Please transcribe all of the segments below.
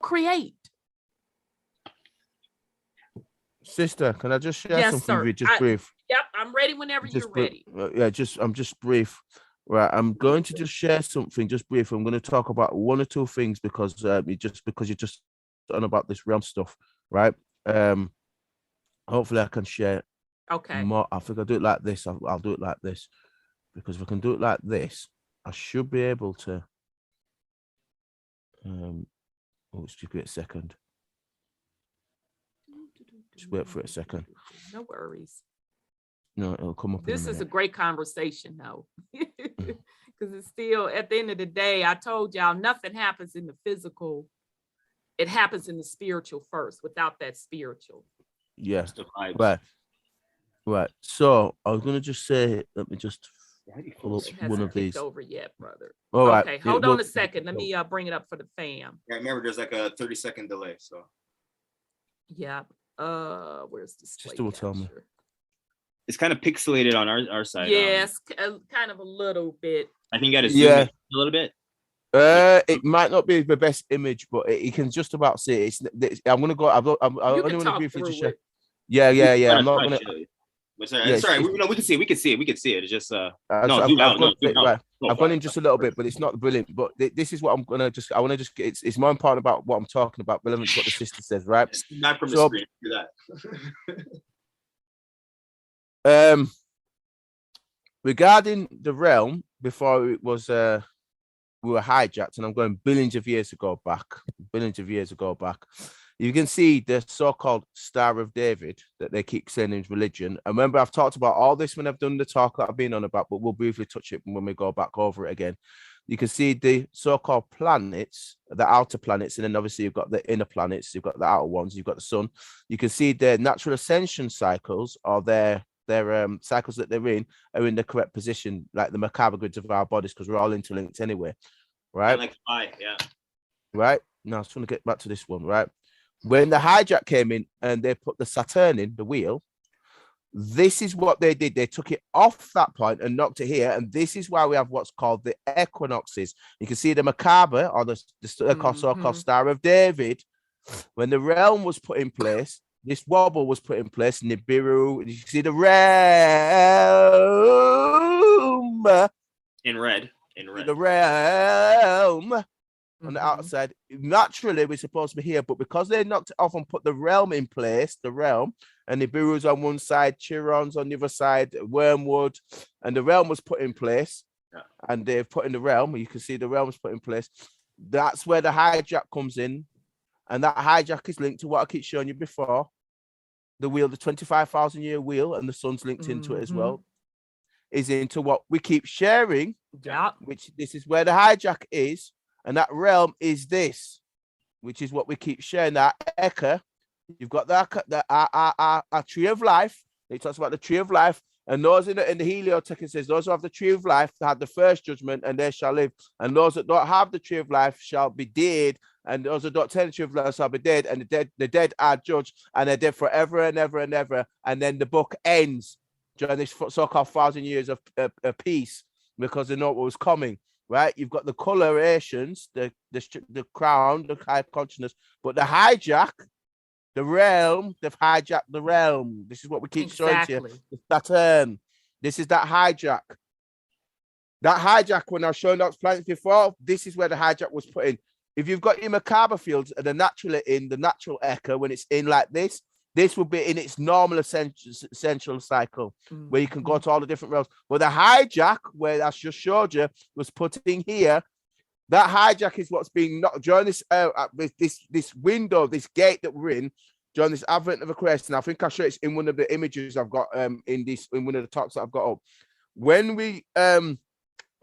create. Sister, can I just share something with you, just brief? Yep, I'm ready whenever you're ready. I'm just brief. Right, I'm going to just share something just brief. I'm going to talk about one or two things because you're just on about this realm stuff, right? Hopefully I can share more. I think I'll do it like this. I'll do it like this, because if I can do it like this, I should be able to. Just wait a second. Just wait for a second. No worries. No, it'll come up. This is a great conversation, though, because it's still, at the end of the day, I told y'all nothing happens in the physical. It happens in the spiritual first. Without that spiritual. Yeah. Right. So I was gonna just say, let me just pull up one of these. Over yet, brother. All right. Okay, hold on a second. Let me bring it up for the fam. Yeah, remember there's like a 30-second delay. So. Yeah. Where's the sister will tell me. It's kind of pixelated on our side. Yes, kind of a little bit. I think I got to zoom in a little bit. It might not be the best image, but you can just about see it. I'm gonna go. I only want to briefly just check. Yeah. I'm not gonna. Sorry, we can see it. We can see it. It's just I've gone in just a little bit, but it's not brilliant. But this is what I'm gonna just. I want to just. It's more important about what I'm talking about, relevant to what the sister says, right? Not from the screen. Do that. Regarding the realm, before it was we were hijacked, and I'm going billions of years ago back. You can see the so-called Star of David that they keep saying in religion. And remember, I've talked about all this when I've done the talk that I've been on about, but we'll briefly touch it when we go back over it again. You can see the so-called planets, the outer planets, and then obviously you've got the inner planets, you've got the outer ones, you've got the sun. You can see their natural ascension cycles, or their cycles that they're in, are in the correct position, like the macabre grids of our bodies, because we're all interlinked anyway, right? Right? Now I just want to get back to this one, right? When the hijack came in and they put the Saturn in, the wheel, this is what they did. They took it off that point and knocked it here. And this is why we have what's called the equinoxes. You can see the macabre, or the so-called Star of David. When the realm was put in place, this wobble was put in place, Nibiru. You can see the realm. In red. The realm. On the outside, naturally we're supposed to be here, but because they knocked it off and put the realm in place, and Nibiru's on one side, Chiron's on the other side, Wormwood, and the realm was put in place, and they've put in the realm. You can see the realm was put in place. That's where the hijack comes in, and that hijack is linked to what I keep showing you before, the wheel, the 25,000-year wheel, and the sun's linked into it as well, is into what we keep sharing, which this is where the hijack is. And that realm is this, which is what we keep sharing. That Eka, you've got our tree of life. It talks about the tree of life, and those in the Heliotech, it says those who have the tree of life had the first judgment, and they shall live. And those that don't have the tree of life shall be dead, and those that don't take the tree of life shall be dead. And the dead are judged, and they're dead forever and ever and ever. And then the book ends during this so-called 1,000 years of peace, because they know what was coming. Right, you've got the colorations, the crown, the high consciousness, but the hijack, the realm, they've hijacked the realm. This is what we keep showing to you. The Saturn. This is that hijack. That hijack, when I was showing those planets before, this is where the hijack was put in. If you've got your macabre fields and the natural echo, when it's in like this would be in its normal essential cycle, where you can go to all the different realms. But the hijack, where I just showed you, was put in here. That hijack is what's being knocked during this this window, this gate that we're in, during this advent of Acquaris. And I think I'll show it in one of the images I've got in one of the talks that I've got up. When we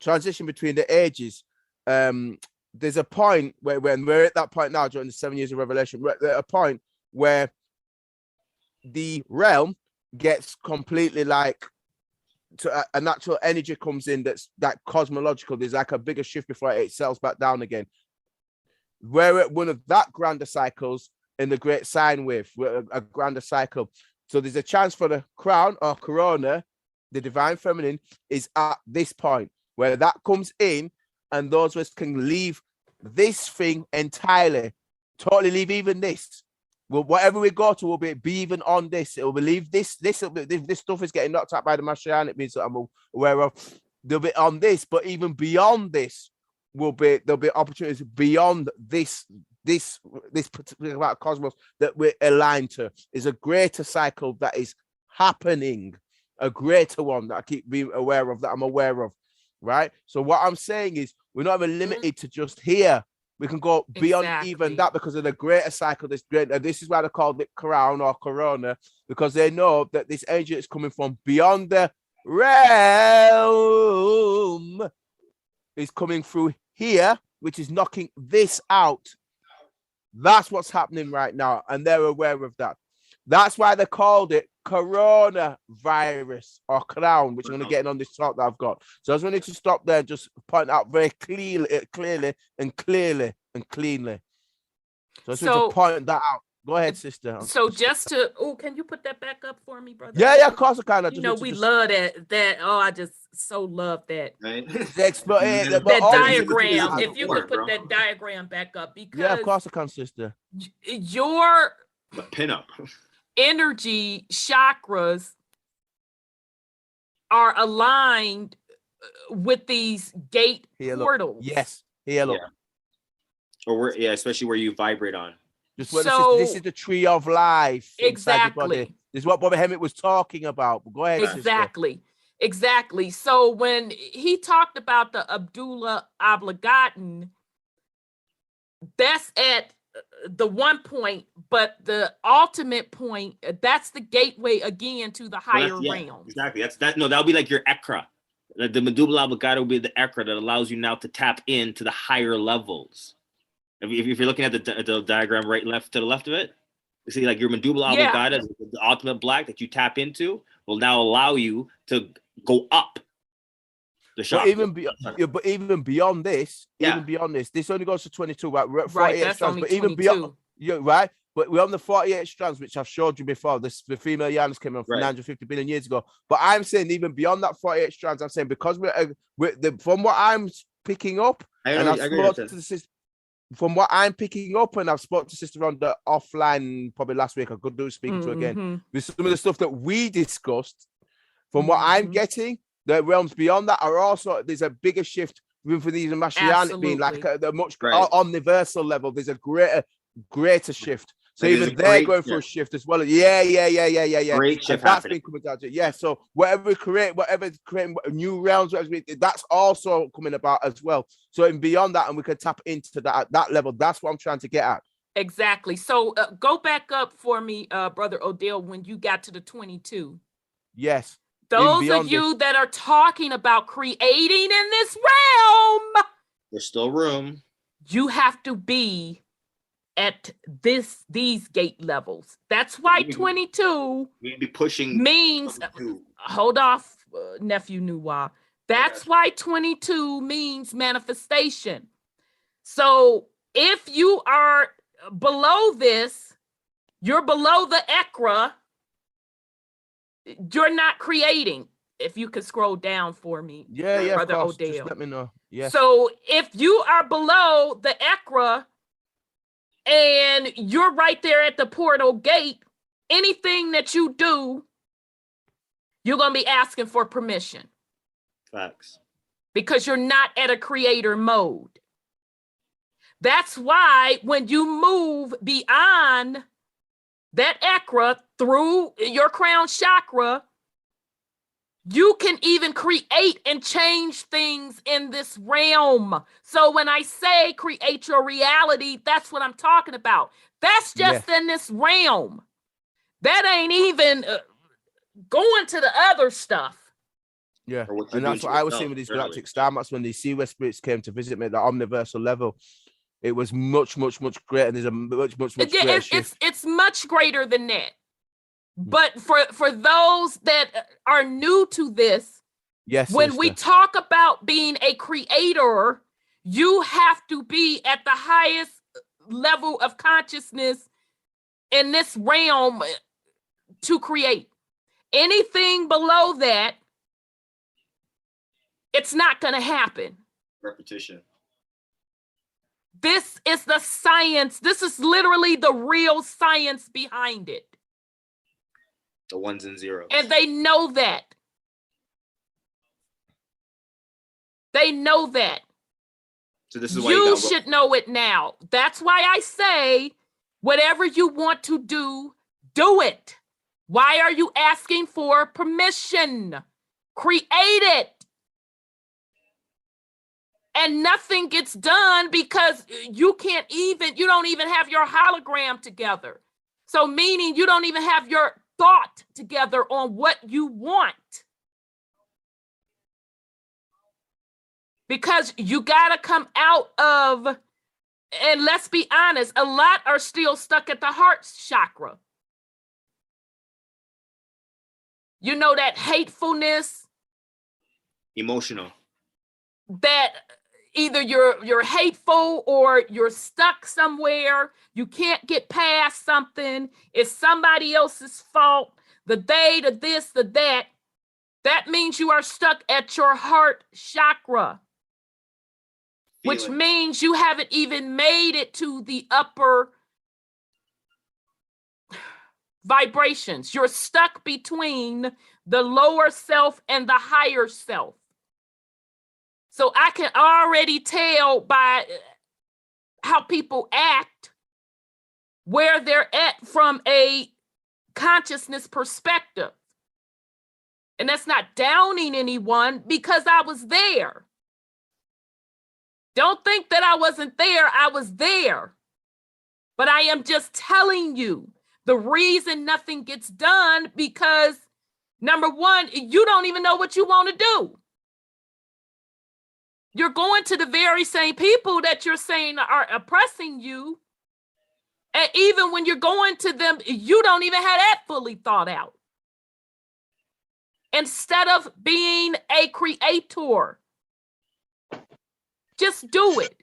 transition between the ages, there's a point where, when we're at that point now during the 7 years of revelation, we're at a point where the realm gets completely like a natural energy comes in that's that cosmological. There's like a bigger shift before it settles back down again. We're at one of that grander cycles in the great sine wave, a grander cycle. So there's a chance for the crown or corona, the divine feminine, is at this point where that comes in, and those of us can leave this thing entirely. Totally leave even this. Well, whatever we go to will be even on this. It will believe this stuff is getting knocked out by the Messianic means that I'm aware of. They'll be on this, but even beyond this there'll be opportunities beyond this particular cosmos that we're aligned to. Is a greater cycle that is happening, a greater one that I keep being aware of, that I'm aware of, right? So what I'm saying is we're not even limited to just here. We can go beyond even that because of the greater cycle. This is why they called it crown or corona, because they know that this energy is coming from beyond the realm is coming through here, which is knocking this out. That's what's happening right now, and they're aware of that. That's why they called it coronavirus or crown, which I'm going to get in on this talk that I've got. So I just wanted to stop there and just point out very clearly and cleanly. So I just want to point that out. Go ahead, sister. So just to, can you put that back up for me, brother? Yeah, of course I can. We love that. Oh, I just so love that. Right? That diagram. If you could put that diagram back up, because yeah, of course I can, sister. Your pin up. Energy chakras are aligned with these gate portals. Yes. Here, look. Yeah. Or especially where you vibrate on. This is the tree of life. Exactly. This is what Bobby Hemmett was talking about. Go ahead. Exactly. So when he talked about the Abdullah Obligaten, that's at the one point, but the ultimate point, that's the gateway again to the higher realm. Exactly. That'll be like your ekra. The medulla oblongata will be the ekra that allows you now to tap into the higher levels. If you're looking at the diagram to the left of it, you see like your medulla oblongata, the ultimate black that you tap into, will now allow you to go up. But even beyond this, this only goes to 22, right? We're at 48 that's strands, only but even 22. beyond, right? But we're on the 48 strands, which I've showed you before. The female Janus came on from 950 billion years ago. But I'm saying even beyond that 48 strands, I'm saying because from what I'm picking up, from what I'm picking up, and I've spoken to sister on the offline probably last week. I could do speaking to again with some of the stuff that we discussed. From what I'm getting, the realms beyond that are also, there's a bigger shift even for these Messianic being like the much omniversal level. There's a greater shift. So even they're going for a shift as well. Yeah. Great shift that's been coming down to So whatever creating new realms, that's also coming about as well. So even beyond that, and we can tap into that level. That's what I'm trying to get at. Exactly. So go back up for me, Brother Odell, when you got to the 22. Yes. Those of you that are talking about creating in this realm, there's still room. You have to be at these gate levels. That's why 22 be pushing means hold off, nephew Nuwa. That's why 22 means manifestation. So if you are below this, you're below the ekra, you're not creating. If you could scroll down for me, Brother Odell. Just let me know. Yeah. So if you are below the ekra and you're right there at the portal gate, anything that you do, you're going to be asking for permission. Facts. Because you're not at a creator mode. That's why when you move beyond that ekra through your crown chakra, you can even create and change things in this realm. So when I say create your reality, that's what I'm talking about. That's just in this realm. That ain't even going to the other stuff. Yeah, and that's what I was saying with these galactic star maps when these sea west spirits came to visit me at the omniversal level. It was much, much, much greater. And there's a much greater shift. It's much greater than that. But for those that are new to this, when we talk about being a creator, you have to be at the highest level of consciousness in this realm to create. Anything below that, it's not going to happen. Repetition. This is the science. This is literally the real science behind it. The ones and zeros. And they know that. They know that. So this is why you should know it now. That's why I say, whatever you want to do, do it. Why are you asking for permission? Create it. And nothing gets done because you don't even have your hologram together. So meaning you don't even have your thought together on what you want. Because you got to come out of, and let's be honest, a lot are still stuck at the heart chakra. You know, that hatefulness. Emotional. That either you're hateful or you're stuck somewhere. You can't get past something. It's somebody else's fault. The they, the this, the that. That means you are stuck at your heart chakra. Which means you haven't even made it to the upper vibrations. You're stuck between the lower self and the higher self. So I can already tell by how people act where they're at from a consciousness perspective. And that's not downing anyone because I was there. Don't think that I wasn't there. I was there. But I am just telling you the reason nothing gets done because, number one, you don't even know what you want to do. You're going to the very same people that you're saying are oppressing you. And even when you're going to them, you don't even have that fully thought out. Instead of being a creator, just do it.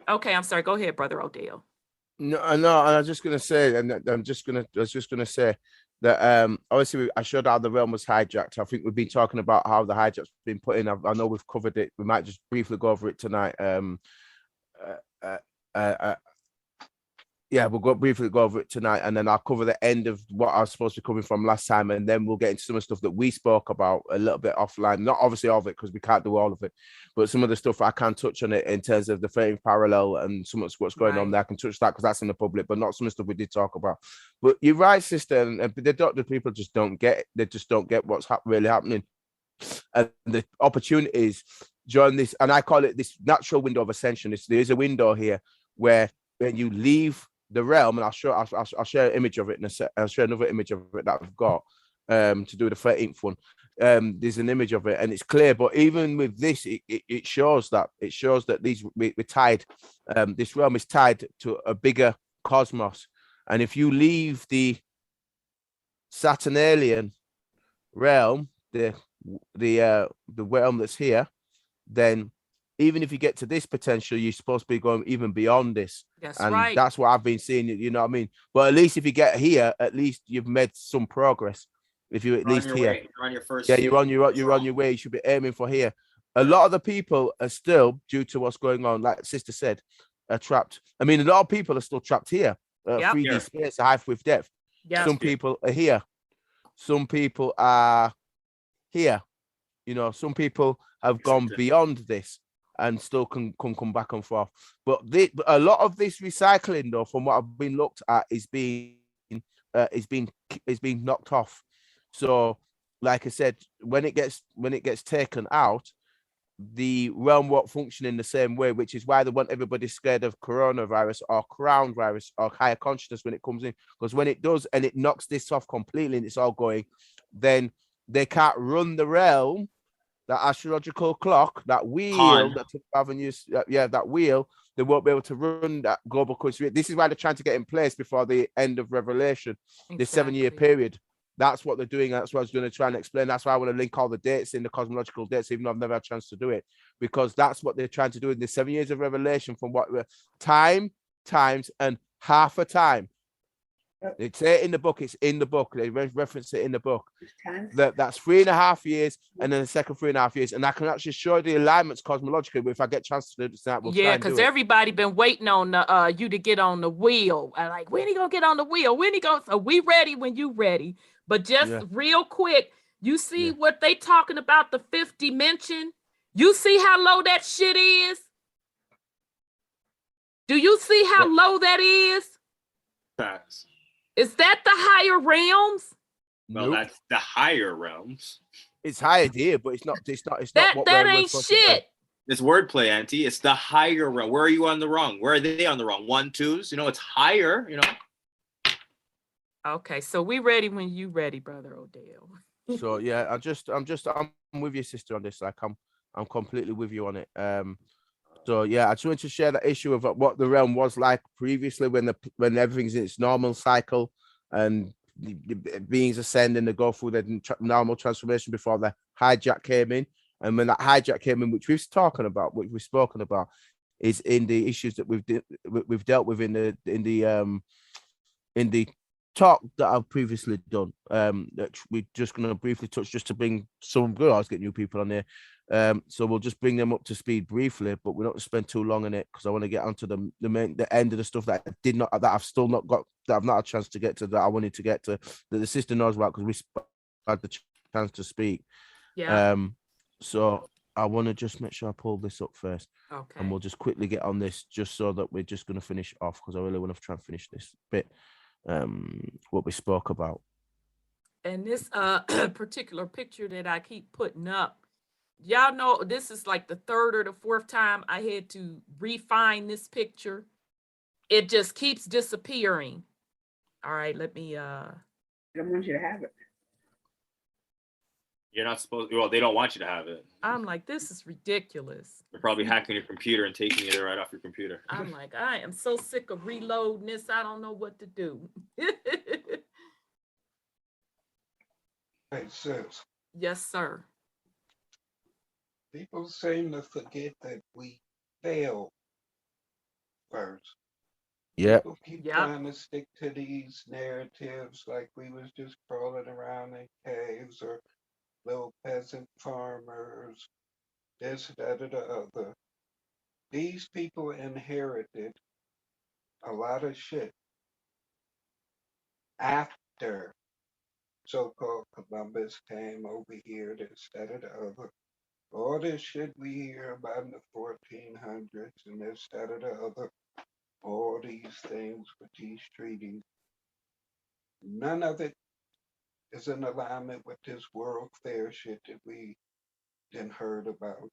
Okay, I'm sorry. Go ahead, Brother Odel. No, I was just gonna say that obviously I showed how the realm was hijacked. I think we've been talking about how the hijack's been put in. I know we've covered it. We might just briefly go over it tonight. Yeah, we'll briefly go over it tonight, and then I'll cover the end of what I was supposed to be coming from last time, and then we'll get into some of the stuff that we spoke about a little bit offline. Not obviously all of it, because we can't do all of it, but some of the stuff I can touch on it in terms of the 13th parallel and some of what's going on there. I can touch that because that's in the public, but not some of the stuff we did talk about. But you're right, sister, and the people just don't get it. They just don't get what's really happening. And the opportunities during this, and I call it this natural window of ascension. There's a window here where when you leave the realm, and I'll share an image of it in a sec. I'll share another image of it that I've got to do the 13th one. There's an image of it, and it's clear. But even with this, it shows that we're tied. This realm is tied to a bigger cosmos, and if you leave the Saturnalian realm, the realm that's here, then even if you get to this potential, you're supposed to be going even beyond this. That's and right. That's what I've been seeing. You know what I mean? But at least if you get here, at least you've made some progress. If you're at least here, you're on your first. Yeah, you're on your way. You should be aiming for here. A lot of the people are still, due to what's going on, like Sister said, are trapped. I mean, a lot of people are still trapped here. 3D space, high with depth. Yep. Some people are here. Some people are here. You know, some people have gone beyond this and still can come back and forth. But a lot of this recycling, though, from what I've been looked at, is being knocked off. So, like I said, when it gets taken out, the realm won't function in the same way, which is why they want everybody scared of coronavirus or crown virus or higher consciousness when it comes in. Because when it does and it knocks this off completely and it's all going, then they can't run the realm. That astrological clock, that wheel, that wheel, they won't be able to run that global currency. This is why they're trying to get in place before the end of Revelation, this 7-year period. That's what they're doing. That's what I was going to try and explain. That's why I want to link all the dates in the cosmological dates, even though I've never had a chance to do it, because that's what they're trying to do in the 7 years of Revelation, from what times and half a time. It's in the book. It's in the book. They reference it in the book. That's 3.5 years, and then the second 3.5 years, and I can actually show the alignments cosmologically. But if I get a chance to do that, we'll try and do it. Because everybody been waiting on you to get on the wheel. I like, when he gonna get on the wheel? When he gonna? So we ready when you ready. But just real quick, you see what they talking about, the fifth dimension? You see how low that shit is? Do you see how low that is? Facts. Is that the higher realms? Well, that's the higher realms. It's higher here, but it's not. That ain't shit. It's wordplay, Auntie. It's the higher realm. Where are you on the wrong? Where are they on the wrong? 1, 2s. You know, it's higher. You know. Okay, so we ready when you ready, Brother Odel. So yeah, I'm with your sister on this. Like I'm completely with you on it. So yeah, I just wanted to share that issue of what the realm was like previously when everything's in its normal cycle and the beings ascend and they go through their normal transformation before the hijack came in. And when that hijack came in, which we've spoken about, is in the issues that we've dealt with in the talk that I've previously done. That we're just going to briefly touch just to bring some good. I was getting new people on there. So we'll just bring them up to speed briefly, but we don't spend too long on it because I want to get onto the end of the stuff that I've still not got, that I've not had a chance to get to, that I wanted to get to, that the sister knows about because we had the chance to speak. Yeah. So I want to just make sure I pull this up first. Okay. And we'll just quickly get on this just so that we're just going to finish off because I really want to try and finish this bit, what we spoke about. And this particular picture that I keep putting up, y'all know this is like the third or the fourth time I had to refine this picture. It just keeps disappearing. All right, let me I don't want you to have it. You're not supposed to, well, they don't want you to have it. I'm like, this is ridiculous. They're probably hacking your computer and taking it right off your computer. I'm like, I am so sick of reloading this. I don't know what to do. Hey, sis. Yes, sir. People seem to forget that we fail first. Yeah. People keep trying to stick to these narratives like we was just crawling around in caves or little peasant farmers, this, that, or the other. These people inherited a lot of shit after so-called Columbus came over here, this, that, or the other. All this shit we hear about in the 1400s and this, that, or the other, all these things with these treaties, none of it is in alignment with this World Fair shit that we then heard about.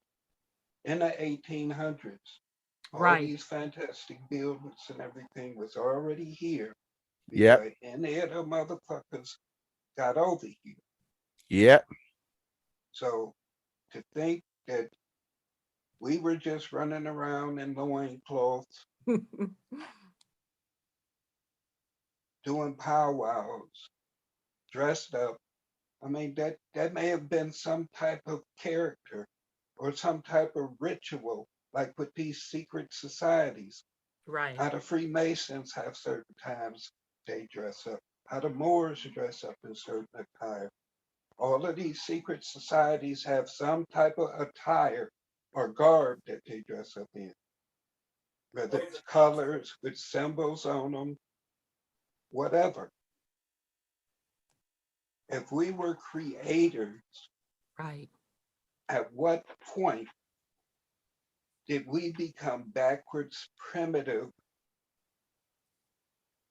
In the 1800s, all these fantastic buildings and everything was already here. Yeah. Any of the motherfuckers got over here. Yeah. So to think that we were just running around in loincloths, doing powwows, dressed up, I mean, that may have been some type of character or some type of ritual, like with these secret societies. Right. How the Freemasons have certain times they dress up, how the Moors dress up in certain attire. All of these secret societies have some type of attire or garb that they dress up in, whether it's colors with symbols on them, whatever. If we were creators, right, at what point did we become backwards, primitive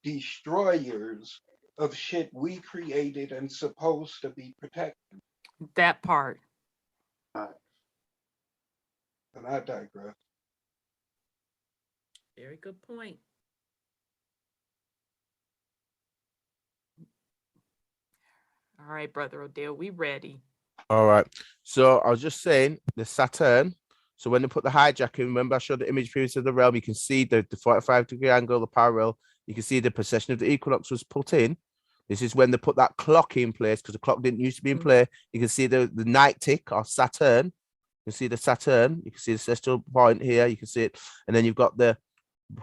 destroyers of shit we created and supposed to be protected? That part. And I digress. Very good point. All right, Brother Odel, we ready. All right. So I was just saying the Saturn. So when they put the hijack in, remember I showed the image previously of the realm, you can see the 45-degree angle, the parallel. You can see the precession of the equinox was put in. This is when they put that clock in place because the clock didn't used to be in play. You can see the night tick or Saturn. You can see the Saturn. You can see the celestial point here. You can see it. And then you've got the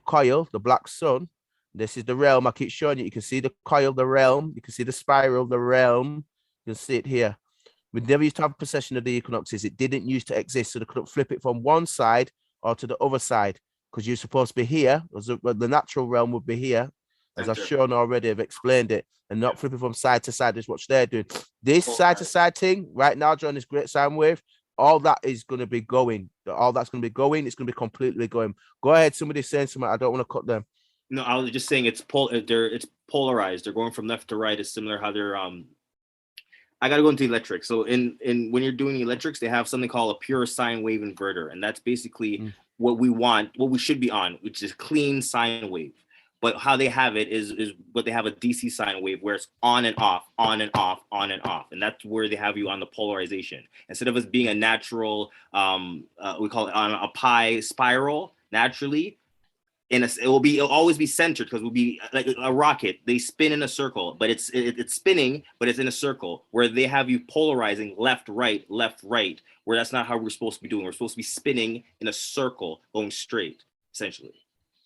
coil, the black sun. This is the realm. I keep showing you. You can see the coil, the realm. You can see the spiral, the realm. You can see it here. We never used to have possession of the equinoxes. It didn't used to exist, so they couldn't flip it from one side or to the other side because you're supposed to be here. The natural realm would be here, as I've shown already. I've explained it, and not flipping from side to side is what they're doing. This side to side thing right now during this great sine wave, all that is going to be going. All that's going to be going. It's going to be completely going. Go ahead. Somebody's saying something. I don't want to cut them. No, I was just saying it's polarized. They're going from left to right. It's similar how they're I gotta go into electric. So in when you're doing electrics, they have something called a pure sine wave inverter, and that's basically what we want, what we should be on, which is clean sine wave. But how they have it is what they have a DC sine wave where it's on and off, on and off, on and off, and that's where they have you on the polarization instead of us being a natural, we call it on a pi spiral naturally. It'll always be centered because it will be like a rocket. They spin in a circle, but it's spinning, but it's in a circle where they have you polarizing left, right, where that's not how we're supposed to be doing. We're supposed to be spinning in a circle going straight, essentially.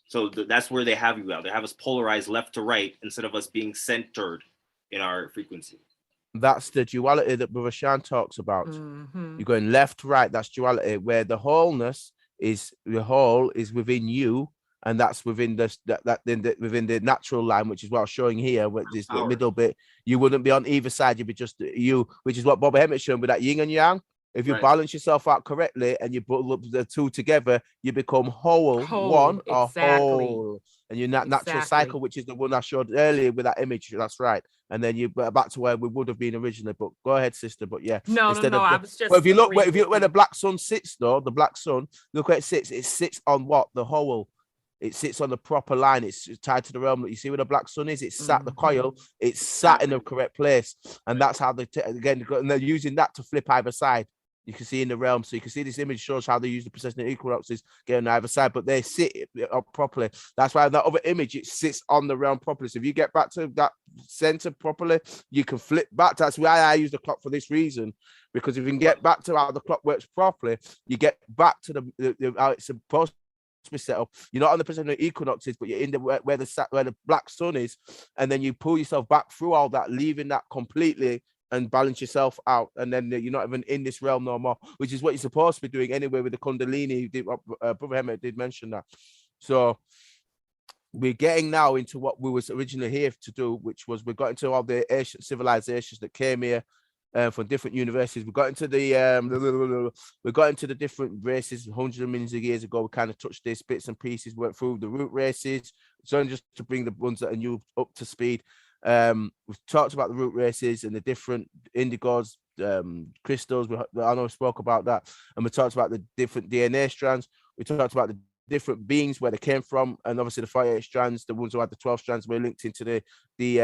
So that's where they have you out. They have us polarized left to right instead of us being centered in our frequency. That's the duality that Brother Shan talks about. You're going left, right. That's duality, where the wholeness is the whole is within you. And that's within within the natural line, which is what I'm showing here, which is the middle bit. You wouldn't be on either side; you'd be just you, which is what Bob Hemmett's showing with that yin and yang. If you balance yourself out correctly and you put the two together, you become whole one or whole, and you're that natural cycle, which is the one I showed earlier with that image. That's right. And then you back to where we would have been originally. But go ahead, sister. But yeah, no. I was just. Well, if you look where the black sun sits, though, the black sun, look where it sits. It sits on what? The whole. It sits on the proper line. It's tied to the realm. You see where the black sun is? It's sat the coil. It's sat in the correct place, and that's how they again. And they're using that to flip either side. You can see in the realm, so you can see this image shows how they use the precession of equinoxes getting on either side, but they sit up properly. That's why that other image it sits on the realm properly. So if you get back to that center properly, you can flip back. That's why I use the clock for this reason, because if you can get back to how the clock works properly, you get back to the how it's supposed be set up. You're not on the position of equinoxes, but you're in the where the black sun is, and then you pull yourself back through all that, leaving that completely and balance yourself out, and then you're not even in this realm no more, which is what you're supposed to be doing anyway with the Kundalini. Brother Emmett did mention that. So we're getting now into what we was originally here to do, which was we got into all the Asian civilizations that came here from different universities. We got into the different races hundreds of millions of years ago. We kind of touched these bits and pieces, went through the root races, so just to bring the ones that are new up to speed. We've talked about the root races and the different indigos, crystals. I know we spoke about that, and we talked about the different DNA strands. We talked about the different beings, where they came from, and obviously the 48 strands, the ones who had the 12 strands, were linked into the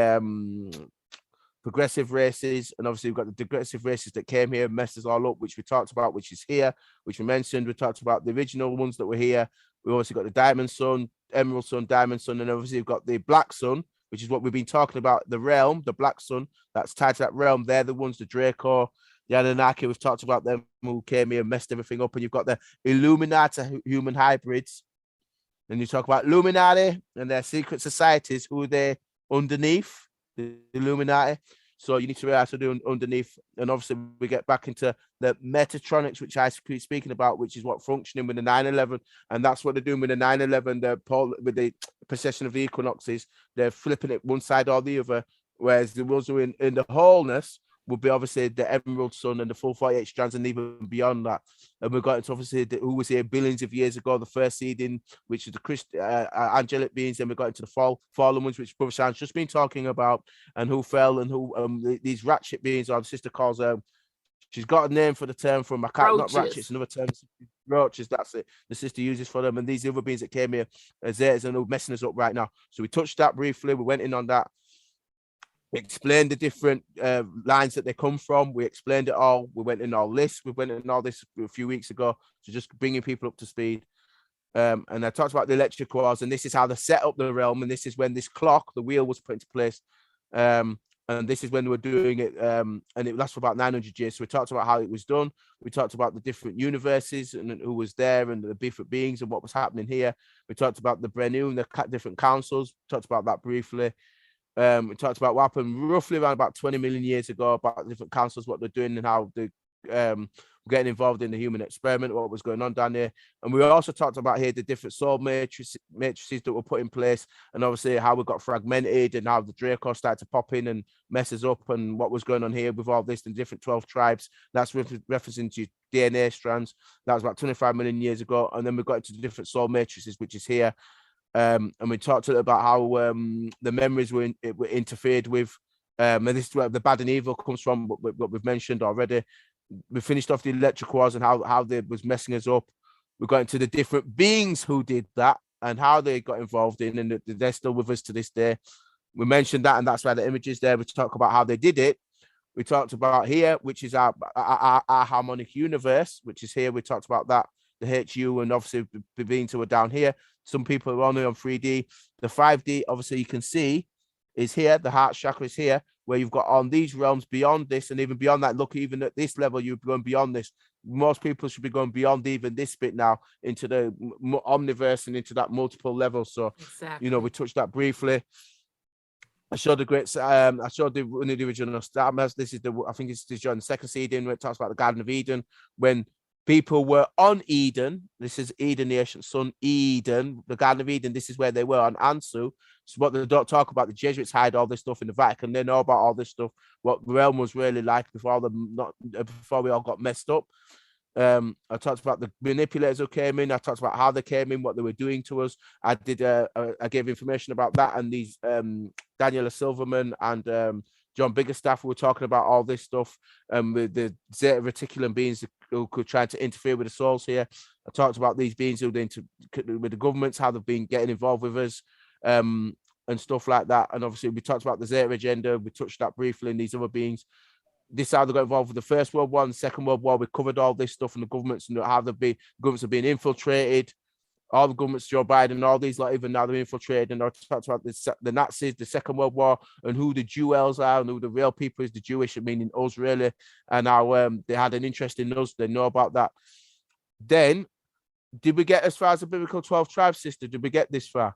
progressive races, and obviously we've got the digressive races that came here and messed us all up, which we talked about, which is here, which we mentioned. We talked about the original ones that were here. We also got the diamond sun, emerald sun, diamond sun, and obviously we've got the black sun, which is what we've been talking about, the realm, the black sun, that's tied to that realm. They're the ones, the Draco, the Anunnaki, we've talked about them, who came here and messed everything up. And you've got the Illuminati human hybrids. And you talk about Illuminati and their secret societies, who are they underneath, the Illuminati. So you need to realize to do underneath. And obviously we get back into the Metatronics, which I keep speaking about, which is what functioning with the 9/11. And that's what they're doing with the 9/11, with the possession of the equinoxes. They're flipping it one side or the other. Whereas the ones who are in the wholeness would be obviously the emerald sun and the full 48 strands, and even beyond that. And we've got into obviously who was here billions of years ago, the first seeding, which is the angelic beings. Then we got into the fallen ones, which Brother Shan's just been talking about, and who fell, and who these ratchet beings, or the sister calls she's got a name for the term from, I can't, not ratchets, another term, roaches, that's it. The sister uses for them, and these other beings that came here as theirs and who messing us up right now. So we touched that briefly, we went in on that. We explained the different lines that they come from. We explained it all. We went in all this. We went in all this a few weeks ago. So just bringing people up to speed. And I talked about the electric cores, and this is how they set up the realm. And this is when this clock, the wheel, was put into place. And And this is when we're doing it, and it lasts for about 900 years. So we talked about how it was done. We talked about the different universes and who was there and the different beings and what was happening here. We talked about the Brenu and the different councils. We talked about that briefly. We talked about what happened roughly around about 20 million years ago, about different councils, what they're doing and how they getting involved in the human experiment, what was going on down there. And we also talked about here the different soul matrices that were put in place, and obviously how we got fragmented and how the Draco started to pop in and mess us up, and what was going on here with all this and different 12 tribes. That's referencing to DNA strands. That was about 25 million years ago. And then we got into the different soul matrices, which is here. And we talked about how the memories were interfered with. And this is where the bad and evil comes from, what we've mentioned already. We finished off the electric wars and how they was messing us up. We got into the different beings who did that and how they got involved in, and they're still with us to this day. We mentioned that, and that's why the images there. We talk about how they did it. We talked about here, which is our harmonic universe, which is here. We talked about that, the HU, and obviously the beings who are down here. Some people are only on 3D. The 5D, obviously, you can see is here. The heart chakra is here, where you've got on these realms beyond this, and even beyond that. Look, even at this level, you're going beyond this. Most people should be going beyond even this bit now into the omniverse and into that multiple level. So, exactly. you know, we touched that briefly. I showed the great. I showed the original star maps. This is I think it's John the second seed where it talks about the Garden of Eden when people were on Eden. This is Eden, the ancient sun, Eden, the Garden of Eden. This is where they were on Ansu. So what they don't talk about, the Jesuits hide all this stuff in the Vatican. They know about all this stuff, what the realm was really like before we all got messed up. I talked about the manipulators who came in. I talked about how they came in, what they were doing to us. I gave information about that, and these Daniela Silverman and John Biggerstaff were talking about all this stuff with the Zeta Reticulum beings who could try to interfere with the souls here. I talked about these beings who with the governments, how they've been getting involved with us and stuff like that. And obviously we talked about the Zeta agenda. We touched that briefly in these other beings. This is how they got involved with the First World War and the Second World War. We covered all this stuff and the governments and how governments have been infiltrated. All the governments, Joe Biden, all these, like even now they're infiltrated. And I talked about the Nazis, the Second World War, and who the Jewels are and who the real people is, the Jewish, meaning us really, and how they had an interest in us. They know about that. Then, did we get as far as the biblical 12 tribes, sister? Did we get this far?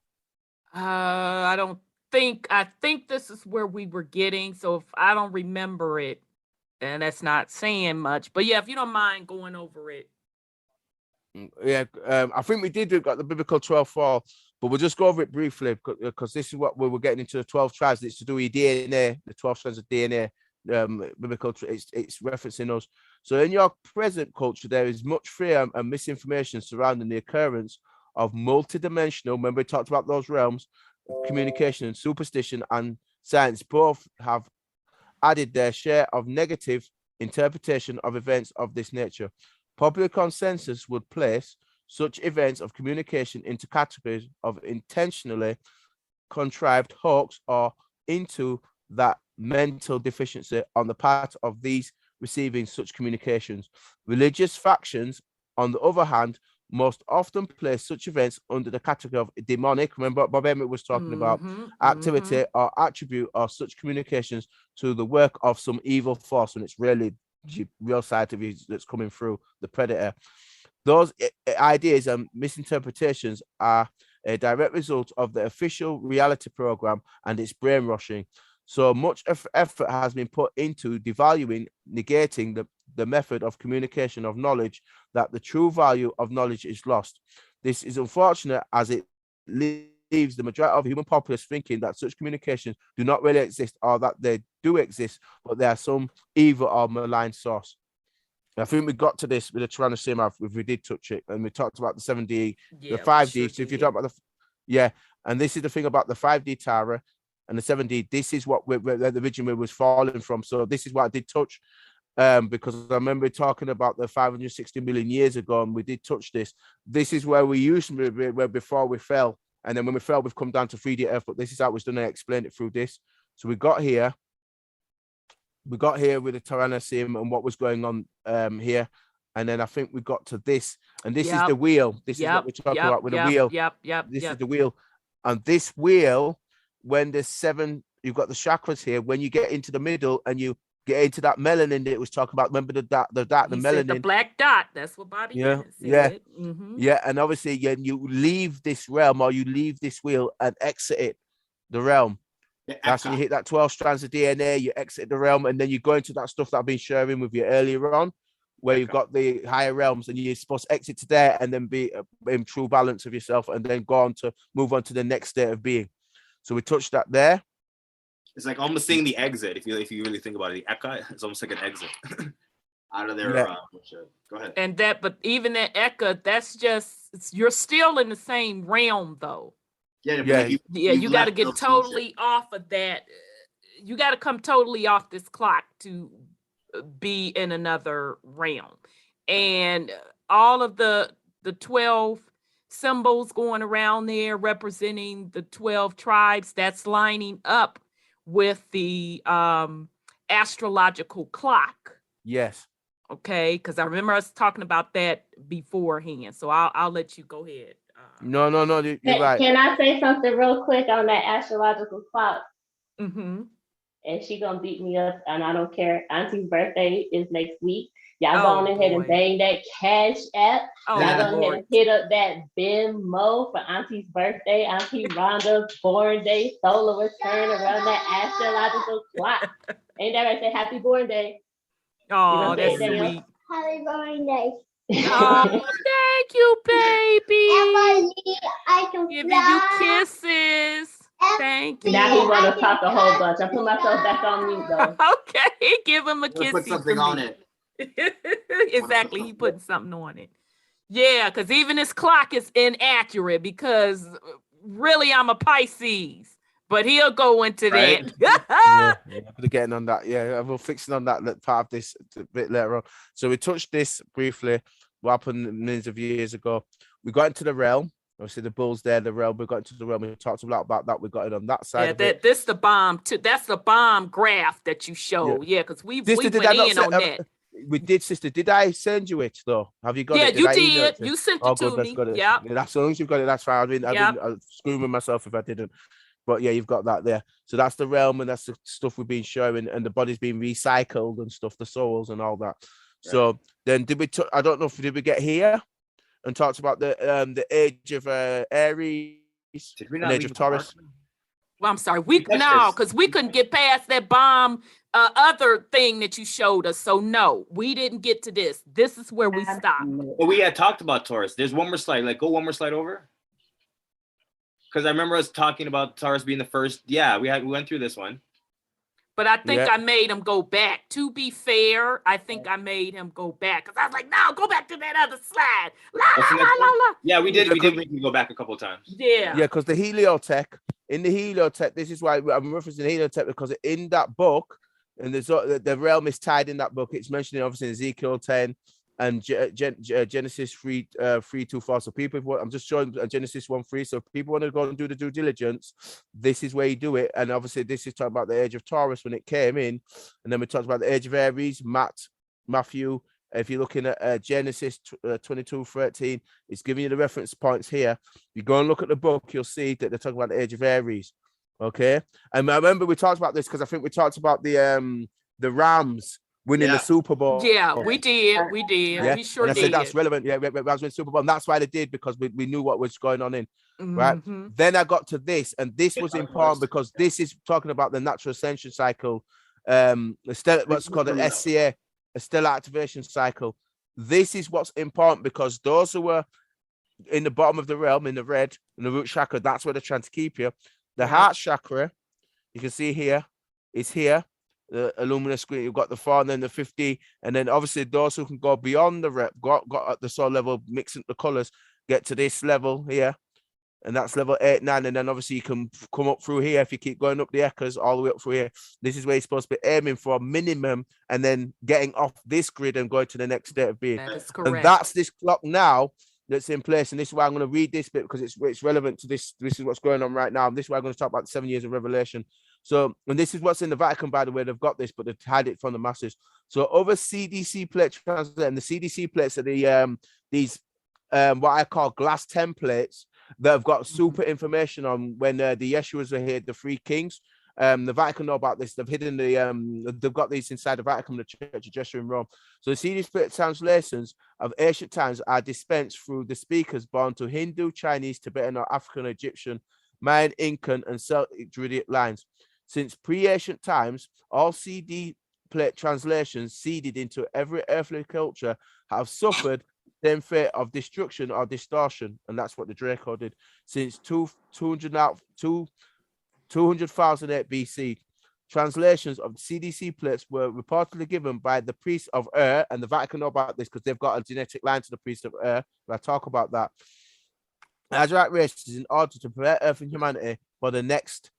I think this is where we were getting. So if I don't remember it, and that's not saying much, but yeah, if you don't mind going over it. Yeah, I think we did. We've got the biblical 12 fall, but we'll just go over it briefly because this is what we were getting into the 12 tribes. It's to do with DNA, the 12 strands of DNA. Biblical, it's referencing us. So in your present culture, there is much fear and misinformation surrounding the occurrence of multidimensional. Remember, we talked about those realms, communication and superstition and science both have added their share of negative interpretation of events of this nature. Popular consensus would place such events of communication into categories of intentionally contrived hoax or into that mental deficiency on the part of these receiving such communications. Religious factions, on the other hand, most often place such events under the category of demonic. Remember what Bob Emmett was talking about, activity or attribute of such communications to the work of some evil force, and it's really the real side of you that's coming through, the predator. Those ideas and misinterpretations are a direct result of the official reality program and its brainwashing. So much effort has been put into devaluing, negating the method of communication of knowledge, that the true value of knowledge is lost. This is unfortunate as it leaves the majority of human populace thinking that such communications do not really exist, or that they do exist, but they are some evil or malign source. I think we got to this with the Tyrannosaurus if we did touch it, and we talked about the 7D, the 5D. So if you talk about and this is the thing about the 5D Tara and the 7D, this is what the originally was falling from. So this is what I did touch, because I remember talking about the 560 million years ago, and we did touch this. This is where we used to be before we fell. And then when we fell, we've come down to 3D Earth, but this is how it was done. I explained it through this. So we got here with the Tyrannosaurus and what was going on here. And then I think we got to this, and this is the wheel. This is what we're talking about with the wheel. This is the wheel. And this wheel, when the 7 chakras here. When you get into the middle and you get into that melanin that it was talking about, remember the He said melanin, the black dot. That's what Bobby Yeah, said. yeah. Mhm. yeah, and obviously you leave this realm or you leave this wheel and exit it, the realm. That's when you hit that 12 strands of DNA, you exit the realm, and then you go into that stuff that I've been sharing with you earlier on, where you've got the higher realms, and you're supposed to exit to there and then be in true balance of yourself, and then move on to the next state of being. So we touched that there. It's like almost seeing the exit. If you really think about it, the Eka is almost like an exit out of their. Go ahead. And that, but even that Eka, that's just you're still in the same realm, though. Yeah. You got to get totally off of that. You got to come totally off this clock to be in another realm, and all of the 12 symbols going around there representing the 12 tribes, that's lining up with the astrological clock. Yes. Okay, because I remember us talking about that beforehand. So I'll let you go ahead. No, you're right. Can I say something real quick on that astrological clock? Mm-hmm. And she gonna beat me up, and I don't care. Auntie's birthday is next week. Y'all Oh, go on ahead and bang that Cashapp. Oh, Y'all go Lord. ahead and hit up that Venmo for Auntie's birthday, Auntie Rhonda's born day, solar return around that astrological clock. Ain't that right? Say happy born day. Oh, You know, that's Daniel? sweet. Happy born day. Oh, thank you, baby. I can Giving fly. you kisses. Thank you. Now he want to talk a whole bunch. I put myself back on mute though. Okay, give him a kiss. Put something on it. Exactly, he putting something on it. Yeah, because even his clock is inaccurate because really I'm a Pisces, but he'll go into Right. that. We're getting on that. Yeah, we're fixing on that part of this a bit later on. So we touched this briefly. What happened millions of years ago? We got into the realm. Obviously, the bulls there, the realm. We got into the realm. We talked a lot about that. We got it on that side. Yeah, of it. this the bomb too. That's the bomb graph that you show. Yeah, because we went in on that. We did, sister. Did I send you it though? Have you got it? Yeah, you did. You sent it to me. Got it. Yep. Yeah, that's as long as you've got it. That's fine. I've been screwing with myself if I didn't. But yeah, you've got that there. So that's the realm, and that's the stuff we've been showing, and the body's being recycled and stuff, the souls and all that. Right. So then, I don't know if did we get here and talked about the age of Aries, did we not age of Taurus? Well, I'm sorry. Because we couldn't get past that bomb other thing that you showed us. So no, we didn't get to this. This is where we stopped. Well, we had talked about Taurus. There's one more slide. Like, go one more slide over. Because I remember us talking about Taurus being the first. Yeah, we went through this one. But I think I made him go back. To be fair, I think I made him go back because I was like, no, go back to that other slide. Yeah, we did. We did make him go back a couple of times. Yeah. Yeah, because the heliotech, this is why I'm referencing heliotech, because in that book, and the realm is tied in that book. It's mentioned obviously in Ezekiel 10 and Genesis 3:2-4. So people, I'm just showing Genesis 1:3. So if people want to go and do the due diligence, this is where you do it. And obviously this is talking about the age of Taurus when it came in, and then we talked about the age of Aries, Matthew. If you're looking at Genesis 22:13, it's giving you the reference points here. You go and look at the book, you'll see that they're talking about the age of Aries. Okay, and I remember we talked about this because I think we talked about the Rams winning the Super Bowl. Yeah, we did. Yeah. We sure did. I said that's relevant. Yeah, Rams win Super Bowl, and that's why they did, because we knew what was going on in. Right. Then I got to this, and this was important because this is talking about the natural ascension cycle. What's called an SCA, a stellar activation cycle. This is what's important because those who were in the bottom of the realm, in the red, in the root chakra, that's where they're trying to keep you. The heart chakra, you can see here, is here. The luminous screen, you've got the 4 and then the 50, and then obviously those who can go beyond the rep, got at the soul level, mixing the colors, get to this level here, and that's level 8, 9, and then obviously you can come up through here if you keep going up the echoes all the way up through here. This is where you're supposed to be aiming for a minimum, and then getting off this grid and going to the next state of being. That is correct. And that's this clock now that's in place, and this is why I'm going to read this bit because it's relevant to this. This is what's going on right now. And this is why I'm going to talk about the 7 years of revelation. So, and this is what's in the Vatican, by the way. They've got this, but they've hide it from the masses. So, other CDC plate translate, and the CDC plates are these what I call glass templates that have got super information on when the Yeshuas are here, the 3 kings, The Vatican know about this. They've hidden they've got these inside the Vatican, the Church of Jesus in Rome. So the CD split translations of ancient times are dispensed through the speakers born to Hindu, Chinese, Tibetan, or African, Egyptian, Mayan, Incan, and Celtic Druidic lines. Since pre-ancient times, all CD plate translations seeded into every earthly culture have suffered the same fate of destruction or distortion, and that's what the Draco did since 200,008 BC. Translations of CDC plates were reportedly given by the priests of Ur, and the Vatican know about this because they've got a genetic line to the priests of Ur. I talk about that. Azurite races in order to prepare Earth and humanity for the next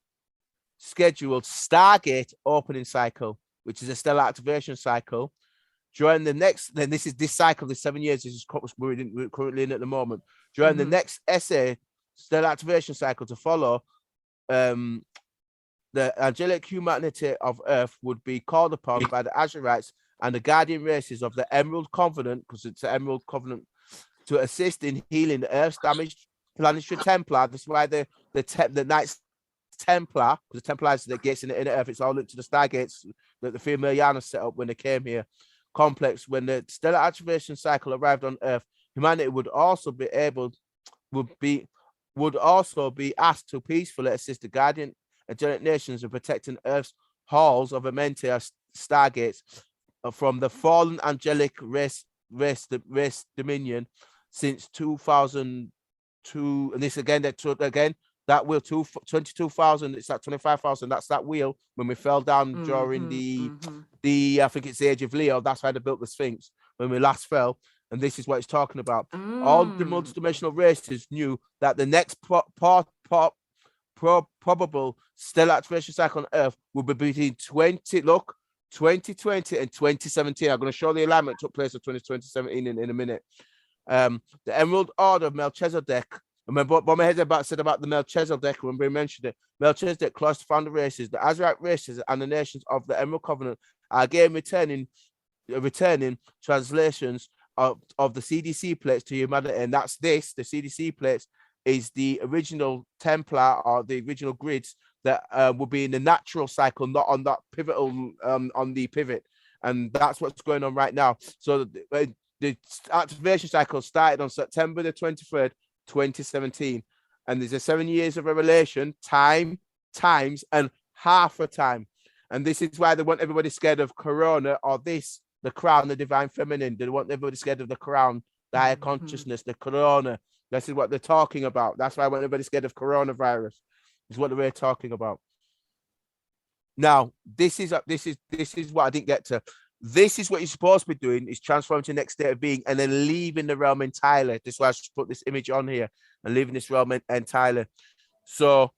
scheduled Stargate opening cycle, which is a stellar activation cycle. During the next, then this cycle, the 7 years, this is we're currently in at the moment. During the next stellar activation cycle to follow, the angelic humanity of Earth would be called upon by the Azurites and the guardian races of the Emerald Covenant, because it's the Emerald Covenant, to assist in healing the Earth's damaged planetary Templar. That's why the Knights Templar, because the Templars that gates in the inner Earth, it's all linked to the Stargates that the Familianos set up when they came here. Complex. When the stellar activation cycle arrived on Earth, humanity would also be asked to peacefully assist the guardian angelic nations in protecting Earth's halls of Amentia Stargates from the fallen angelic race dominion since 2002. And this again, that wheel 22,000. It's that 25,000. That's that wheel when we fell down during the I think it's the Age of Leo. That's why they built the Sphinx when we last fell. And this is what it's talking about. All the multidimensional races knew that the next probable stellar activation cycle on Earth will be between 2020 and 2017. I'm going to show the alignment took place in 2017 in a minute. The Emerald Order of Melchizedek. Remember what my head said about the Melchizedek when we mentioned it. Melchizedek close to found the races, the Azurite races, and the nations of the Emerald Covenant are again returning translations of the CDC plates to humanity, and that's this. The CDC plates is the original Templar or the original grids that will be in the natural cycle, not on that pivotal on the pivot, and that's what's going on right now. So the activation cycle started on September the 23rd. 2017, and there's a 7 years of revelation, times, and half a time. And this is why they want everybody scared of Corona or this, the crown, the divine feminine. They want everybody scared of the crown, the higher consciousness, the Corona. This is what they're talking about. That's why I want everybody scared of coronavirus. Is what we're talking about. Now, this is what I didn't get to. This is what you're supposed to be doing, is transforming to the next state of being and then leaving the realm entirely. This is why I should put this image on here and leaving this realm entirely. So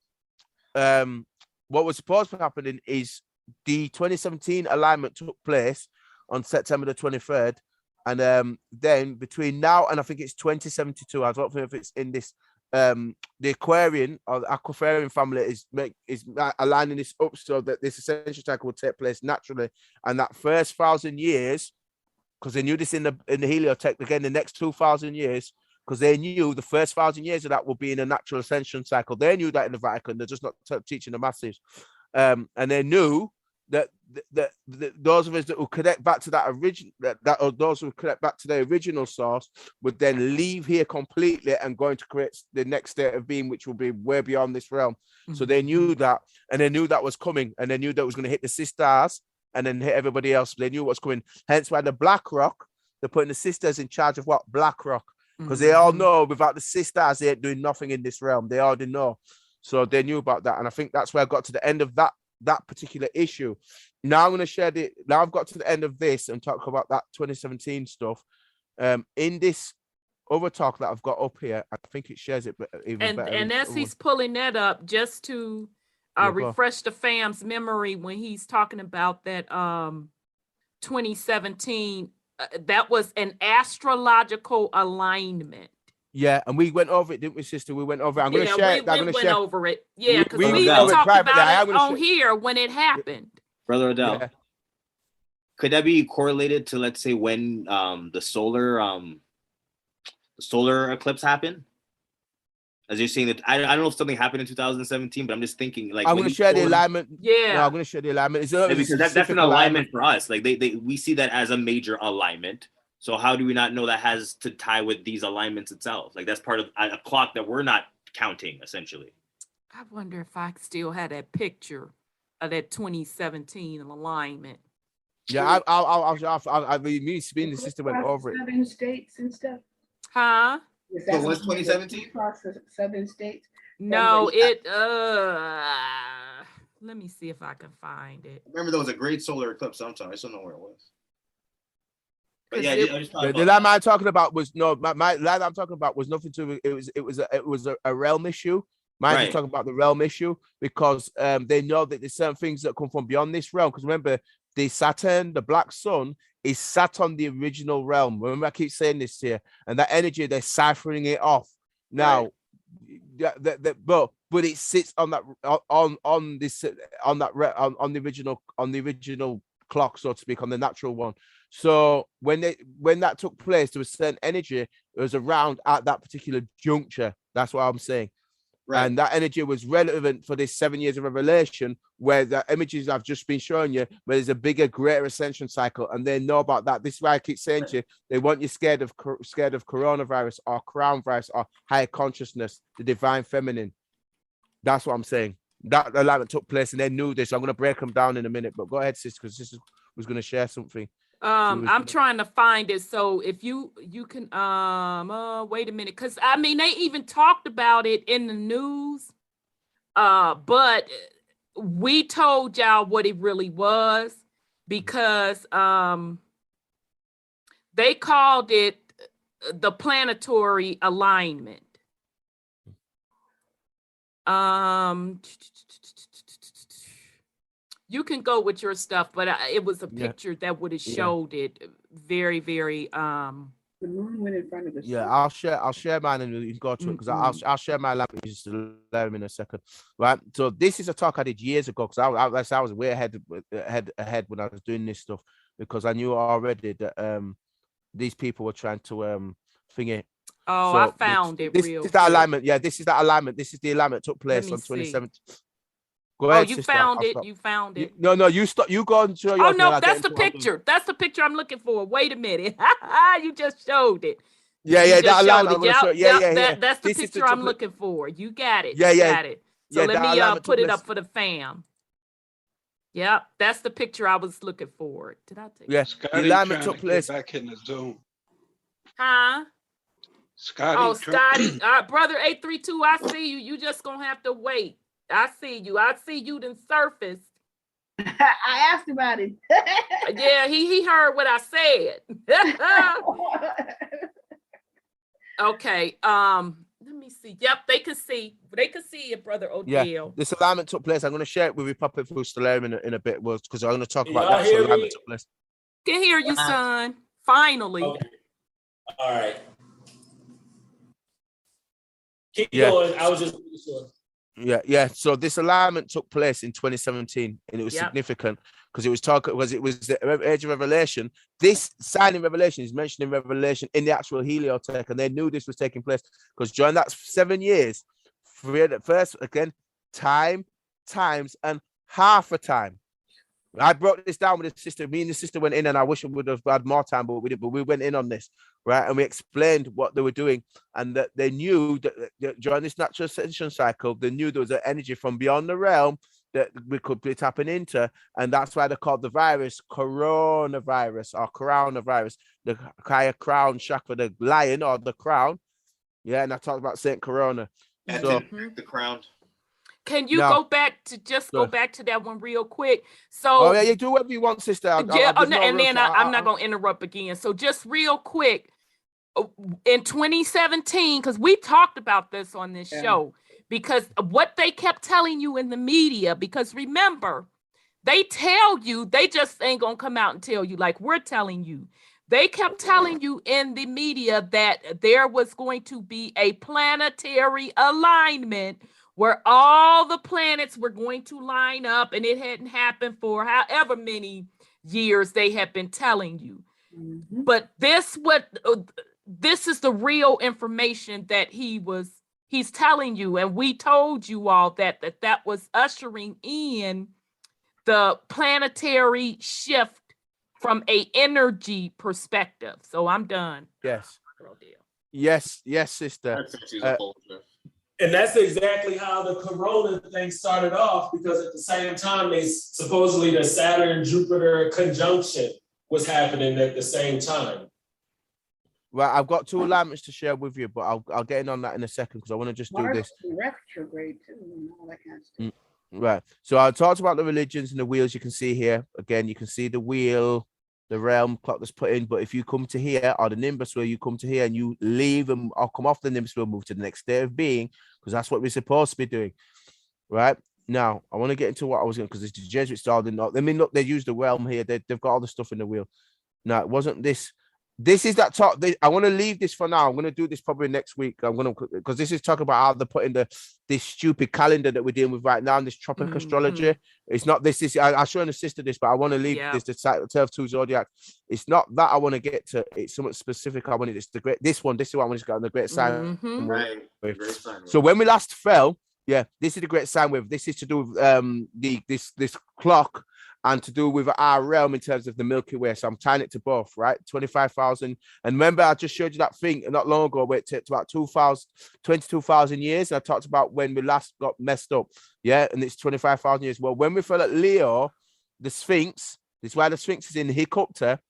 what was supposed to be happening is the 2017 alignment took place on September the 23rd. And then between now and I think it's 2072, I don't know if it's in this, the Aquarian or the Aquarian family is aligning this up so that this ascension cycle will take place naturally, and that first 1,000 years, because they knew this in the heliotech, again the next 2,000 years, because they knew the first 1,000 years of that will be in a natural ascension cycle. They knew that in the Vatican. They're just not teaching the masses, and they knew that those of us that will connect back to that original, or those who connect back to the original source, would then leave here completely and going to create the next state of being, which will be way beyond this realm. So they knew that, and they knew that was coming, and they knew that was going to hit the sisters and then hit everybody else. They knew what's coming. Hence why the Black Rock, they're putting the sisters in charge of what? Black Rock, because they all know without the sisters, they ain't doing nothing in this realm. They already know. So they knew about that, and I think that's where I got to the end of that particular issue. Now I'm going to share it. Now I've got to the end of this and talk about that 2017 stuff. In this other talk that I've got up here, I think it shares it even better. And as he's pulling that up, just to refresh the fam's memory, when he's talking about that 2017, that was an astrological alignment. Yeah, and we went over it, didn't we, sister? We went over it. I'm going to share it. We went over it. Yeah, because we even talked about it on here when it happened. Brother Odel, could that be correlated to, let's say, when the solar eclipse happened? As you're seeing that, I don't know if something happened in 2017, but I'm just thinking like I'm when going to you share the go- alignment. Yeah. No, I'm going to share the alignment. It's a because that's specific an alignment for us. Like we see that as a major alignment. So how do we not know that has to tie with these alignments itself? Like that's part of a clock that we're not counting essentially. I wonder if I still had that picture of that 2017 alignment. Yeah, I mean, me and the sister went over it. Southern states and stuff. Huh? Is So that what's what 2017? across the southern states? No, it let me see if I can find it. Remember, there was a great solar eclipse sometime. I just don't know where it was. But 'Cause yeah, it- I just The thought line I'm talking about was no, my line I'm talking about was nothing to. It was a realm issue. Mine's Right. just talking about the realm issue because they know that there's certain things that come from beyond this realm. Because remember, the Saturn, the black sun, is sat on the original realm. Remember, I keep saying this here, and that energy they're ciphering it off now. Yeah, but it sits on that on this on the original clock, so to speak, on the natural one. So when that took place, there was certain energy that was around at that particular juncture. That's what I'm saying. right. And that energy was relevant for this 7 years of revelation, where the images I've just been showing you, where there's a bigger, greater ascension cycle, and they know about that. This is why I keep saying to you, they want you scared of coronavirus or crown virus or higher consciousness, the divine feminine. That's what I'm saying. That alignment took place, and they knew this. I'm going to break them down in a minute, but go ahead, sis, because this was going to share something. I'm trying to find it. So if you can wait a minute, because I mean they even talked about it in the news. But we told y'all what it really was because they called it the planetary alignment. You can go with your stuff, but it was a picture that would have showed it very, very. The moon went in front of the sun. Yeah, I'll share mine and you can go to it because I'll share my language to learn in a second. Right. So this is a talk I did years ago because I was way ahead when I was doing this stuff because I knew already that these people were trying to thing it. Oh, so I found it. This is that alignment. Yeah, this is that alignment. This is the alignment that took place on 2017. Go ahead, you sister. found it. You found it. No, you stop. You go and show yours. Oh no, that's the picture. That's the picture I'm looking for. Wait a minute. You just showed it. Yeah, that alignment. That's the picture I'm looking for. You got it. Yeah, Got it. So let me put it up for the fam. Yep, that's the picture I was looking for. Did I take? Yeah, Scotty the alignment trying took to place. get back in the Zoom. Huh? Scotty. Oh, Scotty, brother 832, I see you. You just gonna have to wait. I see you. I see you then surfaced. I asked about it. Yeah, he heard what I said. Okay. Let me see. Yep, they can see. They can see it, Brother Odel. Yeah, this alignment took place. I'm going to share it with you, Puppet through Stellarium in a bit, because I'm going to talk about that alignment took place. Can hear you, son. Finally. Okay. All right. Keep going. I was just sure. Yeah. So this alignment took place in 2017, and it was significant because it was the Age of Revelation. This sign in Revelation is mentioned in Revelation in the actual heliotech, and they knew this was taking place because during that 7 years, first again, times, and half a time. I broke this down with the sister. Me and the sister went in, and I wish we would have had more time, but we didn't. But we went in on this, right? And we explained what they were doing, and that they knew that during this natural ascension cycle, they knew there was an energy from beyond the realm that we could be tapping into, and that's why they called the virus coronavirus or coronavirus, the higher crown chakra, the lion or the crown. Yeah, and I talked about Saint Corona. So the crown. Can you go back to that one real quick? So you do whatever you want, sister. I'm not gonna interrupt again. So just real quick, in 2017, because we talked about this on this show, because what they kept telling you in the media, because remember, they tell you, they just ain't gonna come out and tell you like we're telling you. They kept telling you in the media that there was going to be a planetary alignment where all the planets were going to line up, and it hadn't happened for however many years they have been telling you. Mm-hmm. But this is the real information that he was he's telling you, and we told you all that was ushering in the planetary shift from a energy perspective. So I'm done. Yes. Yes, sister. And that's exactly how the corona thing started off, because at the same time, supposedly the Saturn-Jupiter conjunction was happening at the same time. Right, I've got 2 alignments to share with you, but I'll get in on that in a second because I want to just do this. Retrograde too, and all that kind of stuff. Right. So I talked about the religions and the wheels you can see here. Again, you can see the wheel, the realm clock that's put in. But if you come to here, or the nimbus wheel, you come to here and you leave and I'll come off the nimbus wheel, move to the next state of being, because that's what we're supposed to be doing. Right. Now, I want to get into what I was going to, because it's the Jesuit style. I mean, look, they use the realm here. They've got all the stuff in the wheel. Now, it wasn't this. This is that talk. I want to leave this for now. I'm going to do this probably next week. Because this is talking about how they're putting this stupid calendar that we're dealing with right now in this tropic astrology. It's not this. I'll show an sister this, but I want to leave this to Turf 2 Zodiac. It's not that I want to get to. It's something specific. I wanted this is what I want to get on the great sign. Right. So when we last fell, this is the great sign wave. This is to do with this clock. And to do with our realm in terms of the Milky Way. So I'm tying it to both, right? 25,000. And remember, I just showed you that thing not long ago where it takes about 22,000 years. And I talked about when we last got messed up. Yeah. And it's 25,000 years. Well, when we fell at Leo, the Sphinx, this is why the Sphinx is in Hiccupta.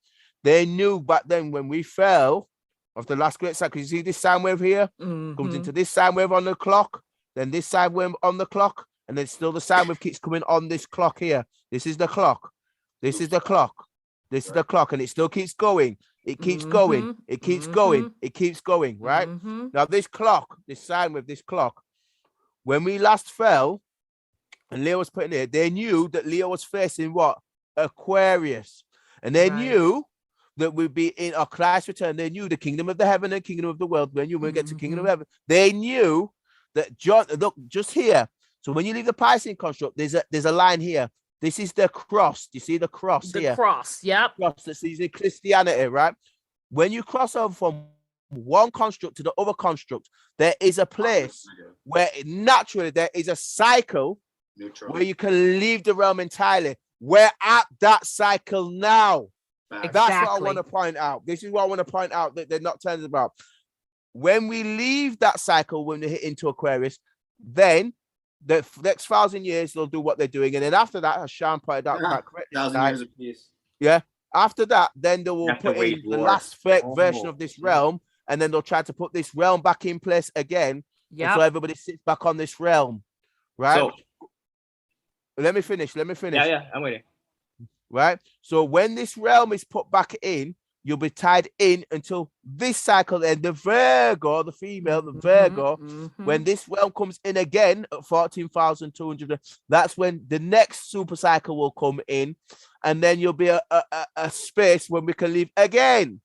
They knew back then when we fell of the last great cycle. You see this sine wave here? Comes into this sine wave on the clock. Then this sine wave on the clock. And then still the sine wave keeps coming on this clock here. This is the clock. This is the clock. This is the clock. And it still keeps going. It keeps going. It keeps going. It keeps going, right? Now, this clock, this sine wave, this clock, when we last fell, and Leo was putting it, they knew that Leo was facing what? Aquarius. And they knew that we'd be in our Christ's return. They knew the kingdom of the heaven and kingdom of the world. When we get to kingdom of heaven, they knew that John, look, just here. So when you leave the Piscean construct, there's a line here. This is the cross. Do you see the cross here? The cross, yep. Cross that's in Christianity, right? When you cross over from one construct to the other construct, there is a place where naturally there is a cycle where you can leave the realm entirely. We're at that cycle now. Exactly. That's what I want to point out. This is what I want to point out that they're not telling us about. When we leave that cycle, when they hit into Aquarius, then the next 1,000 years they'll do what they're doing, and then after that, as Sean pointed out quite correctly, 1,000 years of peace. Yeah. After that, then they will put in the last version of this realm, and then they'll try to put this realm back in place again. Yeah. So everybody sits back on this realm, right? So, let me finish. Yeah, I'm waiting. Right. So when this realm is put back in, you'll be tied in until this cycle, and the Virgo, the female, the Virgo, when this realm comes in again at 14,200, that's when the next super cycle will come in, and then you'll be a space when we can leave again.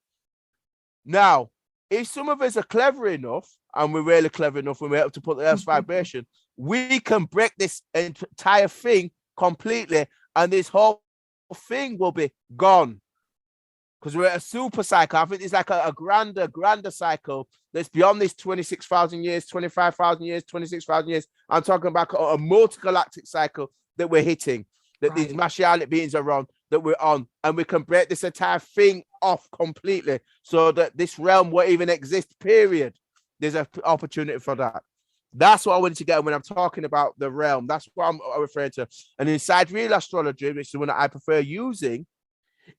Now, if some of us are clever enough, and we're really clever enough when we're able to put the Earth's vibration, we can break this entire thing completely, and this whole thing will be gone. Because we're at a super cycle. I think it's like a grander cycle that's beyond this 26,000 years, 25,000 years, 26,000 years. I'm talking about a multi-galactic cycle that we're hitting, that these Mashiach beings are on, that we're on. And we can break this entire thing off completely so that this realm won't even exist, period. There's an opportunity for that. That's what I wanted to get when I'm talking about the realm. That's what I'm referring to. And inside real astrology, which is the one that I prefer using,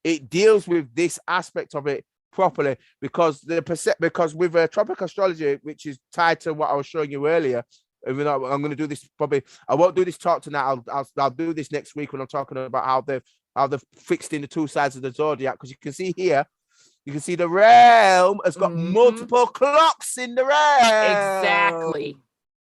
it deals with this aspect of it properly, because with tropic astrology, which is tied to what I was showing you earlier, even though I'm going to do this probably, I won't do this talk tonight. I'll do this next week when I'm talking about how they've fixed in the two sides of the zodiac, because you can see here, you can see the realm has got multiple clocks in the realm. Exactly.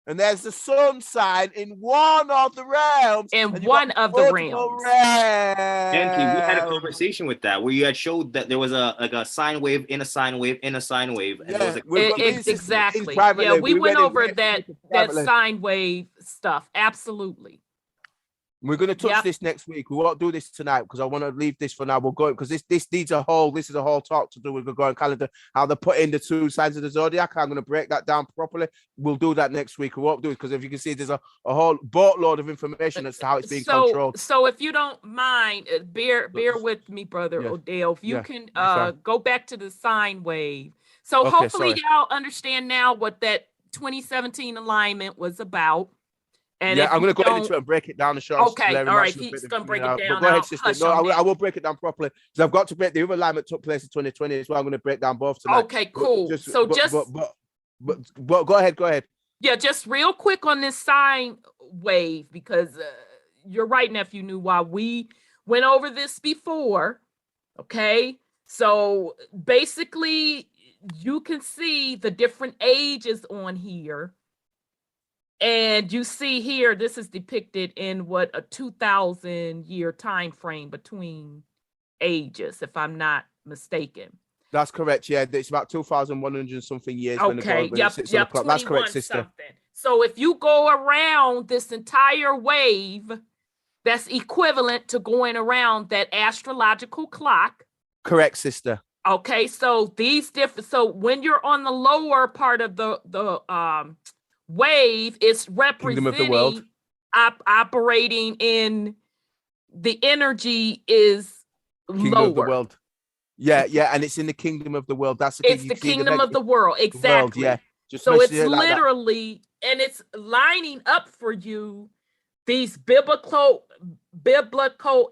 And there's the sun sign in one of the realms. In one of the realms. Yankee, we had a conversation with that where you had showed that there was a sine wave in a sine wave in a sine wave. And there was exactly. Yeah, we went over that sine wave stuff. Absolutely. We're going to touch this next week. We won't do this tonight because I want to leave this for now. We'll go because this needs a whole. This is a whole talk to do with the Gregorian calendar. How they put in the 2 signs of the zodiac. I'm going to break that down properly. We'll do that next week. We won't do it because if you can see, there's a whole boatload of information as to how it's being controlled. So if you don't mind, bear with me, Brother Odel. If you can go back to the sine wave. So hopefully y'all understand now what that 2017 alignment was about. And I'm going to go into it and break it down and show. Okay, all right. He's going to break it down. But go ahead, sister. No, I will break it down properly because I've got to break the other alignment took place in 2020 as well. I'm going to break down both tonight. Okay, cool. But go ahead. Yeah, just real quick on this sine wave because you're right, nephew. Knew why we went over this before. Okay, so basically, you can see the different ages on here. And you see here, this is depicted in what a 2,000 year time frame between ages, if I'm not mistaken. That's correct. Yeah, it's about 2,100 something years. Okay. Yep. That's correct, sister. Something. So if you go around this entire wave, that's equivalent to going around that astrological clock. Correct, sister. Okay. So these different. So when you're on the lower part of the wave, is representing of the world. Operating in the energy is Kingdom lower. Of the world. Yeah, and it's in the kingdom of the world. That's it's the kingdom of the world. Exactly. Yeah. So it's literally, and it's lining up for you these biblical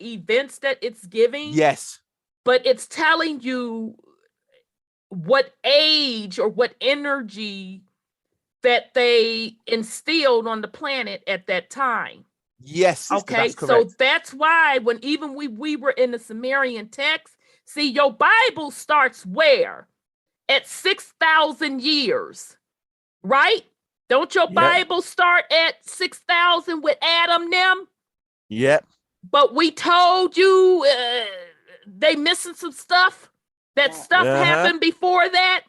events that it's giving. Yes. But it's telling you what age or what energy that they instilled on the planet at that time. Yes. Okay. So that's why when even we were in the Sumerian text, see, your Bible starts where? At 6,000 years, right? Don't your Bible start at 6,000 with Adam them? Yep. But we told you they missing some stuff. That stuff happened before that.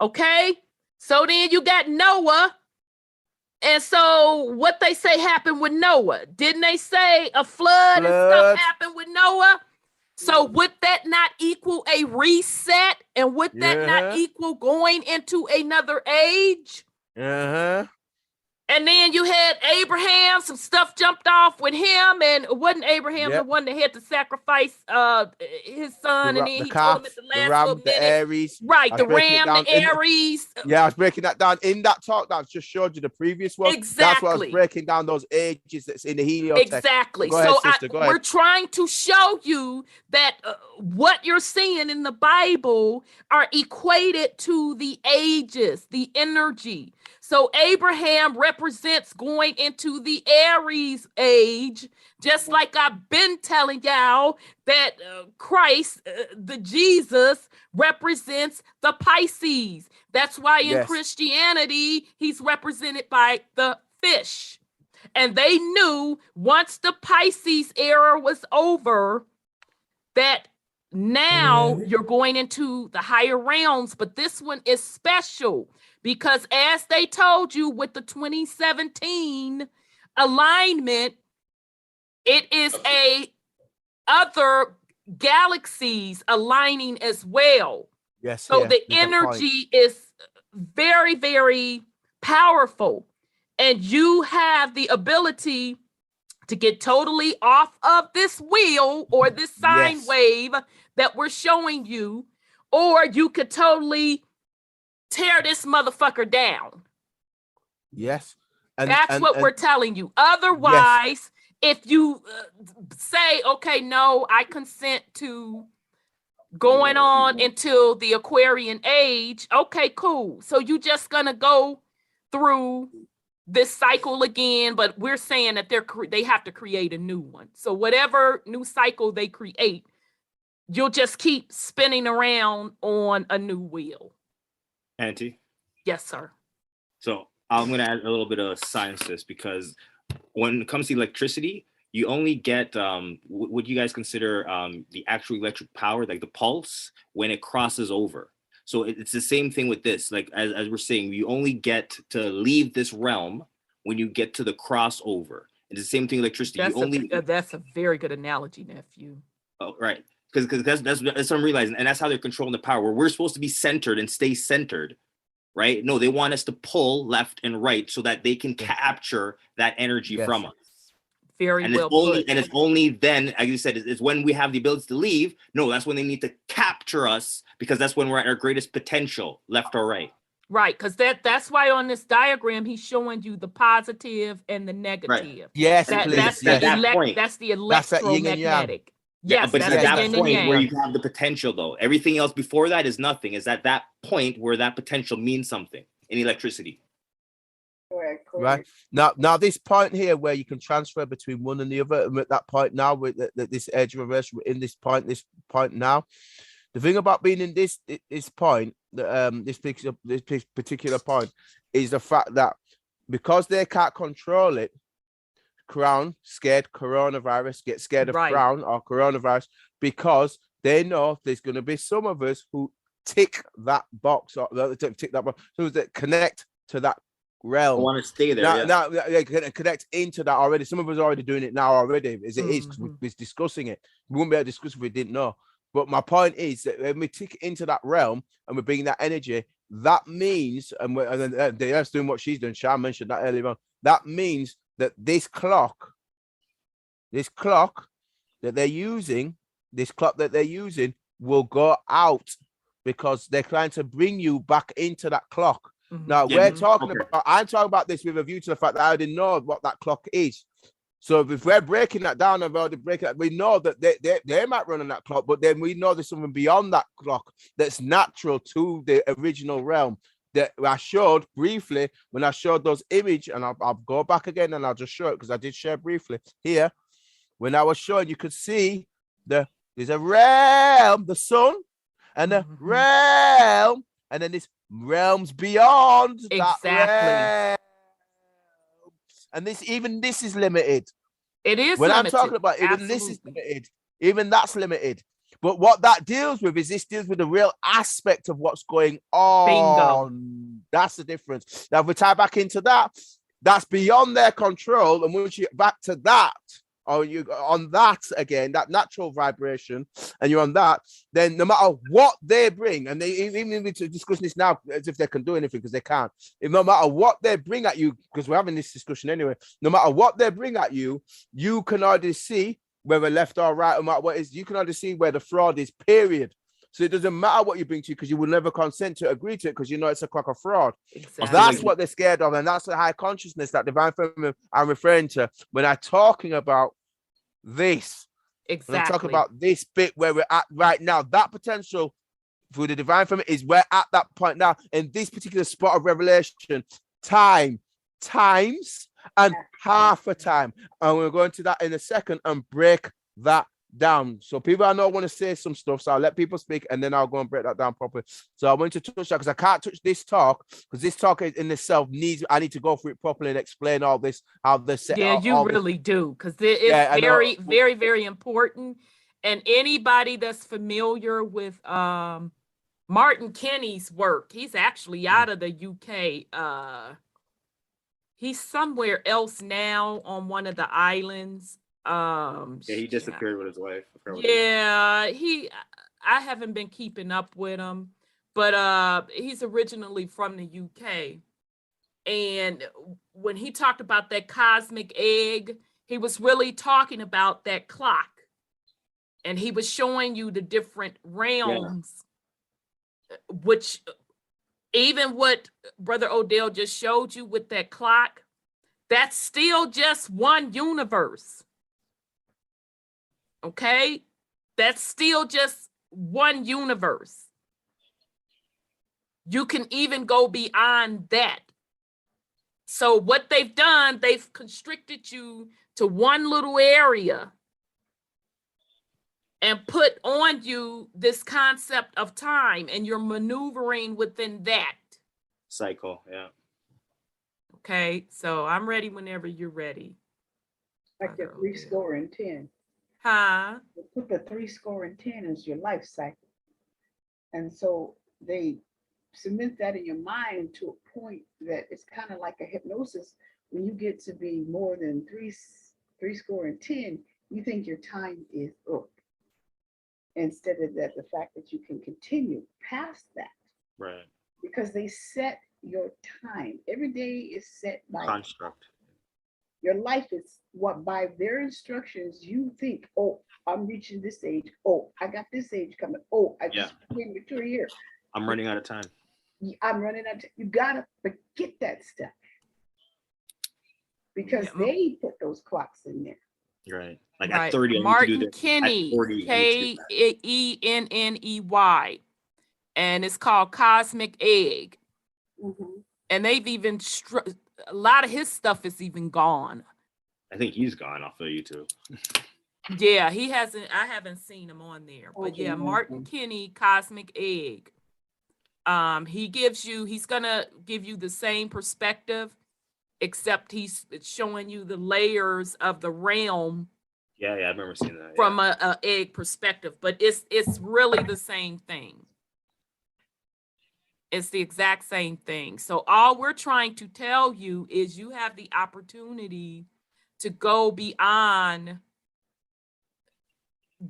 Okay. So then you got Noah. And so what they say happened with Noah? Didn't they say a flood and stuff happened with Noah? So would that not equal a reset? And would that not equal going into another age? And then you had Abraham, some stuff jumped off with him, and wasn't Abraham the one that had to sacrifice his son, and then he told him at the last minute. The Aries. Right, the ram, the Aries. I was breaking that down in that talk that I just showed you the previous one. Exactly. That's what I was breaking down those ages that's in the heliotext. Exactly. Go ahead, sister, go ahead. We're trying to show you that what you're seeing in the Bible are equated to the ages, the energy. So Abraham represents going into the Aries age, just like I've been telling y'all that Christ, the Jesus, represents the Pisces. That's why in Christianity, he's represented by the fish. And they knew once the Pisces era was over, that now you're going into the higher realms, but this one is special. Because as they told you with the 2017 alignment, it is other galaxies aligning as well. Yes. So the energy is very, very powerful. And you have the ability to get totally off of this wheel or this sine wave that we're showing you, or you could totally tear this motherfucker down. Yes. That's what we're telling you. Otherwise, if you say, okay, no, I consent to going on until the Aquarian age. Okay, cool. So you just gonna go through this cycle again, but we're saying that they have to create a new one. So whatever new cycle they create, you'll just keep spinning around on a new wheel. Auntie? Yes, sir. So I'm going to add a little bit of science to this because when it comes to electricity, you only get what you guys consider the actual electric power, like the pulse, when it crosses over. So it's the same thing with this. Like as we're saying, you only get to leave this realm when you get to the crossover. It's the same thing electricity. That's a very good analogy, nephew. Oh, right. Because that's what I'm realizing. And that's how they're controlling the power. Where we're supposed to be centered and stay centered, right? No, they want us to pull left and right so that they can capture that energy from us. Very well put. And it's only then, as you said, it's when we have the ability to leave. No, that's when they need to capture us, because that's when we're at our greatest potential, left or right. Right, because that's why on this diagram he's showing you the positive and the negative. Right. Yes, that's the electromagnetic. Yes, but that's at the that yin and point yang. where you have the potential, though, everything else before that is nothing. Is at that point where that potential means something in electricity. Right now, this point here where you can transfer between one and the other, and at that point now with this edge of reverse, we're in this point now. The thing about being in this point, this particular point, is the fact that because they can't control it, Crown scared coronavirus, get scared of Crown or coronavirus, because they know there's going to be some of us who tick that box or tick that box, so that connect to that realm. I want to stay there. Now they connect into that already. Some of us are already doing it now already, as it is, because we're discussing it. We wouldn't be able to discuss if we didn't know. But my point is that when we tick into that realm and we're bringing that energy, that means, and the Earth's doing what she's doing. Shah mentioned that earlier on. That means that this clock that they're using, will go out, because they're trying to bring you back into that clock. Now, I'm talking about this with a view to the fact that I didn't know what that clock is. So if we're breaking that down, we know that they might run on that clock, but then we know there's something beyond that clock that's natural to the original realm that I showed briefly when I showed those images, and I'll go back again and I'll just show it because I did share briefly here. When I was showing, you could see there's a realm, the sun, and a realm, and then this realms beyond that realm. And this is limited. It is when limited. I'm talking about even this is limited, even that's limited. But what that deals with is the real aspect of what's going on. Bingo. That's the difference. Now, if we tie back into that, that's beyond their control. And once you get back to that, or you on that again, that natural vibration, and you're on that, then no matter what they bring, and they even if we're discussing this now as if they can do anything, because they can't. If no matter what they bring at you, because we're having this discussion anyway, no matter what they bring at you, you can already see whether left or right, or matter what is, you can already see where the fraud is, period. So it doesn't matter what you bring to you, because you will never consent to agree to it, because you know it's a crock of fraud. Exactly. That's what they're scared of, and that's the high consciousness that divine feminine I'm referring to when I'm talking about this. Exactly. When I'm talking about this bit where we're at right now, that potential through the divine feminine is we're at that point now in this particular spot of revelation, times and half a time, and we're going to that in a second and break that down. So people, I know want to say some stuff, so I'll let people speak and then I'll go and break that down properly. So I want to touch that because I can't touch this talk, because this talk in itself I need to go through it properly and explain all this, how they're set. Yeah, you really do, because it's very, very, very important. And anybody that's familiar with Martin Kenny's work, he's actually out of the UK. He's somewhere else now on one of the islands. He disappeared with his wife. I haven't been keeping up with him, but he's originally from the UK. And when he talked about that cosmic egg, he was really talking about that clock. And he was showing you the different realms, which even what Brother Odel just showed you with that clock, that's still just one universe. Okay? That's still just one universe. You can even go beyond that. So what they've done, they've constricted you to one little area and put on you this concept of time, and you're maneuvering within that cycle. Yeah. Okay, so I'm ready whenever you're ready. Like the 3 score and 10. Huh? Put the 3 score and 10 as your life cycle. And so they cement that in your mind to a point that it's kind of like a hypnosis when you get to be more than 3 10, you think your time is up. Instead of that, the fact that you can continue past that. Right. Because they set your time. Every day is set by Construct. your life is what by their instructions you think, oh, I'm reaching this age. Oh, I got this age coming. Oh, I just became mature here. I'm running out of time. I'm running out of time. You gotta forget that stuff. Because they put those clocks in there. Right. Like Right. at 30, I need to do Martin this. Kinney, At 40, I need to do that. Kenney, and it's called Cosmic Egg. Mhm. And they've even a lot of his stuff is even gone. I think he's gone off of YouTube. Yeah, he hasn't. I haven't seen him on there, but Okay, yeah, okay. Martin Kinney, Cosmic Egg. He's gonna give you the same perspective, except it's showing you the layers of the realm. Yeah, I remember seeing that. From a egg perspective, but it's really the same thing. It's the exact same thing. So all we're trying to tell you is you have the opportunity to go beyond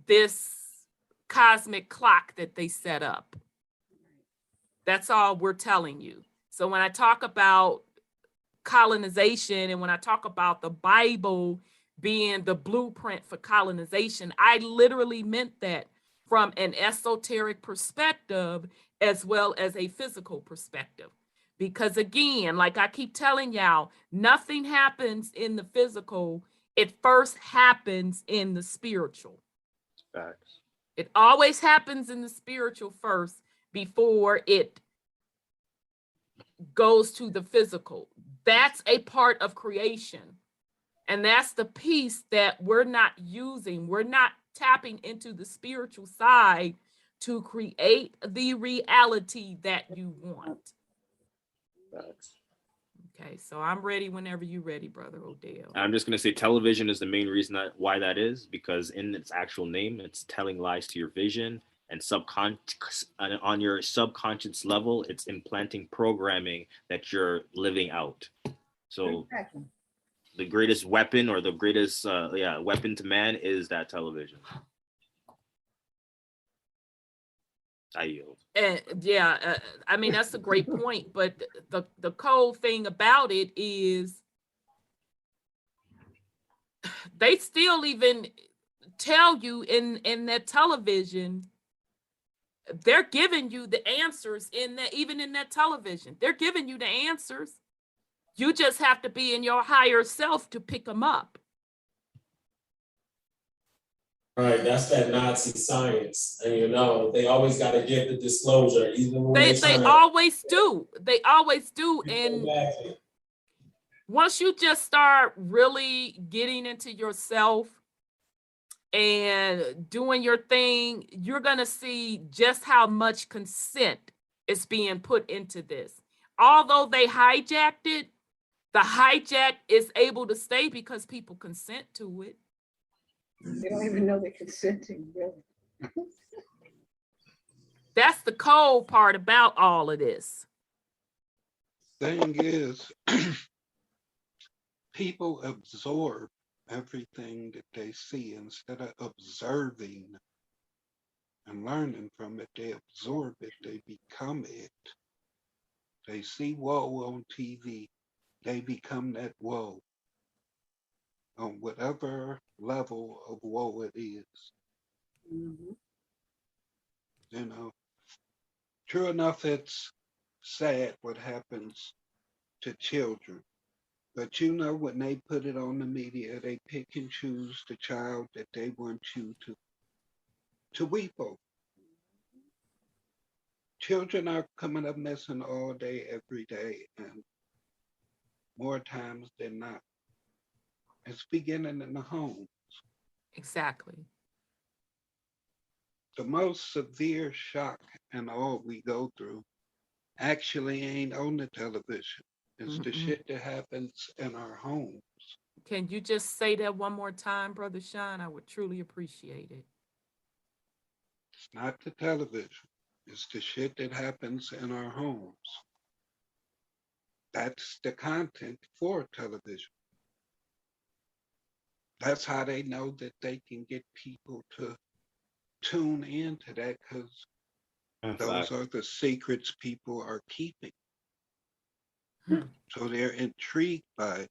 this cosmic clock that they set up. That's all we're telling you. So when I talk about colonization and when I talk about the Bible being the blueprint for colonization, I literally meant that from an esoteric perspective as well as a physical perspective. Because again, like I keep telling y'all, nothing happens in the physical. It first happens in the spiritual. Facts. It always happens in the spiritual first before it goes to the physical. That's a part of creation. And that's the piece that we're not using. We're not tapping into the spiritual side to create the reality that you want. Facts. Okay, so I'm ready whenever you're ready, Brother Odel. I'm just going to say television is the main reason why that is, because in its actual name, it's telling lies to your vision, and on your subconscious level, it's implanting programming that you're living out. So Exactly. the greatest weapon or the greatest weapon to man is that television. I yield. And I mean, that's a great point, but the cold thing about it is they still even tell you in that television, they're giving you the answers even in that television. They're giving you the answers. You just have to be in your higher self to pick them up. Right, that's that Nazi science, and they always got to give the disclosure, even when They always do. They always do, and exactly. Once you just start really getting into yourself and doing your thing, you're gonna see just how much consent is being put into this. Although they hijacked it, the hijack is able to stay because people consent to it. They don't even know they're consenting, really. That's the cold part about all of this. Thing is, people absorb everything that they see instead of observing and learning from it. They absorb it, they become it. They see woe on TV, they become that woe on whatever level of woe it is. Mhm. True enough, it's sad what happens to children. But when they put it on the media, they pick and choose the child that they want you to weep over. Children are coming up missing all day, every day, and more times than not. It's beginning in the home. Exactly. The most severe shock in all we go through actually ain't on the television. It's the shit that happens in our homes. Can you just say that one more time, Brother Sean? I would truly appreciate it. It's not the television. It's the shit that happens in our homes. That's the content for television. That's how they know that they can get people to tune into that, because those are the secrets people are keeping. So they're intrigued by it.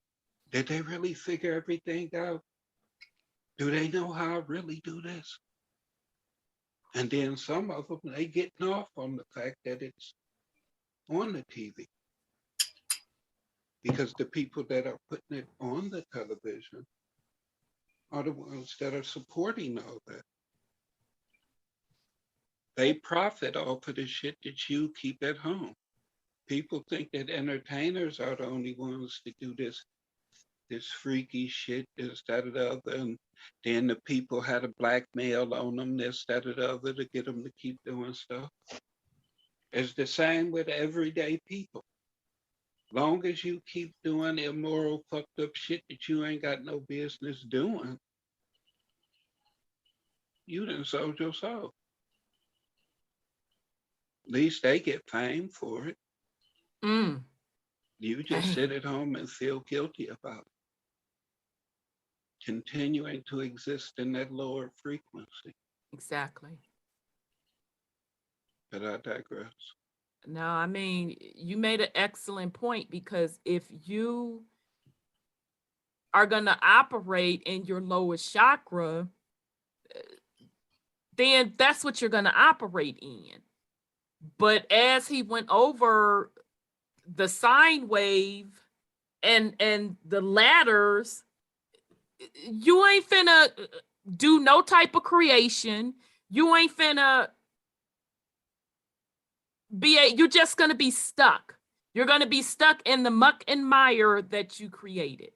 Did they really figure everything out? Do they know how I really do this? And then some of them, they getting off on the fact that it's on the TV. Because the people that are putting it on the television are the ones that are supporting all that. They profit off of the shit that you keep at home. People think that entertainers are the only ones to do this freaky shit, this, that, or the other. And then the people had a blackmail on them, this, that, or the other, to get them to keep doing stuff. It's the same with everyday people. Long as you keep doing immoral, fucked up shit that you ain't got no business doing, you done sold your soul. At least they get fame for it. You just sit at home and feel guilty about it. Continuing to exist in that lower frequency. Exactly. But I digress. No, I mean, you made an excellent point, because if you are going to operate in your lowest chakra, then that's what you're going to operate in. But as he went over the sine wave and the ladders, you ain't finna do no type of creation. You ain't finna you're just gonna be stuck. You're gonna be stuck in the muck and mire that you created.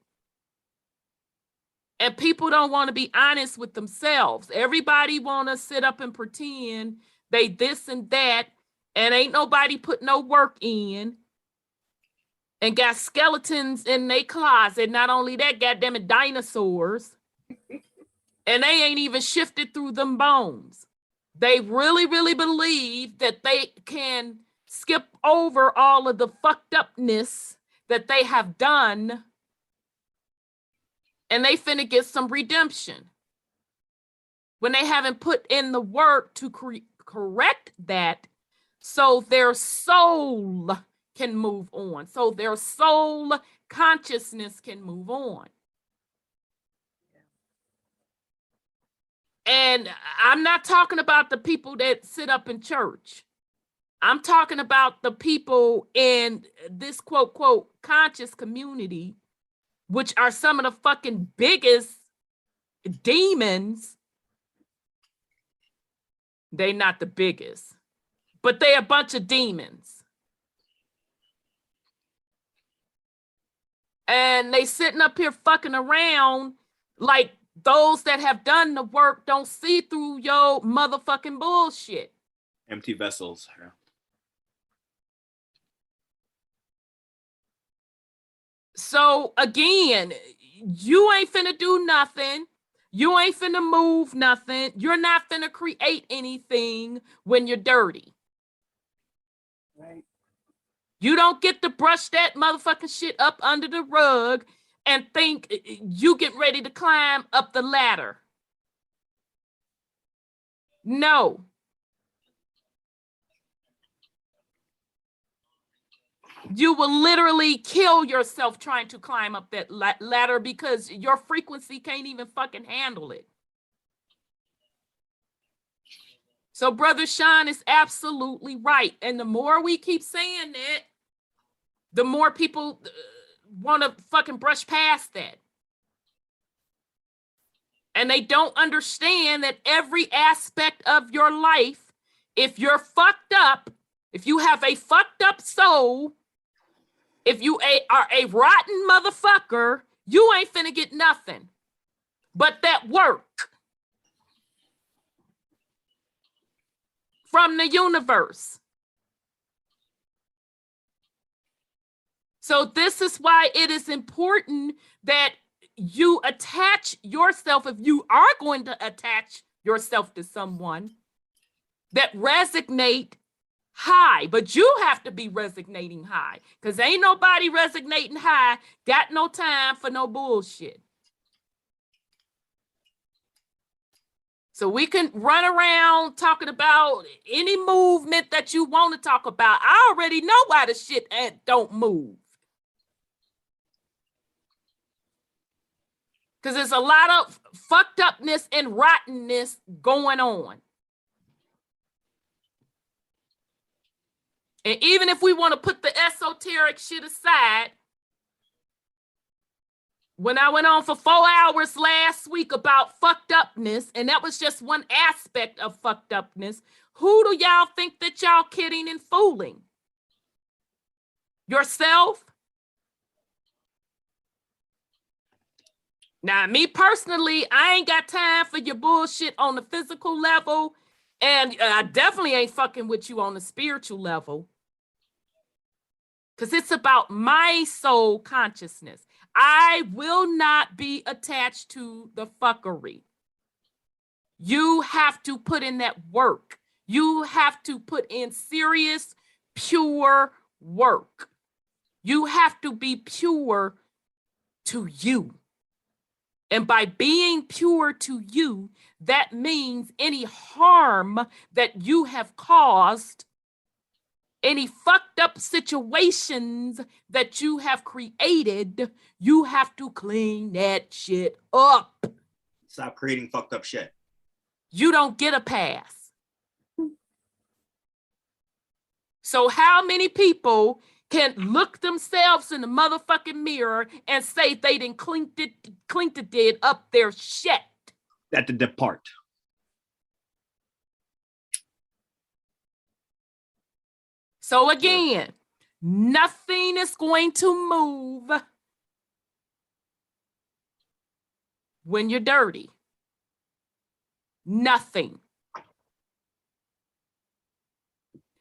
And people don't want to be honest with themselves. Everybody want to sit up and pretend they this and that, and ain't nobody put no work in, and got skeletons in their closet. Not only that, goddamn it, dinosaurs. And they ain't even shifted through them bones. They really, really believe that they can skip over all of the fucked upness that they have done, and they finna get some redemption when they haven't put in the work to correct that, so their soul can move on, so their soul consciousness can move on. And I'm not talking about the people that sit up in church. I'm talking about the people in this quote, quote, conscious community, which are some of the fucking biggest demons. They not the biggest, but they a bunch of demons. And they sitting up here fucking around like those that have done the work don't see through your motherfucking bullshit. Empty vessels. Yeah. So again, you ain't finna do nothing. You ain't finna move nothing. You're not finna create anything when you're dirty. Right. You don't get to brush that motherfucking shit up under the rug and think you get ready to climb up the ladder. No. You will literally kill yourself trying to climb up that ladder, because your frequency can't even fucking handle it. So Brother Sean is absolutely right. And the more we keep saying that, the more people want to fucking brush past that. And they don't understand that every aspect of your life, if you're fucked up, if you have a fucked up soul, if you are a rotten motherfucker, you ain't finna get nothing but that work from the universe. So this is why it is important that you attach yourself, if you are going to attach yourself to someone, that resonate high. But you have to be resonating high, because ain't nobody resonating high got no time for no bullshit. So we can run around talking about any movement that you want to talk about. I already know why the shit don't move. Because there's a lot of fucked upness and rottenness going on. And even if we want to put the esoteric shit aside, when I went on for 4 hours last week about fucked upness, and that was just one aspect of fucked upness, who do y'all think that y'all kidding and fooling? Yourself? Now, me personally, I ain't got time for your bullshit on the physical level, and I definitely ain't fucking with you on the spiritual level. Because it's about my soul consciousness. I will not be attached to the fuckery. You have to put in that work. You have to put in serious, pure work. You have to be pure to you. And by being pure to you, that means any harm that you have caused, any fucked up situations that you have created, you have to clean that shit up. Stop creating fucked up shit. You don't get a pass. So how many people can look themselves in the motherfucking mirror and say they didn't cleaned it up their shit? That to depart. So again, nothing is going to move when you're dirty. Nothing.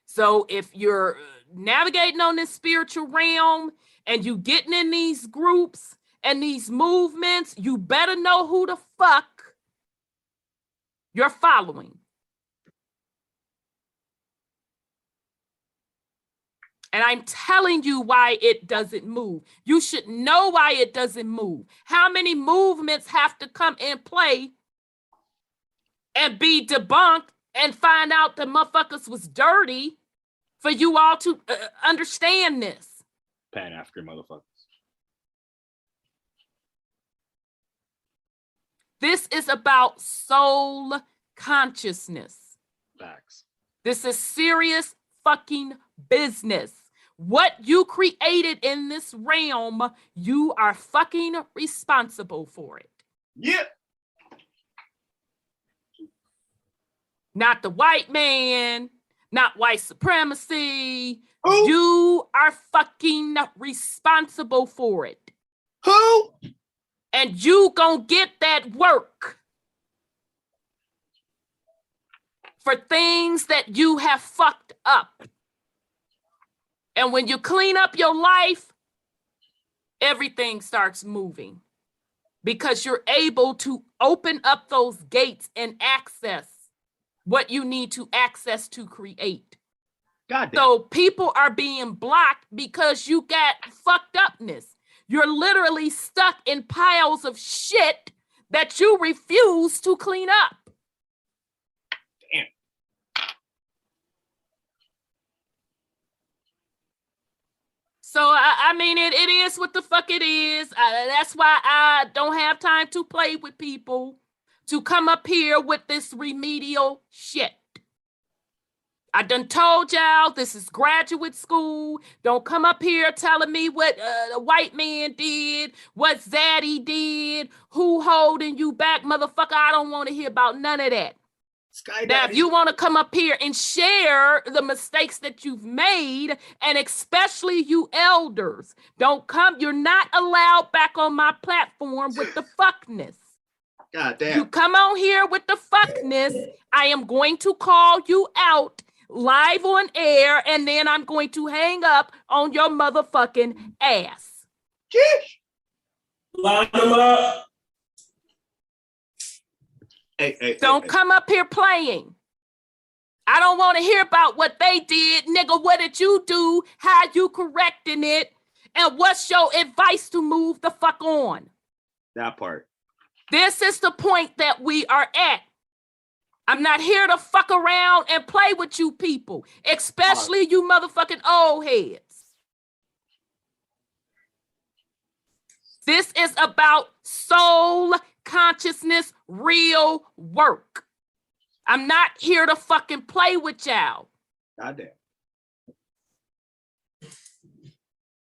So if you're navigating on this spiritual realm and you getting in these groups and these movements, you better know who the fuck you're following. And I'm telling you why it doesn't move. You should know why it doesn't move. How many movements have to come in play and be debunked and find out the motherfuckers was dirty for you all to understand this? Pan-African motherfuckers. This is about soul consciousness. Facts. This is serious fucking business. What you created in this realm, you are fucking responsible for it. Yeah. Not the white man, not white supremacy. Who? You are fucking responsible for it. Who? And you gonna get that work for things that you have fucked up. And when you clean up your life, everything starts moving because you're able to open up those gates and access what you need to access to create. Goddamn. So people are being blocked because you got fucked upness. You're literally stuck in piles of shit that you refuse to clean up. Damn. So, I mean, it is what the fuck it is. That's why I don't have time to play with people to come up here with this remedial shit. I done told y'all this is graduate school. Don't come up here telling me what the white man did, what Zaddy did, who holding you back, motherfucker. I don't want to hear about none of that. Now, if you want to come up here and share the mistakes that you've made, and especially you elders, don't come. You're not allowed back on my platform with the fuckness. God damn. You come on here with the fuckness, I am going to call you out live on air, and then I'm going to hang up on your motherfucking ass. Jeez. Line them up. Hey, don't come up here playing. I don't want to hear about what they did. Nigga, what did you do? How you correcting it? And what's your advice to move the fuck on? That part. This is the point that we are at. I'm not here to fuck around and play with you people, especially you motherfucking old heads. This is about soul consciousness, real work. I'm not here to fucking play with y'all. Goddamn.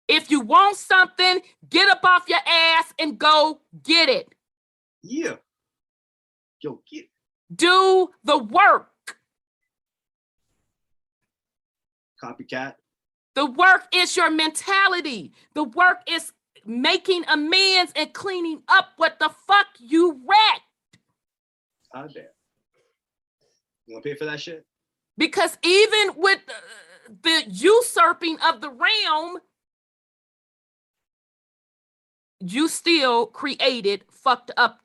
If you want something, get up off your ass and go get it. Yeah. Yo, get it. Do the work. Copycat. The work is your mentality. The work is making amends and cleaning up what the fuck you wrecked. Goddamn. You gonna pay for that shit? Because even with the usurping of the realm, you still created fucked up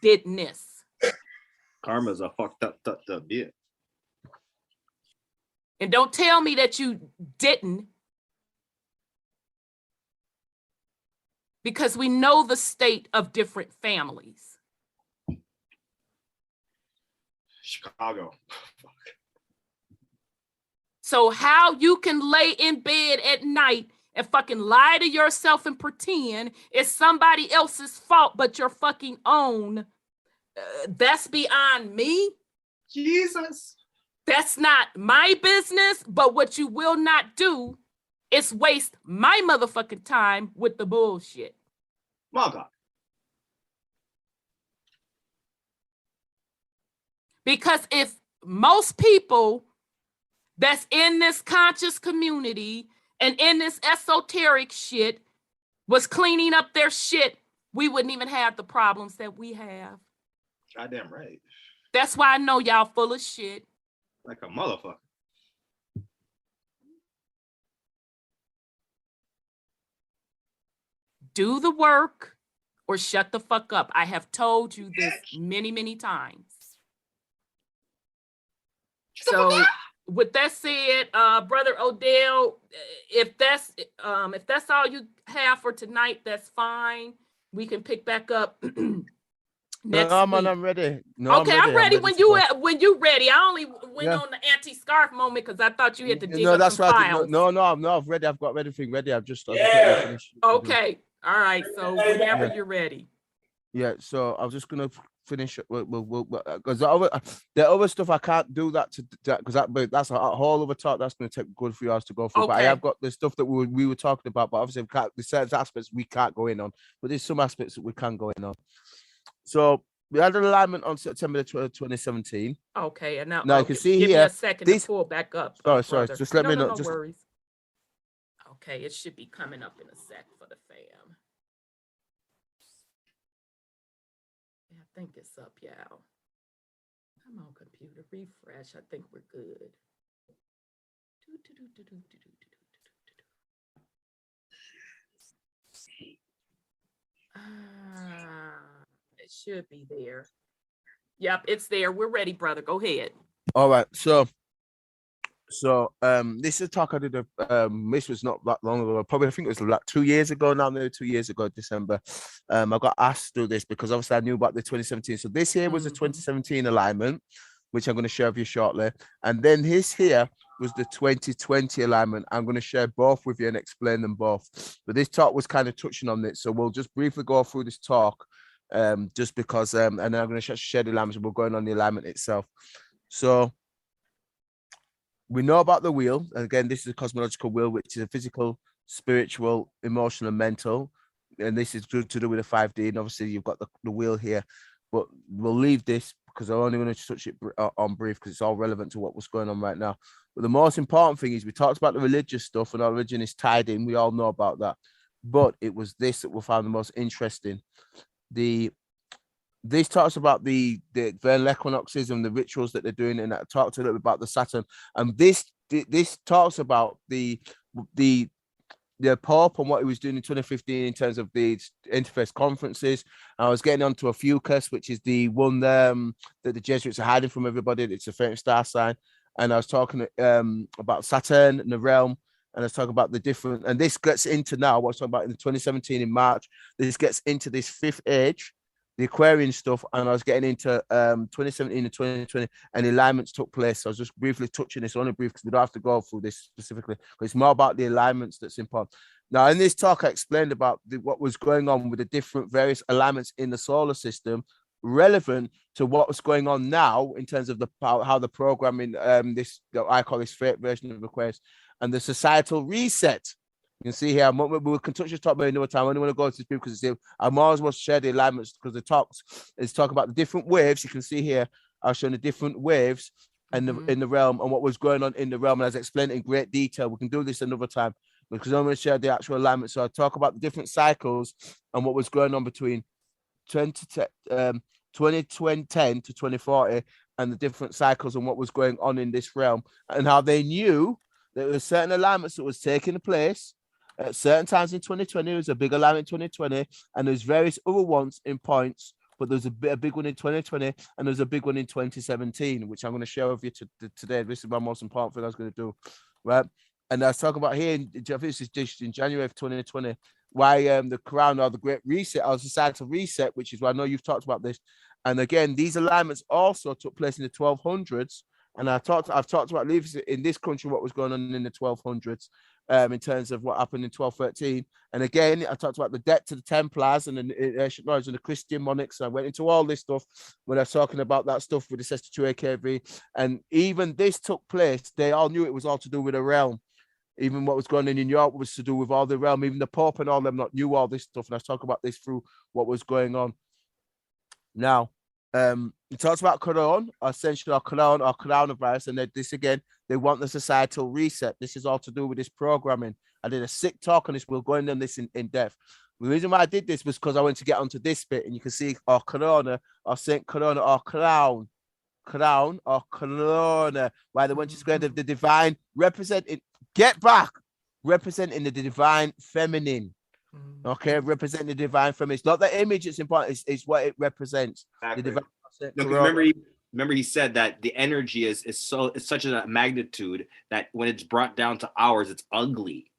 didness. Karma's a fucked up, yeah. And don't tell me that you didn't. Because we know the state of different families. Chicago. So how you can lay in bed at night and fucking lie to yourself and pretend it's somebody else's fault but your fucking own, that's beyond me. Jesus. That's not my business, but what you will not do is waste my motherfucking time with the bullshit. My God. Because if most people that's in this conscious community and in this esoteric shit was cleaning up their shit, we wouldn't even have the problems that we have. Goddamn right. That's why I know y'all full of shit. Like a motherfucker. Do the work or shut the fuck up. I have told you this many, many times. So with that said, Brother Odel, if that's all you have for tonight, that's fine. We can pick back up next no, week. man, I'm ready. No, Okay, I'm ready when you ready. I only went on the anti-scarf moment because I thought you had to dig up some files. I've ready. I've got everything ready. I've just finished. Okay, all right. So whenever you're ready. Yeah. So I was just gonna finish because the other stuff I can't do that because that's a whole other talk that's going to take good few hours to go through. Okay. But I have got the stuff that we were talking about, but obviously there's certain aspects we can't go in on, but there's some aspects that we can go in on. So we had an alignment on September 2017. Okay, and now you can see give here. Me a second to pull back up. Sorry. Just let me know. No worries. Okay, it should be coming up in a sec for the fam. I think it's up, y'all. Come on, computer, refresh. I think we're good. It should be there. Yep, it's there. We're ready, brother. Go ahead. All right. So this is a talk I did. This was not that long ago. Probably I think it was like 2 years ago now. Maybe 2 years ago, December. I got asked to do this because obviously I knew about the 2017. So this here was the 2017 alignment, which I'm going to share with you shortly. And then this here was the 2020 alignment. I'm going to share both with you and explain them both. But this talk was kind of touching on it. So we'll just briefly go through this talk, just because, and then I'm going to share the alignment. We're going on the alignment itself. So we know about the wheel. Again, this is a cosmological wheel, which is a physical, spiritual, emotional, and mental. And this is to do with the 5D. And obviously, you've got the wheel here. But we'll leave this because I'm only going to touch it on brief because it's all relevant to what's going on right now. But the most important thing is we talked about the religious stuff and our religion is tied in. We all know about that. But it was this that we found the most interesting. This talks about the vernal equinoxes and the rituals that they're doing, and that talks a little bit about the Saturn. And this talks about the Pope and what he was doing in 2015 in terms of the interfaith conferences. I was getting onto a Fucus, which is the one that the Jesuits are hiding from everybody. It's a faint star sign. And I was talking about Saturn and the realm. And I was talking about the different, and this gets into now what I was talking about in 2017 in March. This gets into this fifth age. the Aquarian stuff, and I was getting into 2017 and 2020, and the alignments took place. So I was just briefly touching this, only brief, because we don't have to go through this specifically, but it's more about the alignments that's important. Now, in this talk, I explained about what was going on with the different various alignments in the solar system, relevant to what's going on now in terms of how the programming, I call this fake version of Acquaris, and the societal reset. You can see here, we can touch this topic another time. I only want to go to this because I'm always want to share the alignments, because the talks is talking about the different waves. You can see here, I've shown the different waves and in the realm and what was going on in the realm. And as I explained in great detail, we can do this another time, because I'm going to share the actual alignment. So I talk about the different cycles and what was going on between 2010 to 2040, and the different cycles and what was going on in this realm, and how they knew that there were certain alignments that was taking place at certain times in 2020. There was a big alignment in 2020, and there's various other ones in points, but there's a big one in 2020, and there's a big one in 2017, which I'm going to share with you today. This is my most important thing I was going to do, right? And I was talking about here, this is in January of 2020, why the crown, or the great reset, or societal reset, which is why I know you've talked about this. And again, these alignments also took place in the 1200s. And I've talked about leadership in this country, what was going on in the 1200s, in terms of what happened in 1213. And again, I talked about the debt to the Templars and the Christian monarchs. I went into all this stuff when I was talking about that stuff with the Sister 2 AKV. And even this took place, they all knew it was all to do with the realm. Even what was going on in Europe was to do with all the realm. Even the Pope and all them not knew all this stuff. And I was talking about this through what was going on. Now, it talks about Corona, Ascension, or Corona, or coronavirus, and this again, they want the societal reset. This is all to do with this programming. I did a sick talk on this. We'll go into this in depth. The reason why I did this was because I wanted to get onto this bit, and you can see, or Corona, or Saint Corona, or crown, or Corona, why they want you to go into the divine, representing, representing the divine feminine. Okay, representing the divine feminine. It's not the image, it's important, it's what it represents. Exactly. The divine, no, remember he said that the energy is such a magnitude that when it's brought down to ours, it's ugly,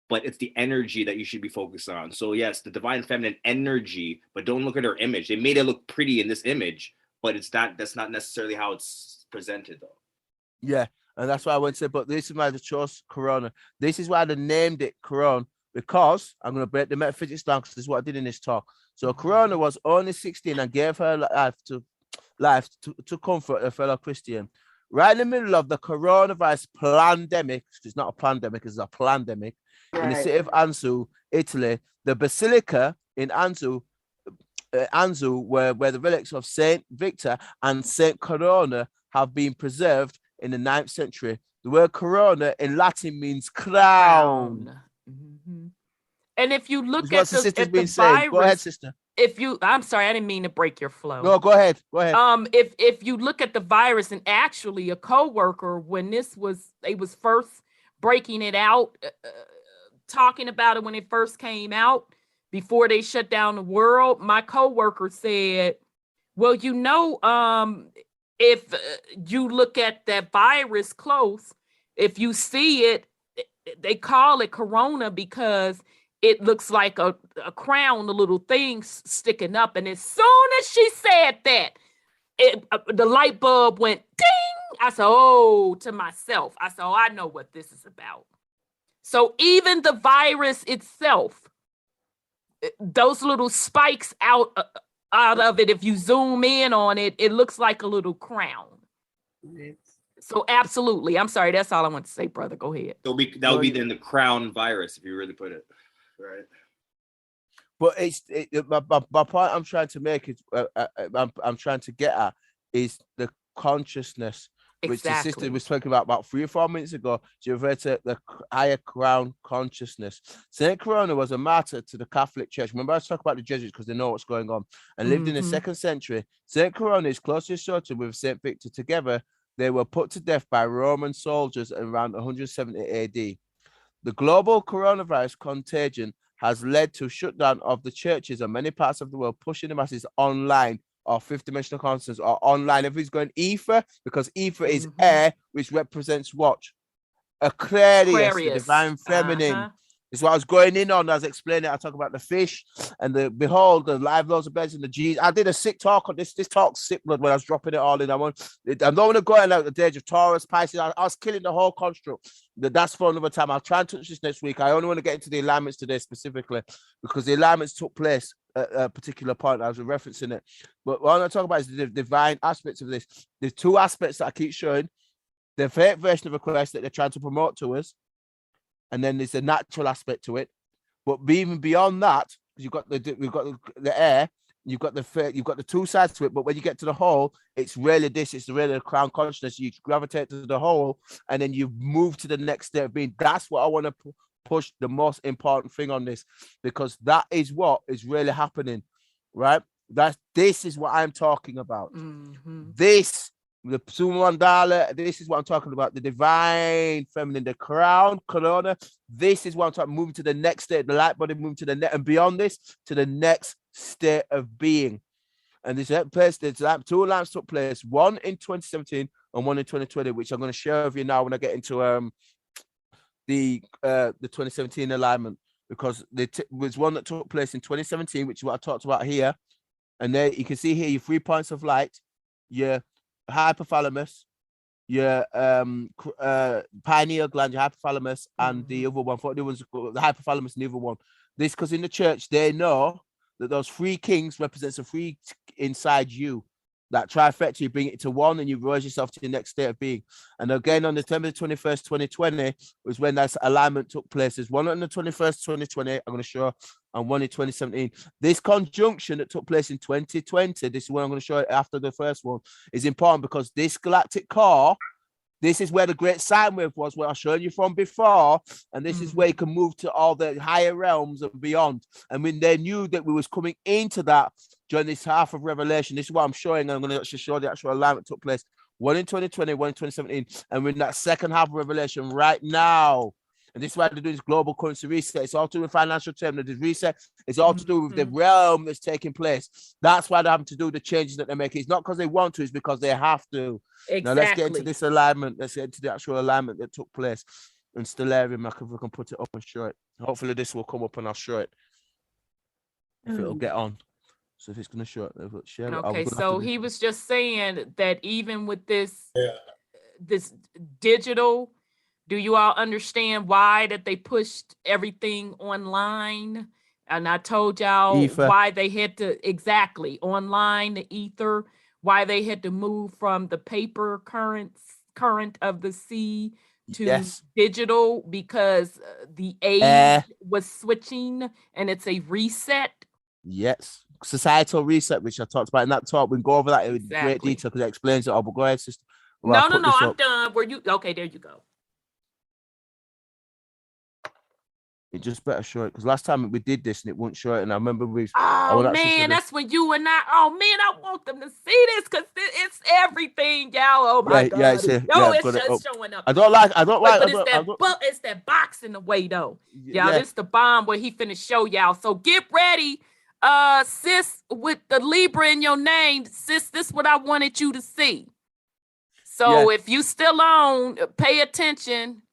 but it's the energy that you should be focused on. So yes, the divine feminine energy, but don't look at her image. They made it look pretty in this image, but that's not necessarily how it's presented though. Yeah, and that's why I went to say, but this is why they chose Corona. This is why they named it Corona, because I'm going to break the metaphysics down, because this is what I did in this talk. So Corona was only 16 and gave her life to comfort a fellow Christian. Right in the middle of the coronavirus pandemic, it's not a pandemic, it's a pandemic, in the city of Anzio, Italy, the basilica in Anzio, where the relics of Saint Victor and Saint Corona have been preserved in the 9th century. The word Corona in Latin means crown. Mm-hmm. And if you look at the virus, go ahead, sister. I'm sorry, I didn't mean to break your flow. No, go ahead. If you look at the virus, and actually a coworker, when they was first breaking it out, talking about it when it first came out, before they shut down the world, my coworker said, well, if you look at that virus close, if you see it, they call it Corona because it looks like a crown, a little thing sticking up. And as soon as she said that, the light bulb went ding. I said, oh, to myself. I said, oh, I know what this is about. So even the virus itself, those little spikes out of it, if you zoom in on it, it looks like a little crown. So absolutely. I'm sorry. That's all I want to say, brother. Go ahead. That would be then the crown virus, if you really put it. Right. But my point I'm trying to make is, I'm trying to get at is the consciousness, which the sister was talking about 3 or 4 minutes ago. She referred to the higher crown consciousness. Saint Corona was a martyr to the Catholic Church. Remember, I was talking about the Jesuits because they know what's going on, and lived in the 2nd century. Saint Corona is closely associated with Saint Victor. Together, they were put to death by Roman soldiers around 170 AD. The global coronavirus contagion has led to shutdown of the churches in many parts of the world, pushing the masses online or fifth-dimensional consciousness or online. Everybody's going ether, because ether is air, which represents what? Aquarius, the divine feminine. It's what I was going in on. I was explaining. I talk about the fish and the behold, the live loads of beds and the G's. I did a sick talk on this. This talk's sick blood when I was dropping it all in. I don't want to go in like the age of Taurus, Pisces. I was killing the whole construct. That's for another time. I'll try and touch this next week. I only want to get into the alignments today specifically because the alignments took place at a particular point. I was referencing it. But what I want to talk about is the divine aspects of this. There's two aspects that I keep showing. The fake version of Acquaris that they're trying to promote to us. And then there's a natural aspect to it, but even beyond that, we've got the air, you've got the two sides to it. But when you get to the whole, it's really this. It's really the crown consciousness. You gravitate to the whole, and then you move to the next state of being. That's what I want to push the most important thing on this, because that is what is really happening, right? This is what I'm talking about. Mm-hmm. This. The Sumandala, this is what I'm talking about. The divine feminine, the crown, corona. This is what I'm talking. Moving to the next state, the light body moving to the next, and beyond this, to the next state of being. And this place, two lamps took place, one in 2017 and one in 2020, which I'm going to share with you now when I get into the 2017 alignment, because there was one that took place in 2017, which is what I talked about here. And there you can see here your 3 points of light, your hypothalamus, your pineal gland, your hypothalamus, and the other one. The hypothalamus and the other one. This because in the church they know that those 3 kings represents a 3 inside you. That trifecta, you bring it to one and you raise yourself to the next state of being. And again, on December 21st, 2020, was when that alignment took place. There's one on the 21st, 2020, I'm going to show, and one in 2017. This conjunction that took place in 2020, this is what I'm going to show after the first one, is important because this galactic core, this is where the great sine wave was, where I showed you from before, and this is where you can move to all the higher realms and beyond. And when they knew that we was coming into that during this half of revelation, this is what I'm showing, and I'm going to actually show the actual alignment took place. One in 2020, one in 2017, and we're in that second half of revelation right now. And this is why they're doing this global currency reset. It's all to do with financial terms. The reset is all to do with the realm that's taking place. That's why they're having to do the changes that they're making. It's not because they want to, it's because they have to. Exactly. Now let's get into this alignment. Let's get into the actual alignment that took place. And Stellarium, if we can put it up and show it. Hopefully this will come up and I'll show it. If it'll get on. So if it's going to show it, share it. Okay, so he was just saying that even with this, this digital, do you all understand why that they pushed everything online? And I told y'all why they had to, exactly, online, the ether, why they had to move from the paper current of the sea to digital, because the age was switching and it's a reset. Yes. Societal reset, which I talked about in that talk. We can go over that in great detail because it explains it all. But go ahead, sister. No, I'm done. Were you okay? There you go. It just better show it because last time we did this and it wouldn't show it. And I remember Oh man, that's when you and I. Oh man, I want them to see this because it's everything, y'all. Oh my god, it's just showing up. I don't like. But it's that box in the way though. Y'all, this the bomb where he finna show y'all. So get ready, sis, with the Libra in your name, sis. This is what I wanted you to see. So if you still on, pay attention.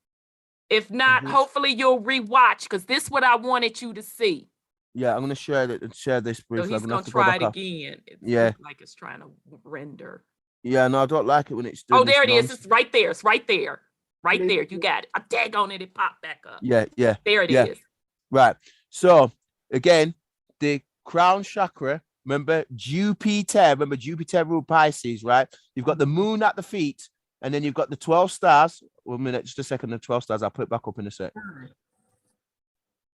If not, hopefully you'll rewatch because this is what I wanted you to see. Yeah, I'm gonna share this briefly. So he's gonna try it again. It's like it's trying to render. Yeah, no, I don't like it when it's doing there it is. It's right there. It's right there. Right there. You got it. I tag on it. It popped back up. Yeah. There it is. Right. So again, the crown chakra. Remember Jupiter. Remember Jupiter ruled Pisces, right? You've got the moon at the feet. And then you've got the 12 stars. 1 minute, just a second. The 12 stars. I'll put it back up in a sec.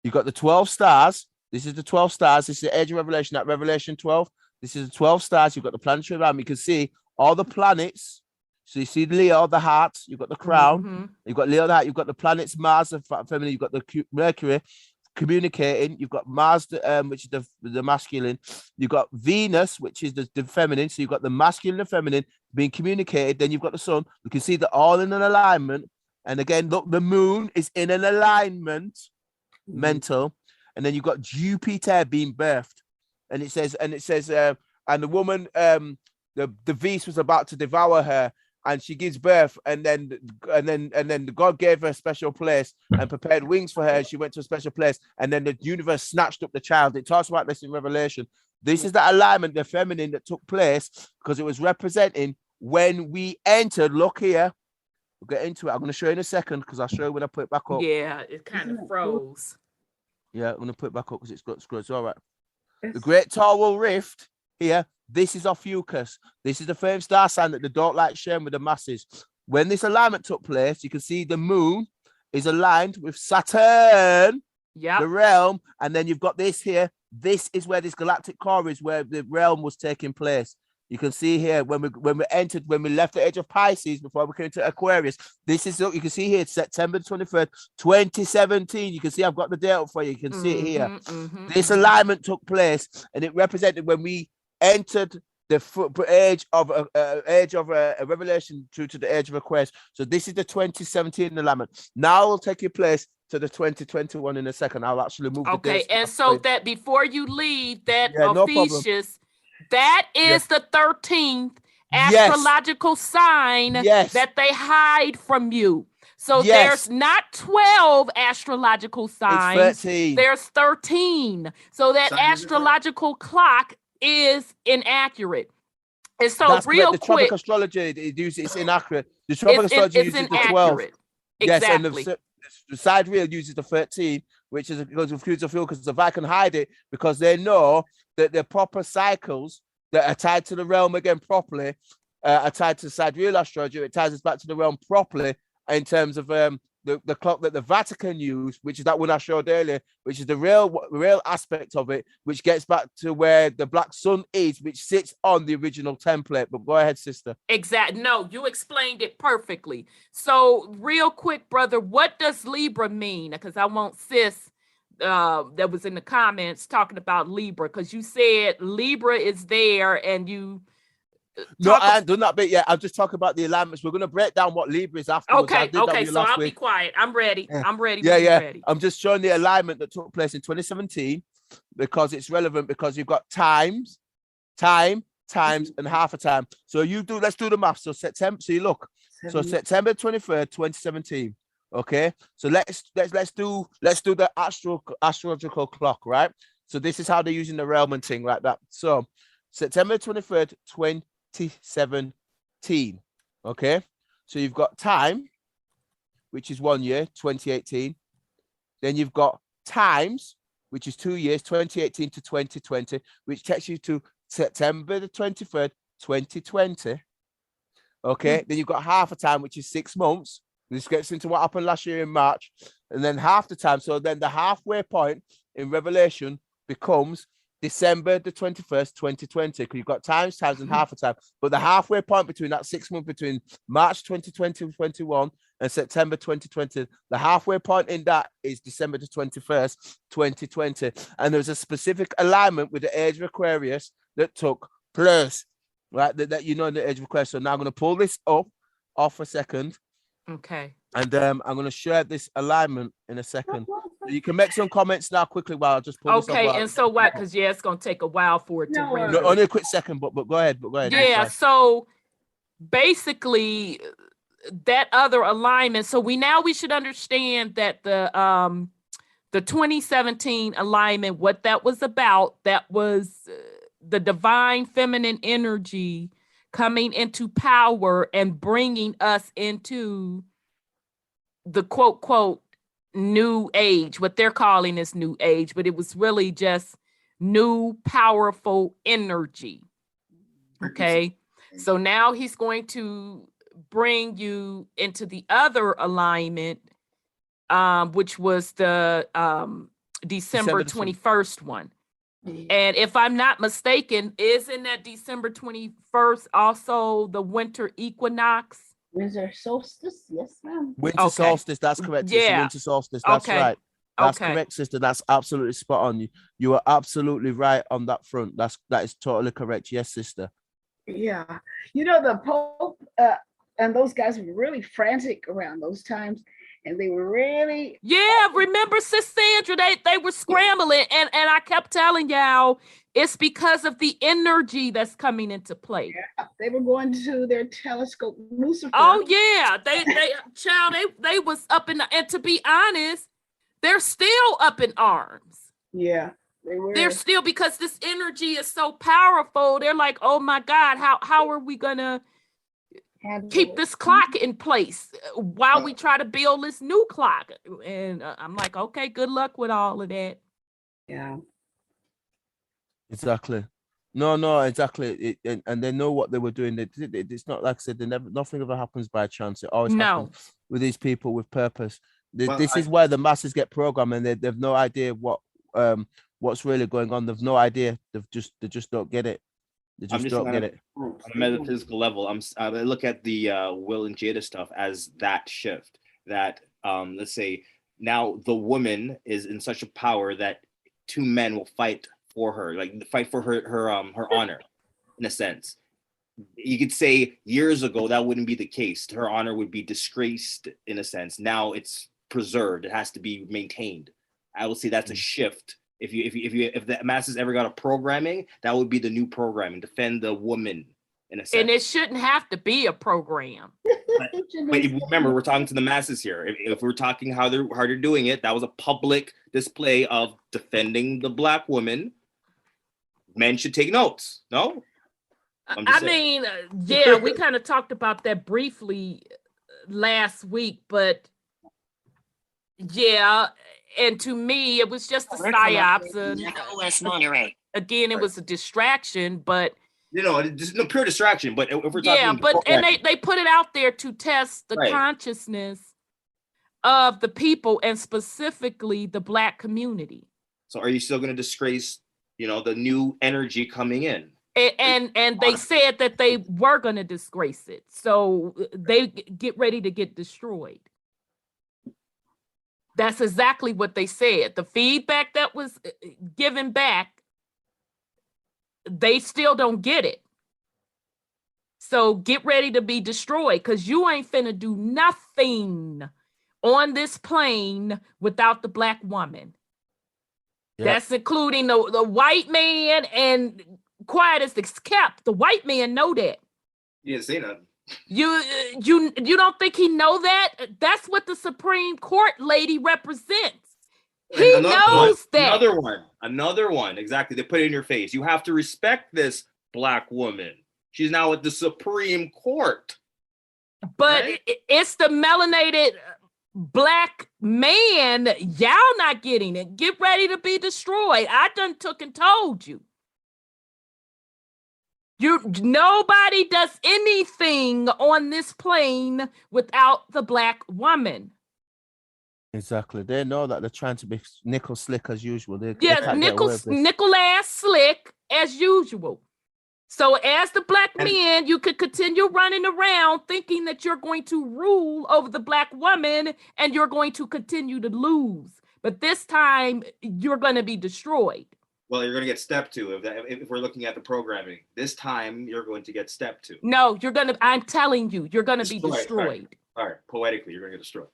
You've got the 12 stars. This is the 12 stars. This is the Age of Revelation. That Revelation 12. This is the 12 stars. You've got the planetary realm. You can see all the planets. So you see Leo, the heart. You've got the crown. You've got Leo, the heart. You've got the planets, Mars, the feminine. You've got the Mercury communicating. You've got Mars, which is the masculine. You've got Venus, which is the feminine. So you've got the masculine and feminine being communicated. Then you've got the sun. You can see they're all in an alignment. And again, look, the moon is in an alignment, mental. And then you've got Jupiter being birthed. And it says, and the woman, the beast was about to devour her. and she gives birth, and then God gave her a special place and prepared wings for her. And she went to a special place, and then the universe snatched up the child. It talks about this in Revelation. This is that alignment, the feminine, that took place because it was representing when we entered. Look here, we'll get into it. I'm going to show you in a second because I'll show you when I put it back up. Yeah, it kind of froze. Yeah, I'm going to put it back up because it's all right. The Great Taural Rift here. This is Ophiuchus. This is the famed star sign that they don't like sharing with the masses. When this alignment took place, you can see the moon is aligned with Saturn, the realm, and then you've got this here. This is where this galactic core is, where the realm was taking place. You can see here when we left the age of Pisces before we came to Aquarius. This is, you can see here, it's September 23rd, 2017. You can see I've got the date up for you. You can see it here. This alignment took place, and it represented when we entered the age of Revelation through to the age of Aquarius. So this is the 2017 alignment. Now we'll take your place to the 2021 in a second. I'll actually move. Okay, and so that before you leave, that Ophiuchus, that is the 13th astrological sign that they hide from you. So there's not 12 astrological signs. There's 13. So that astrological clock is inaccurate. And so that's real the quick, tropic astrology it's inaccurate. The tropic astrology uses the 12. Exactly. Yes, and the sidereal uses the 13, which is because of because the Viking hide it because they know that the proper cycles that are tied to the realm again properly are tied to sidereal astrology. It ties us back to the realm properly in terms of the clock that the Vatican used, which is that one I showed earlier, which is the real aspect of it, which gets back to where the black sun is, which sits on the original template. But go ahead, sister. Exactly. No, you explained it perfectly. So real quick, brother, what does Libra mean? Because I want sis that was in the comments talking about Libra, because you said Libra is there and you no, I haven't done that bit yet. I'll just talk about the alignments. We're going to break down what Libra is afterwards. Okay, so I'll be quiet. I'm ready. I'm ready. Ready. I'm just showing the alignment that took place in 2017 because it's relevant, because you've got times, and half a time. So let's do the math. So September, so you look. So September 23rd, 2017. Okay. So let's do the astrological clock, right? So this is how they're using the realm and thing like that. So September 23rd, 2017. Okay, so you've got time, which is 1 year, 2018. Then you've got times, which is 2 years, 2018 to 2020, which takes you to September the 23rd, 2020. Okay, then you've got half a time, which is 6 months. This gets into what happened last year in March, and then half the time. So then the halfway point in Revelation becomes December the 21st, 2020, because you've got times, and half a time. But the halfway point between that 6 months between March 2020 and 21 and September 2020, the halfway point in that is December the 21st, 2020. And there's a specific alignment with the age of Aquarius that took place, right? That you know in the age of Aquarius. So now I'm going to pull this off a second. Okay. And I'm going to share this alignment in a second. You can make some comments now quickly while I just pull this off. Okay, and so what? Because it's going to take a while for it to render. No, only a quick second, but go ahead. Yeah, so basically that other alignment. So we should understand that the 2017 alignment, what that was about, that was the divine feminine energy coming into power and bringing us into the quote new age, what they're calling is new age, but it was really just new powerful energy. Okay, so now he's going to bring you into the other alignment, which was the December 21st one. And if I'm not mistaken, isn't that December 21st also the winter equinox? Winter solstice, yes, ma'am. Winter solstice, that's correct. Yeah. Winter solstice, that's right. That's correct, sister. That's absolutely spot on. You are absolutely right on that front. That is totally correct. Yes, sister. Yeah. The Pope and those guys were really frantic around those times. And they were really... Yeah, remember, Sis Sandra, they were scrambling. And I kept telling y'all, it's because of the energy that's coming into play. Yeah. They were going to their telescope, Lucifer. Oh yeah, they was up in the, and to be honest, they're still up in arms. Yeah, they were. They're still, because this energy is so powerful. They're like, oh my God, how are we gonna keep this clock in place while we try to build this new clock? And I'm like, okay, good luck with all of that. Yeah. Exactly. No, exactly. And they know what they were doing. It's not like I said. Nothing ever happens by chance. It always happens with these people with purpose. This is where the masses get programmed, and they've no idea what's really going on. They've no idea. They just don't get it. They just don't get it. On a metaphysical level, I look at the Will and Jada stuff as that shift. That let's say now the woman is in such a power that two men will fight for her, like fight for her honor, in a sense. You could say years ago that wouldn't be the case. Her honor would be disgraced in a sense. Now it's preserved. It has to be maintained. I will say that's a shift. If the masses ever got a programming, that would be the new programming. Defend the woman in a sense. And it shouldn't have to be a program. But remember, we're talking to the masses here. If we're talking how they're doing it, that was a public display of defending the Black woman. Men should take notes. No, I mean, yeah, we kind of talked about that briefly last week, but yeah, and to me, it was just a psyops. Again, it was a distraction, but just no pure distraction. But if we're talking, yeah, but and they put it out there to test the consciousness of the people, and specifically the Black community. So, are you still going to disgrace, the new energy coming in? And they said that they were going to disgrace it, so they get ready to get destroyed. That's exactly what they said. The feedback that was given back, they still don't get it. So get ready to be destroyed, because you ain't finna do nothing on this plane without the Black woman. Yep. That's including the white man, and quiet as it's kept. The white man know that. He didn't say nothing. You don't think he know that? That's what the Supreme Court lady represents. He knows that. Another one. Exactly. They put it in your face. You have to respect this Black woman. She's now at the Supreme Court. But right? It's the melanated Black man. Y'all not getting it. Get ready to be destroyed. I done took and told you. Nobody does anything on this plane without the Black woman. Exactly. They know that they're trying to be nickel slick as usual. Nickel ass slick as usual. So as the Black men, you could continue running around thinking that you're going to rule over the Black woman, and you're going to continue to lose. But this time you're going to be destroyed. Well, you're going to get step two if we're looking at the programming. This time, you're going to get step two. No, I'm telling you, you're going to be destroyed. All right. Poetically, you're going to get destroyed.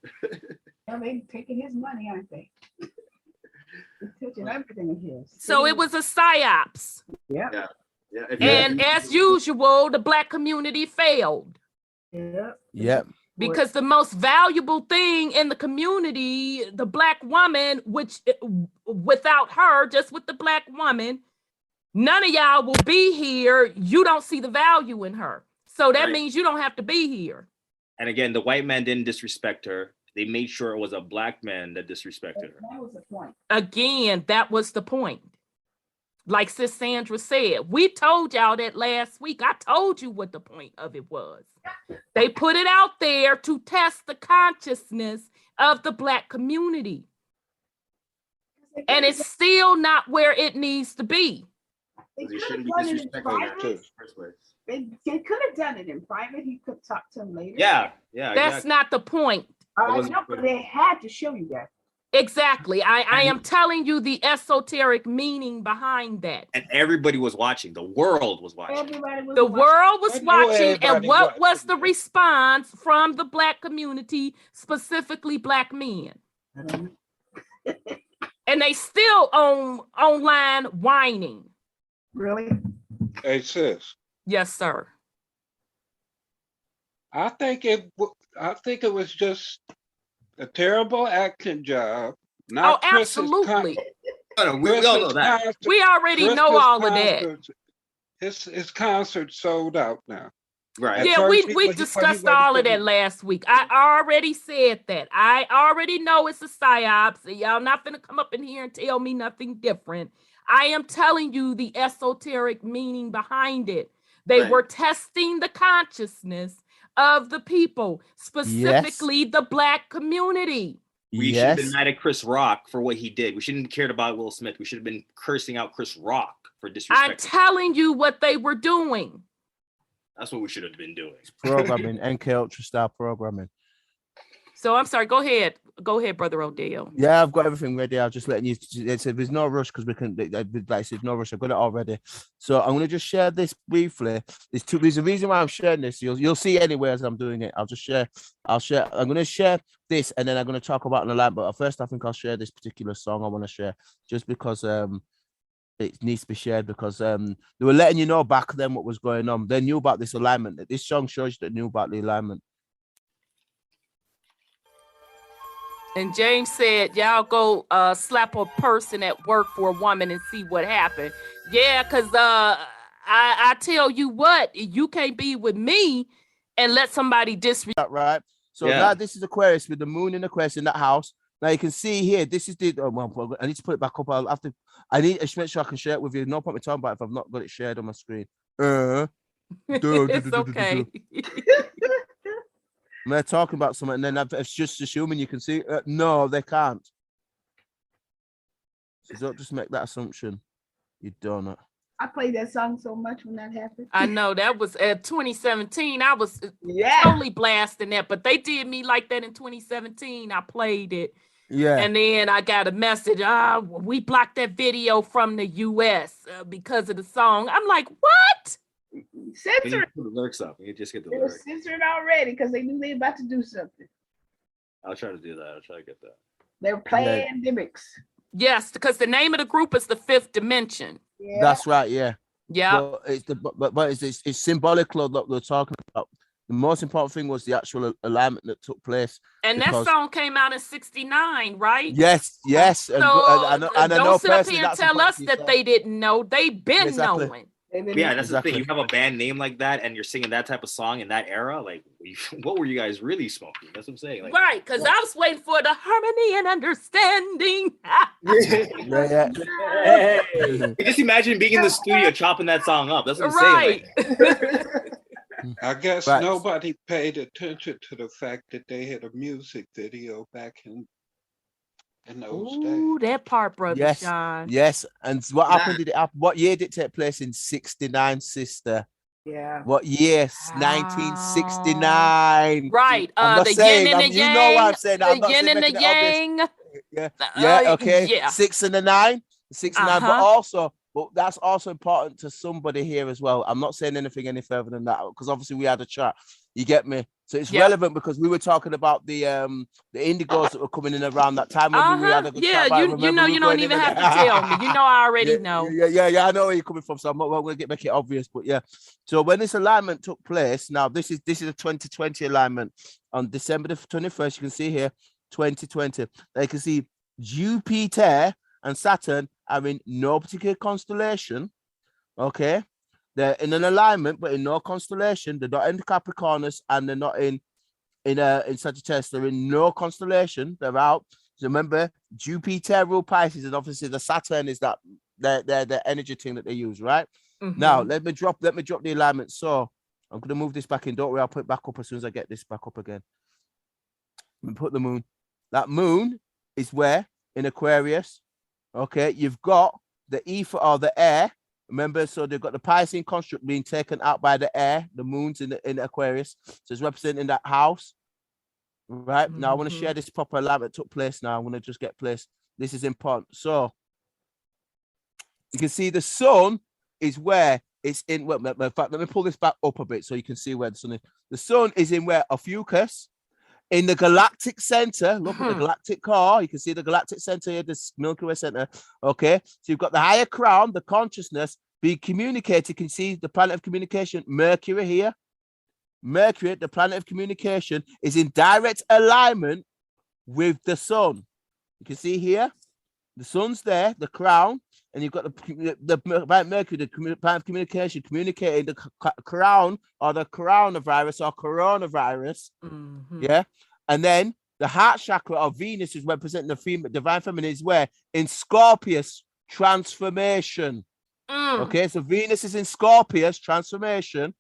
They're taking his money, aren't they? They're touching everything of his. So it was a psyops. Yeah. And as usual, the Black community failed. Yep. Because the most valuable thing in the community, the Black woman, which without her, just with the Black woman, none of y'all will be here. You don't see the value in her. So that means you don't have to be here. And again, the white man didn't disrespect her. They made sure it was a Black man that disrespected her. That was the point. Again, that was the point. Like Sis Sandra said, we told y'all that last week. I told you what the point of it was. They put it out there to test the consciousness of the Black community. And it's still not where it needs to be. They could have done it in private. They could have done it in private. He could talk to him later. Yeah. That's not the point. I know, but they had to show you that. Exactly. I am telling you the esoteric meaning behind that. And everybody was watching. The world was watching. The world was watching. And what was the response from the Black community, specifically Black men? And they still online whining. Really? Hey, sis. Yes, sir. I think it was just a terrible acting job. Not absolutely. We all know that. We already know all of that. His concert sold out now. Right. Yeah, we discussed all of that last week. I already said that. I already know it's a psyops. Y'all not gonna come up in here and tell me nothing different. I am telling you the esoteric meaning behind it. They were testing the consciousness of the people, specifically the Black community. We should have been mad at Chris Rock for what he did. We shouldn't have cared about Will Smith. We should have been cursing out Chris Rock for disrespect. I'm telling you what they were doing. That's what we should have been doing. Programming, NK Ultra style programming. So I'm sorry. Go ahead, Brother Odel. Yeah, I've got everything ready. I'll just letting you. There's no rush because we can. Like I said, no rush. I've got it already. So I'm gonna just share this briefly. There's a reason why I'm sharing this. You'll see anyway as I'm doing it. I'll share. I'm gonna share this, and then I'm gonna talk about an alignment. But first, I think I'll share this particular song I want to share, just because it needs to be shared, because they were letting you know back then what was going on. They knew about this alignment. This song shows you they knew about the alignment. And James said, y'all go slap a person at work for a woman and see what happened. Yeah, because I tell you what, you can't be with me and let somebody disrespect. Right. So now this is Aquarius with the moon in Aquarius in that house. Now you can see here, this is the, I need to put it back up. I need to make sure I can share it with you. No point me talking about it if I've not got it shared on my screen. It's okay. They're talking about something, and then it's just assuming you can see. No, they can't. So don't just make that assumption. You don't. I played that song so much when that happened. I know that was 2017. I was totally blasting that, but they did me like that in 2017. I played it. Yeah. And then I got a message. We blocked that video from the US because of the song. I'm like, what? Censored. Put the lyrics up. You just get the They were lyrics. censored already because they knew they were about to do something. I'll try to do that. I'll try to get that. They were pandemics. Yes, because the name of the group is the Fifth Dimension. Yeah. That's right. Yeah. Yeah. But it's symbolic. That we're talking about. The most important thing was the actual alignment that took place. And that song came out in '69, right? Yes. So don't sit up here and tell us that they didn't know. They've been knowing. Yeah, that's the thing. You have a band name like that, and you're singing that type of song in that era. Like, what were you guys really smoking? That's what I'm saying. Like, right, because I was waiting for the harmony and understanding. Just imagine being in the studio chopping that song up. That's what I'm saying. Like, I guess nobody paid attention to the fact that they had a music video back in those days. Ooh, that part, Brother Sean. Yes. And what happened? What year did it take place in '69, sister? Yeah. What year? 1969. Right. The yin and the yang. You know what I'm saying. The yin and the yang. Okay. Yeah. 6 and the 9. 6 and 9. But that's also important to somebody here as well. I'm not saying anything any further than that because obviously we had a chat. You get me? So it's relevant because we were talking about the indigos that were coming in around that time. When we had a good chat about you don't even have to tell me. You know, I already know. Yeah. I know where you're coming from, so I'm not going to make it obvious. But yeah. So when this alignment took place, now this is a 2020 alignment on December the 21st. You can see here 2020. Now you can see Jupiter and Saturn are in no particular constellation. Okay. They're in an alignment, but in no constellation. They're not in Capricornus and they're not in Sagittarius. They're in no constellation. They're out. So remember, Jupiter rule Pisces, and obviously the Saturn is that the energy thing that they use, right? Mm-hmm. Now let me drop the alignment. So I'm gonna move this back in. Don't worry, I'll put it back up as soon as I get this back up again. And put the moon. That moon is where in Aquarius. Okay, you've got the ether or the air. Remember, so they've got the Piscean construct being taken out by the air, the moon's in Aquarius. So it's representing that house. Right. Mm-hmm. Now I want to share this proper alignment that took place now. I want to just get placed. This is important. So you can see the sun is where it's in. Well, in fact, let me pull this back up a bit so you can see where the sun is. The sun is in where Ophiuchus. In the galactic center, look at the galactic core. You can see the galactic center here, this Milky Way center. Okay, so you've got the higher crown, the consciousness being communicated. You can see the planet of communication, Mercury here. Mercury, the planet of communication, is in direct alignment with the sun. You can see here, the sun's there, the crown, and you've got the Mercury, the planet of communication, communicating the crown or the coronavirus or coronavirus. Yeah. And then the heart chakra of Venus is representing the divine feminine is where? In Scorpius, transformation. Okay, so Venus is in Scorpius, transformation.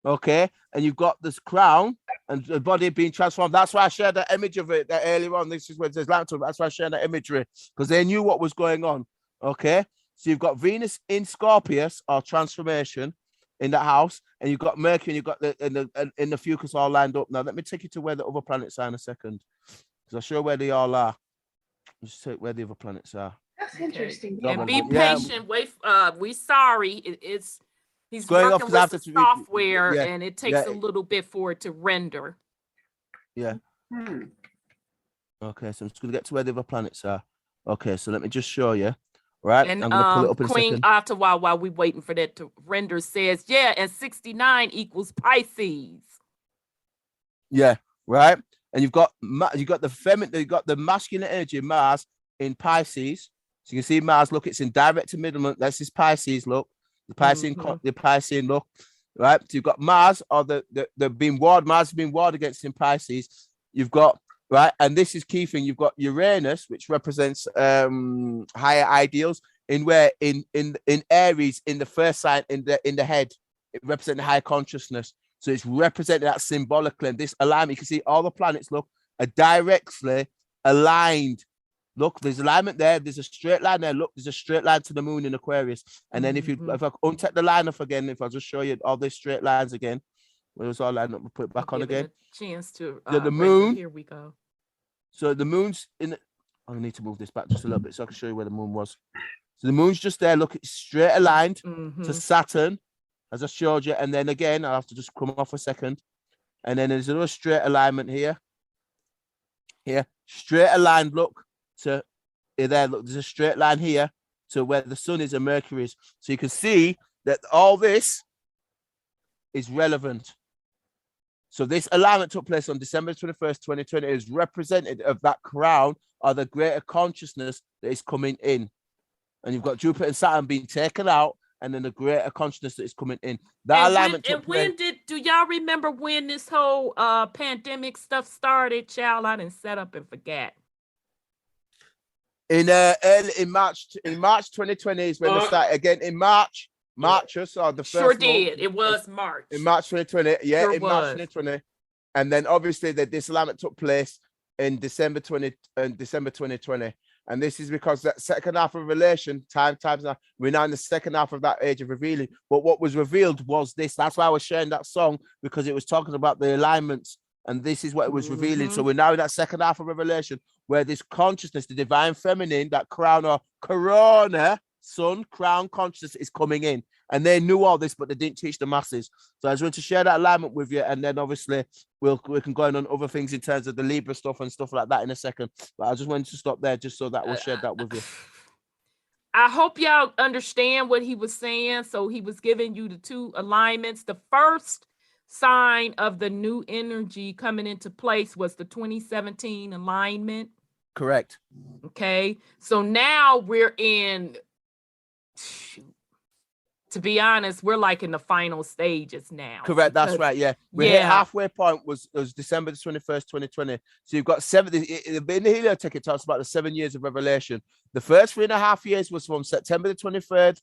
Okay, and you've got this crown and the body being transformed. That's why I shared that image of it that earlier on. This is where it says that's why I shared that imagery, because they knew what was going on. Okay, so you've got Venus in Scorpius or transformation in that house, and you've got Mercury, and you've got in the Fucus all lined up. Now let me take you to where the other planets are in a second, because I'll show you where they all are. Just take where the other planets are. That's interesting. And be patient. Wait, we sorry. He's going working off with the software, and it takes a little bit for it to render. Yeah. Okay, so I'm just going to get to where the other planets are. Okay, so let me just show you. Right, and I'm going to pull it up in Queen a second. Ottawa, while we waiting for that to render, says, yeah, and 69 equals Pisces. Yeah, right. And you've got the feminine, you've got the masculine energy, Mars in Pisces. So you can see Mars. Look, it's in direct alignment. That's his Pisces. Look, the Piscean look. Right. So you've got Mars, or the being warred. Mars has been warred against in Pisces. You've got right, and this is key thing. You've got Uranus, which represents higher ideals. In Aries, in the first sign, in the head, it represents the higher consciousness. So it's representing that symbolically. And this alignment, you can see all the planets look are directly aligned. Look, there's alignment there. There's a straight line there. Look, there's a straight line to the moon in Aquarius. And then if I untap the line off again, if I just show you all these straight lines again, where it was all lined up, we'll put it back on again. Chance to the moon. Here we go. So the moon's in. I need to move this back just a little bit so I can show you where the moon was. So the moon's just there. Look, it's straight aligned to Saturn, as I showed you. And then again, I'll have to just come off a second. And then there's another straight alignment here. Here, straight aligned. Look to there. Look, there's a straight line here to where the sun is and Mercury is. So you can see that all this is relevant. So this alignment took place on December 21st, 2020. It is representative of that crown or the greater consciousness that is coming in. And you've got Jupiter and Saturn being taken out, and then the greater consciousness that is coming in. That alignment took place. Do y'all remember when this whole pandemic stuff started? Child, I didn't set up and forget. In March 2020 is when they started again. In March, or the first sure did. month, it was March. In March 2020, yeah, sure in March 2020, and then obviously the disalignment took place in December 2020, and this is because that second half of revelation, times now, we're now in the second half of that age of revealing. But what was revealed was this. That's why I was sharing that song, because it was talking about the alignments, and this is what it was revealing. So we're now in that second half of revelation, where this consciousness, the divine feminine, that crown or corona, sun, crown consciousness is coming in. And they knew all this, but they didn't teach the masses. So I just want to share that alignment with you, and then obviously we can go on other things in terms of the Libra stuff and stuff like that in a second. But I just wanted to stop there just so that we'll share that with you. I hope y'all understand what he was saying. So he was giving you the two alignments. The first sign of the new energy coming into place was the 2017 alignment. Correct. Okay. So now we're in, to be honest, we're like in the final stages now. Correct. That's right. Yeah. We hit halfway point was December the 21st, 2020. So you've got in the heliotic, it talks about the 7 years of revelation. The first 3.5 years was from September the 23rd,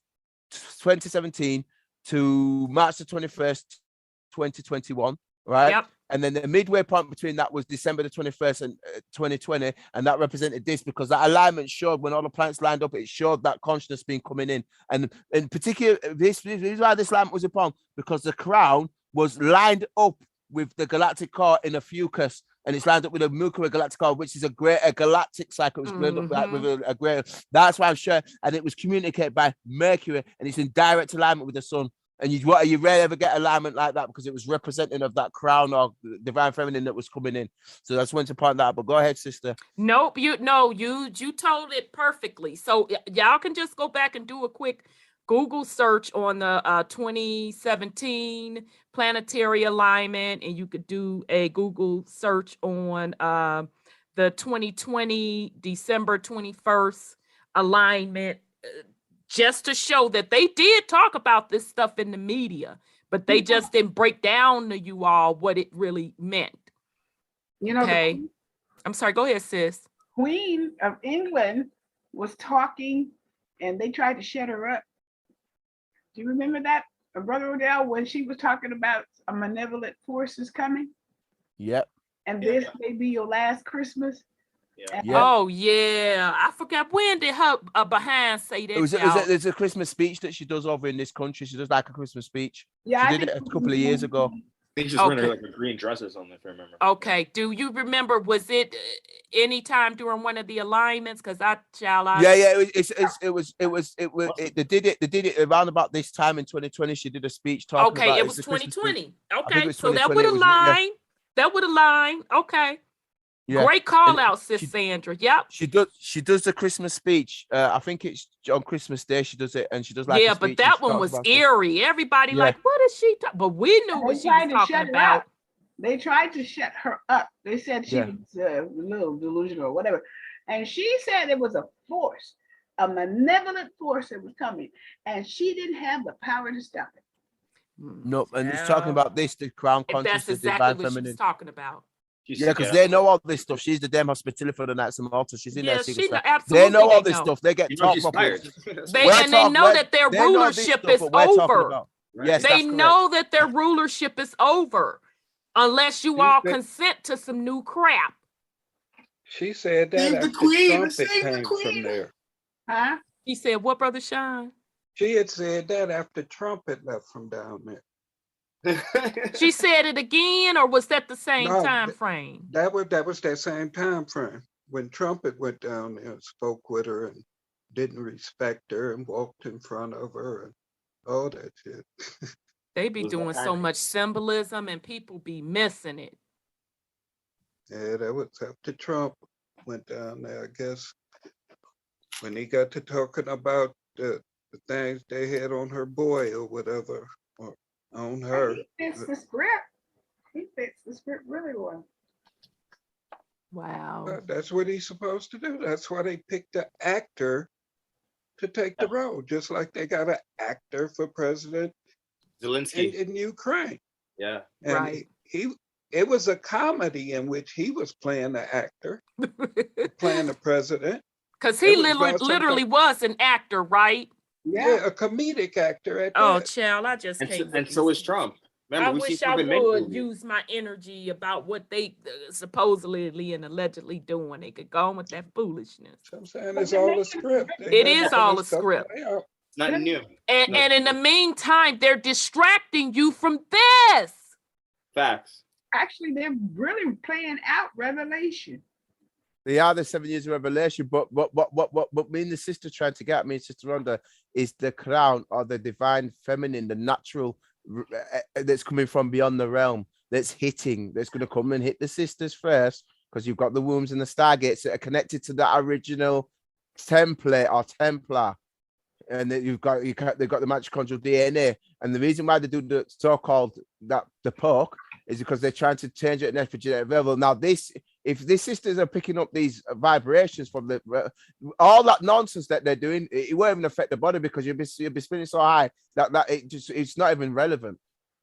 2017 to March the 21st, 2021. Right. Yep. And then the midway point between that was December the 21st and 2020. And that represented this, because that alignment showed when all the planets lined up, it showed that consciousness being coming in. And in particular, this is why this alignment was upon, because the crown was lined up with the galactic core in a Fucus. And it's lined up with a Mercury galactic core, which is a greater galactic cycle. It was lined up with a greater. That's why I'm sure. And it was communicated by Mercury, and it's in direct alignment with the sun. And you rarely ever get alignment like that, because it was representative of that crown or divine feminine that was coming in. So that's when to point that out. But go ahead, sister. Nope, you told it perfectly. So y'all can just go back and do a quick Google search on the 2017 planetary alignment, and you could do a Google search on the 2020 December 21st alignment, just to show that they did talk about this stuff in the media, but they just didn't break down to you all what it really meant. You know, Okay. I'm sorry, go ahead, sis. Queen of England was talking and they tried to shut her up. Do you remember that, Brother Odel, when she was talking about a malevolent force is coming? Yep. And this may be your last Christmas? Yeah. Yeah. Oh, yeah. I forgot. When did her behind say that? There's a Christmas speech that she does over in this country. She does like a Christmas speech. Yeah, She did it a couple of years ago. I think she's wearing like a green dress or something, if I remember. Okay. Do you remember, was it any time during one of the alignments? Because they did it around about this time in 2020. She did a speech talking about it was 2020. Okay, so that would align. That would align. Okay. Yeah. Great call out, sis Sandra. Yep. She does the Christmas speech. I think it's on Christmas Day she does it, and she does like but that one was eerie. Everybody like, what is she talking? But we knew what she was talking about. They tried to shut her up. They said she was a little delusional or whatever. And she said it was a force, a malevolent force that was coming. And she didn't have the power to stop it. No, and it's talking about this, the crown consciousness, that's exactly what she's talking about. Yeah, because they know all this stuff. She's the damn hospitality for the Nights of Malta. She's in there. They know all this stuff. They get talked about. They know that their rulership is over. Yes, they know that their rulership is over. Unless you all consent to some new crap. She said that after trumpet came from there. Huh? He said, what, Brother Sean? She had said that after trumpet left from down there. She said it again, or was that the same time frame? That was that same time frame when trumpet went down there and spoke with her and didn't respect her and walked in front of her and all that shit. They be doing so much symbolism and people be missing it. Yeah, that was after Trump went down there, I guess, when he got to talking about the things they had on her boy or whatever, or on her. He fits the script. He fits the script really well. Wow. But that's what he's supposed to do. That's why they picked the actor to take the role, just like they got an actor for President Zelensky in Ukraine. Yeah. And right. It was a comedy in which he was playing the actor, playing the president. Because he literally was an actor, right? Yeah, a comedic actor. At that. That. Child, I just can't. And so is Trump. Remember, I wish I would use my energy about what they supposedly and allegedly doing. They could go on with that foolishness. I'm saying it's all a script. It is all a script. It's not new. And in the meantime, they're distracting you from this. Facts. Actually, they're really playing out Revelation. They are the 7 years of Revelation, but what me and the sister trying to get, me and Sister Rhonda, is the crown or the divine feminine, the natural that's coming from beyond the realm, that's going to come and hit the sisters first, because you've got the wombs and the stargates that are connected to that original template or Templar, and then they've got the mitochondrial DNA. And the reason why they do the so-called the poke is because they're trying to change it at an epigenetic level. Now, if these sisters are picking up these vibrations from all that nonsense that they're doing, it won't even affect the body, because you'll be spinning so high that it's not even relevant.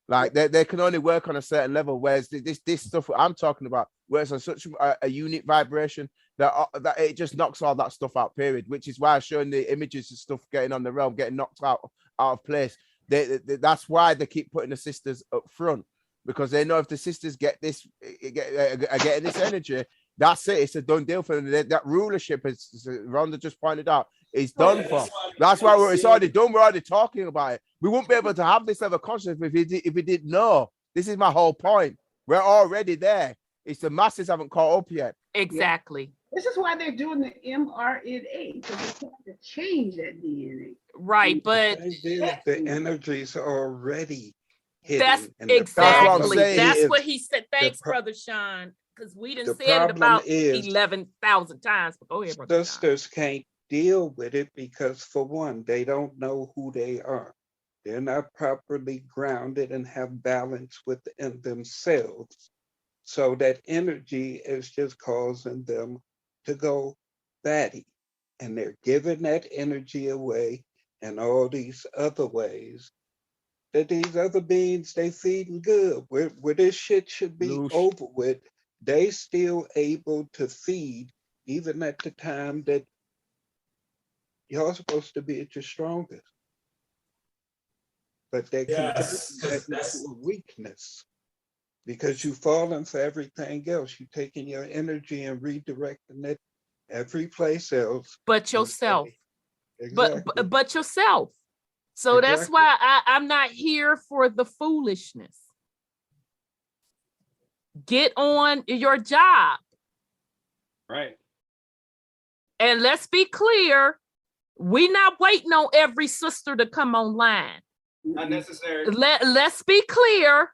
Like they can only work on a certain level, whereas this stuff I'm talking about works on such a unique vibration that it just knocks all that stuff out. Period. Which is why I'm showing the images of stuff getting on the realm, getting knocked out of place. That's why they keep putting the sisters up front, because they know if the sisters get getting this energy, that's it. It's a done deal for them. That rulership, as Rhonda just pointed out, is done for. That's why it's already done. We're already talking about it. We wouldn't be able to have this level of consciousness if we didn't know. This is my whole point. We're already there. It's the masses haven't caught up yet. Exactly. This is why they're doing the mRNA, because they have to change that DNA. Right, but the energy's already hidden. That's exactly. That's what he said. Thanks, Brother Sean, because we didn't say it about 11,000 times. But go ahead, Brother Sisters can't deal with it because, for one, they don't know who they are. They're not properly grounded and have balance within themselves. So that energy is just causing them to go batty. And they're giving that energy away in all these other ways that these other beings, they feeding good. Where this shit should be over with, they still able to feed even at the time that y'all supposed to be at your strongest. But they can that into a weakness because you falling for everything else. You taking your energy and redirecting it every place else. But yourself. Exactly. But yourself. So that's why I'm not here for the foolishness. Get on your job. Right. And let's be clear, we're not waiting on every sister to come online. Not necessary. Let's be clear.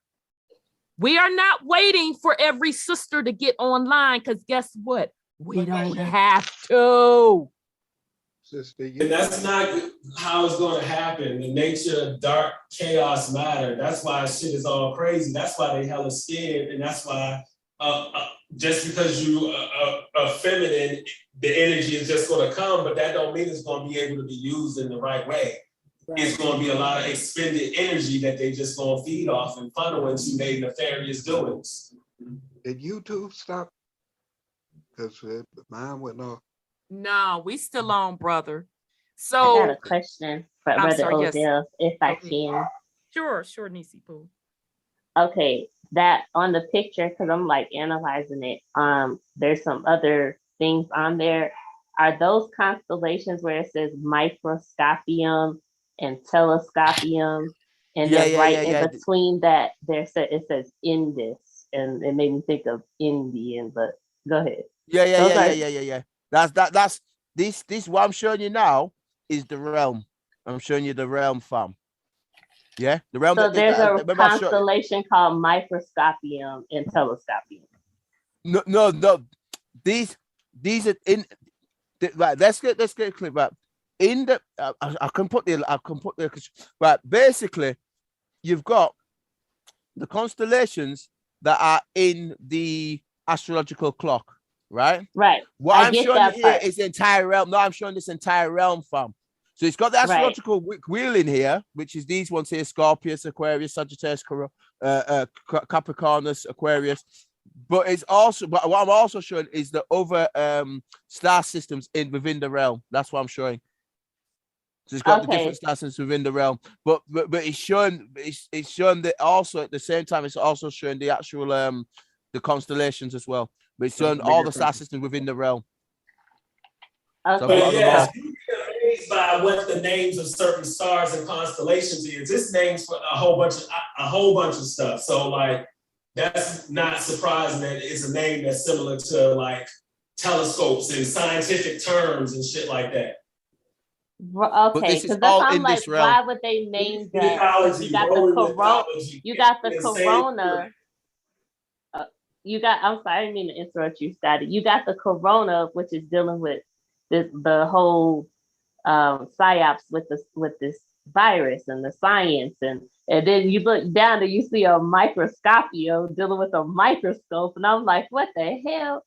We are not waiting for every sister to get online because guess what? We don't have to. Sister, and that's not how it's going to happen. The nature of dark chaos matter. That's why shit is all crazy. That's why they hella scared. And that's why just because you are feminine, the energy is just going to come, but that don't mean it's going to be able to be used in the right way. Right. It's going to be a lot of expended energy that they just going to feed off and funnel into their nefarious doings. Did YouTube stop? Because mine went off. No, we still on, brother. So I got a question for Brother Odel, if I can. Sure, Nisi Poo. Okay, that on the picture, because I'm like analyzing it. There's some other things on there. Are those constellations where it says microscopium and telescopium, and then in between that it says Indus, and it made me think of Indian. But go ahead. Yeah. That's this what I'm showing you now is the realm. I'm showing you the realm, fam. Yeah, the realm. So there's a constellation called microscopium and telescopium. No. These are in. Right, let's get a clip. Right, in the I can put the right. Basically, you've got the constellations that are in the astrological clock. Right. What I'm showing you here is the entire realm. No, I'm showing this entire realm, fam. So it's got the astrological wheel in here, which is these ones here: Scorpius, Aquarius, Sagittarius, Capricornus, Aquarius. But it's also, but what I'm also showing is the other star systems within the realm. That's what I'm showing. So it's got the different star systems within the realm. But it's showing that also at the same time it's also showing the actual the constellations as well. But it's showing all the star systems within the realm. Okay. So but yes, you get amazed by what the names of certain stars and constellations is. This names for a whole bunch of stuff. So like that's not surprising that it's a name that's similar to like telescopes and scientific terms and shit like that. Okay, because I'm like, why would they name that? You got the corona. I'm sorry, I didn't mean to interrupt you, Scotty. You got the corona, which is dealing with the whole psyops with this virus and the science, and then you look down and you see a microscopio dealing with a microscope, and I'm like, what the hell?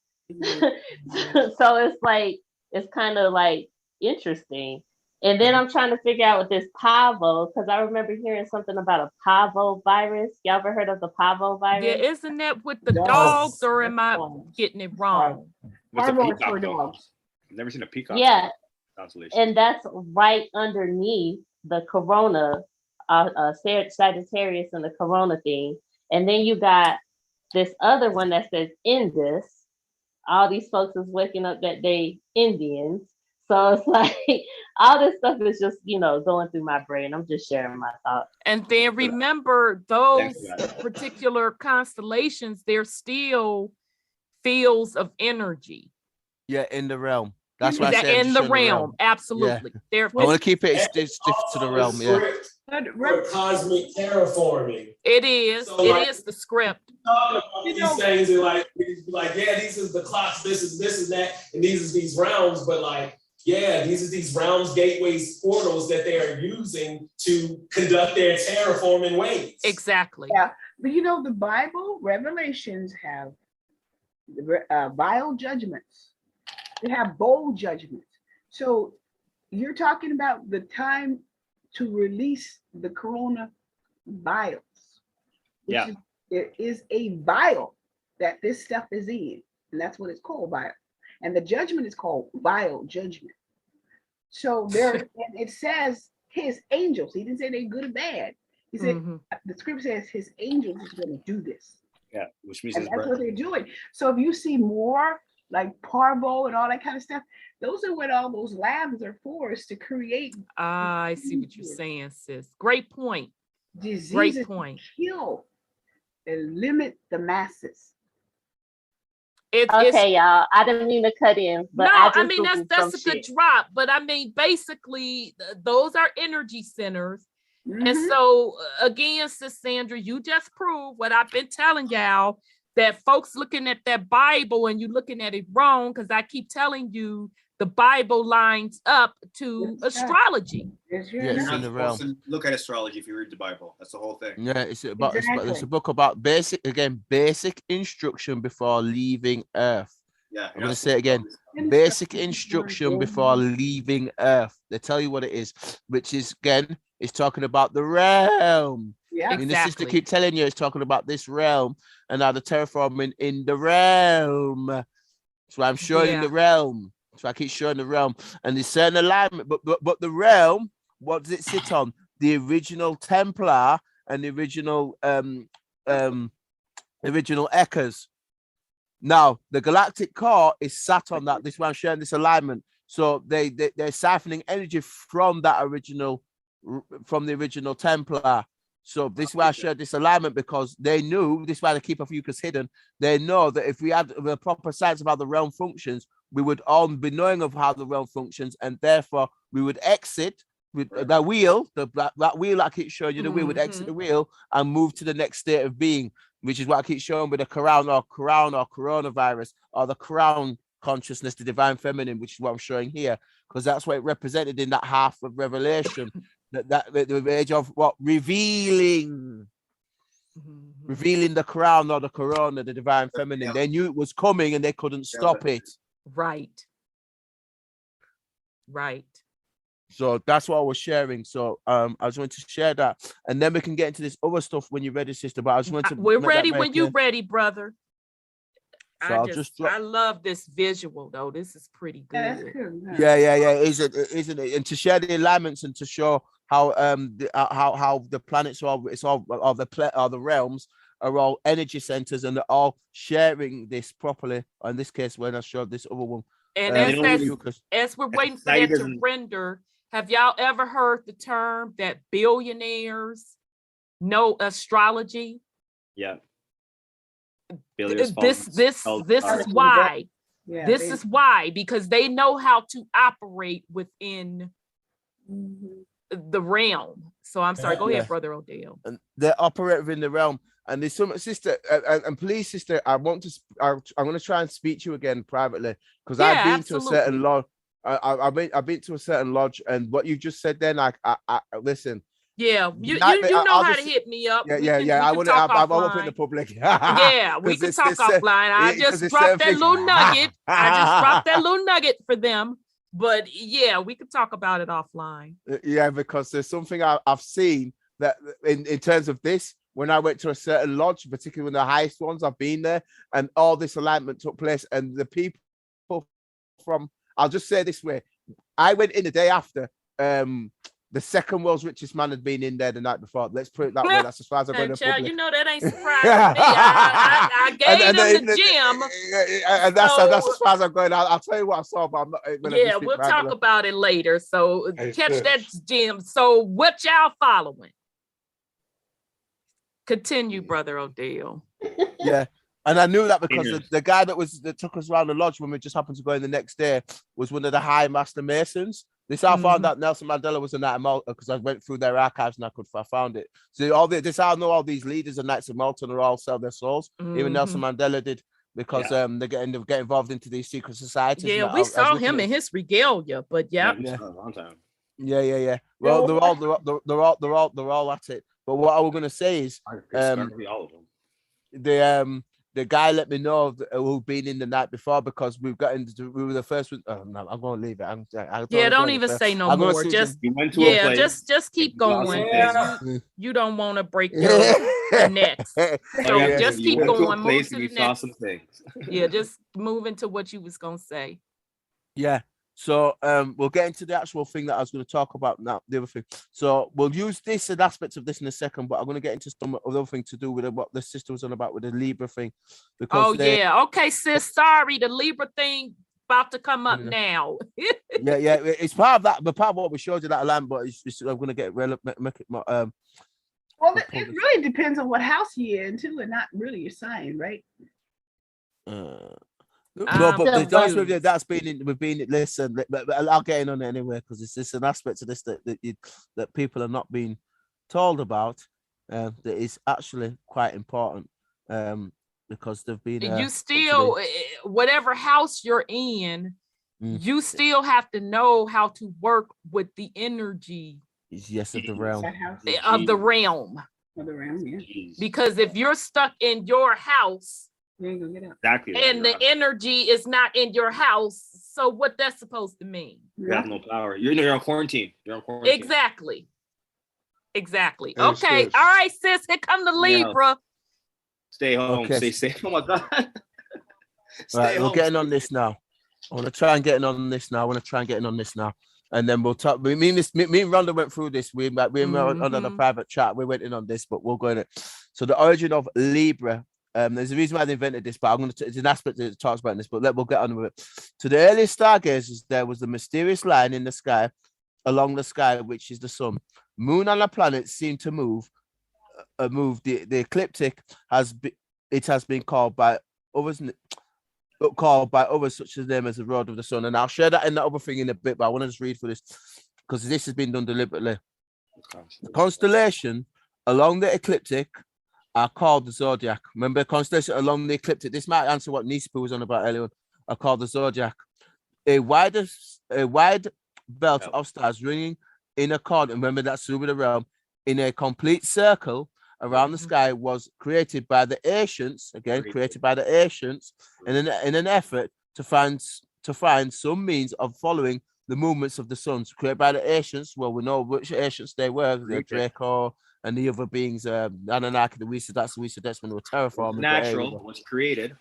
So it's like, it's kind of like interesting. And then I'm trying to figure out with this Pavo, because I remember hearing something about a Pavo virus. Y'all ever heard of the Pavo virus? Yeah, isn't that with the dogs, or am I getting it wrong? Pavo is for dogs. I've never seen a peacock. Yeah, and that's right underneath the corona, Sagittarius and the corona thing. And then you got this other one that says Indus. All these folks is waking up that they Indians. So it's like all this stuff is just, going through my brain. I'm just sharing my thoughts. And then remember those particular constellations, they're still fields of energy. Yeah, in the realm. That's why I said in the realm. Absolutely. Yeah. I want to keep it stiff to the realm. Yeah. For cosmic terraforming. It is. So it is the script. Talking about these things and like, yeah, these is the clocks. This is that, and these is these realms. But like, yeah, these realms, gateways, portals that they are using to conduct their terraforming ways. Exactly. Yeah, but you know, the Bible, Revelations have vile judgments. They have bold judgments. So you're talking about the time to release the corona vials. Yeah. There is a vial that this stuff is in, and that's what it's called, vial. And the judgment is called vile judgment. So there, and it says his angels. He didn't say they're good or bad. He said the scripture says his angels is going to do this. Yeah, which means and that's what they're doing. So if you see more like parvo and all that kind of stuff, those are what all those labs are for, is to create. I see what you're saying, sis. Great point. Diseases. Great point. Kill and limit the masses. Okay, y'all. I didn't mean to cut in, but no, I mean that's a good drop. But I mean, basically, those are energy centers. And so again, Sis Sandra, you just proved what I've been telling y'all, that folks looking at that Bible and you looking at it wrong, because I keep telling you the Bible lines up to astrology. You're not supposed to look at astrology if you read the Bible. That's the whole thing. Yeah, it's a book about basic instruction before leaving Earth. Yeah, I'm going to say it again. Basic instruction before leaving Earth. They tell you what it is, which is, again, it's talking about the realm. Yeah, exactly. And the sister keep telling you it's talking about this realm and how the terraforming in the realm. So I'm showing the realm. So I keep showing the realm, and there's certain alignment, but the realm, what does it sit on? The original Templar and the original Echoes. Now the galactic core is sat on that. This is why I'm sharing this alignment. So they're siphoning energy from that original, from the original Templar. So this is why I shared this alignment, because they knew, this is why they keep a fucus hidden. They know that if we had the proper science of how the realm functions, we would all be knowing of how the realm functions, and therefore we would exit with the wheel, that wheel I keep showing you, the wheel would exit the wheel and move to the next state of being, which is what I keep showing with the crown or coronavirus, or the crown consciousness, the divine feminine, which is what I'm showing here, because that's what it represented in that half of Revelation. That the age of what? Revealing the crown or the corona, the divine feminine. They knew it was coming and they couldn't stop it. Right. So that's what I was sharing. So I just wanted to share that, and then we can get into this other stuff when you're ready, sister. But I just wanted to. We're ready when you're ready, brother. So I love this visual though. This is pretty good. Yeah. Isn't it? And to share the alignments and to show how the planets are, the realms are all energy centers, and they're all sharing this properly. Or in this case, when I showed this other one, and as we're waiting for that to render, have y'all ever heard the term that billionaires know astrology? Yeah. This is why. Yeah, this is why, because they know how to operate within the realm. So I'm sorry, go ahead, Brother Odel. And they operate within the realm. And there's some sister, and please, sister, I'm going to try and speak to you again privately, because I've been to a certain lodge. I've been to a certain lodge, and what you just said then, I listen. Yeah, you know how to hit me up. Yeah. I won't put in the public. Yeah, we can talk offline. I just dropped that little nugget. I just dropped that little nugget for them. But yeah, we could talk about it offline. Yeah, because there's something I've seen that in terms of this, when I went to a certain lodge, particularly when the highest ones, I've been there, and all this alignment took place, and the people from, I'll just say this way, I went in the day after, the second world's richest man had been in there the night before. Let's put it that way. That's as far as I'm going to public. You know, that ain't surprising me. I gave them the gem. And that's as far as I'm going. I'll tell you what I saw, but I'm not. Yeah, we'll talk about it later. So catch that gem. So what y'all following? Continue, Brother Odel. Yeah. And I knew that because the guy that took us around the lodge when we just happened to go in the next day was one of the high master masons. This I found out Nelson Mandela was a Knight of Malta, because I went through their archives and I found it. So I know all these leaders and Knights of Malta are all sell their souls. Even Nelson Mandela did. because they're getting involved into these secret societies. Yeah, we saw him in his regalia, but Yeah, we saw a long time. Yeah. Well, they're all at it. But what I was gonna say is, all of them. the guy let me know who'd been in the night before, because we were the first one. Oh, no, I'm gonna leave it. Don't even say no more. Just just keep going. You don't want to break your necks. So just keep going. Move to the next. Yeah, just move into what you was gonna say. Yeah. So we'll get into the actual thing that I was going to talk about now, the other thing. So we'll use this and aspects of this in a second, but I'm going to get into some other thing to do with what the sister was on about with the Libra thing. Because okay, sis. Sorry, the Libra thing about to come up now. yeah, it's part of that, but part of what we showed you that land, but I'm going to get make it more. Well, it really depends on what house you're in too, and not really your sign, right? No, but that's been listen. I'll get in on it anyway, because it's an aspect of this that people are not being told about. That is actually quite important. Because they've been. You still, whatever house you're in, you still have to know how to work with the energy. Yes, of the realm. Of the realm. Yeah. Because if you're stuck in your house. Exactly. And the energy is not in your house. So what that's supposed to mean? You have no power. You're on quarantine. Exactly. Okay. All right, sis. Here come the Libra. Stay home. Okay. Stay. Oh my God. Right, we're getting on this now. I want to try and get in on this now. And then we'll talk. Me and Rhonda went through this. We were on a private chat. We went in on this, but we'll go in it. So the origin of Libra. There's a reason why they invented this, but I'm going to. It's an aspect that talks about this, but we'll get on with it. To the earliest stargazers, there was a mysterious line in the sky, along the sky, which is the sun. Moon and the planets seem to move. The ecliptic has been called by others, such as them as the road of the sun. And I'll share that in the other thing in a bit, but I want to just read for this because this has been done deliberately. The constellation along the ecliptic are called the zodiac. Remember, the constellation along the ecliptic. This might answer what Nispa was on about earlier on. Are called the zodiac. A wide belt of stars ringing in a chord. Remember, that's through the realm in a complete circle around the sky was created by the ancients. Again, created by the ancients in an effort to find some means of following the movements of the suns. Created by the ancients. Well, we know which ancients they were. The Draco. And the other beings, Anunnaki, that's when they were terraforming. Natural was created.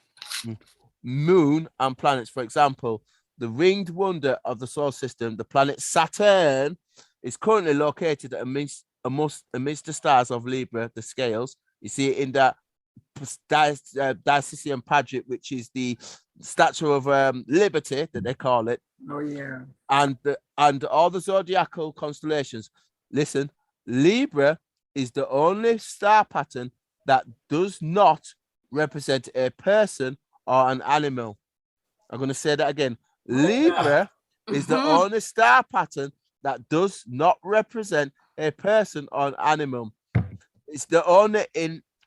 Moon and planets, for example, the ringed wonder of the solar system, the planet Saturn, is currently located amidst the stars of Libra, the scales. You see it in that Dionysian pageant, which is the statue of liberty that they call it. Oh yeah. And all the zodiacal constellations. Listen, Libra is the only star pattern that does not represent a person or an animal. I'm going to say that again. Libra is the only star pattern that does not represent a person or an animal. It's the only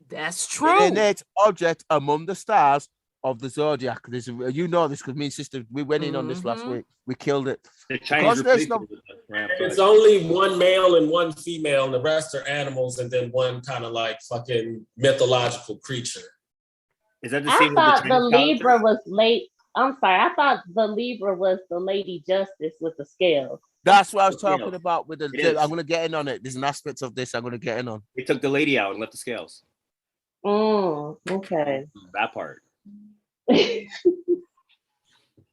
That's true. innate object among the stars of the zodiac. You know this because me and sister, we went in on this last week. We killed it. It's only one male and one female, and the rest are animals, and then one kind of like fucking mythological creature. Is that the I same? thought the Libra was late. I'm sorry. I thought the Libra was the Lady Justice with the scales. That's what I was talking about with the. I'm going to get in on it. There's an aspect of this I'm going to get in on. They took the lady out and left the scales. Okay. That part.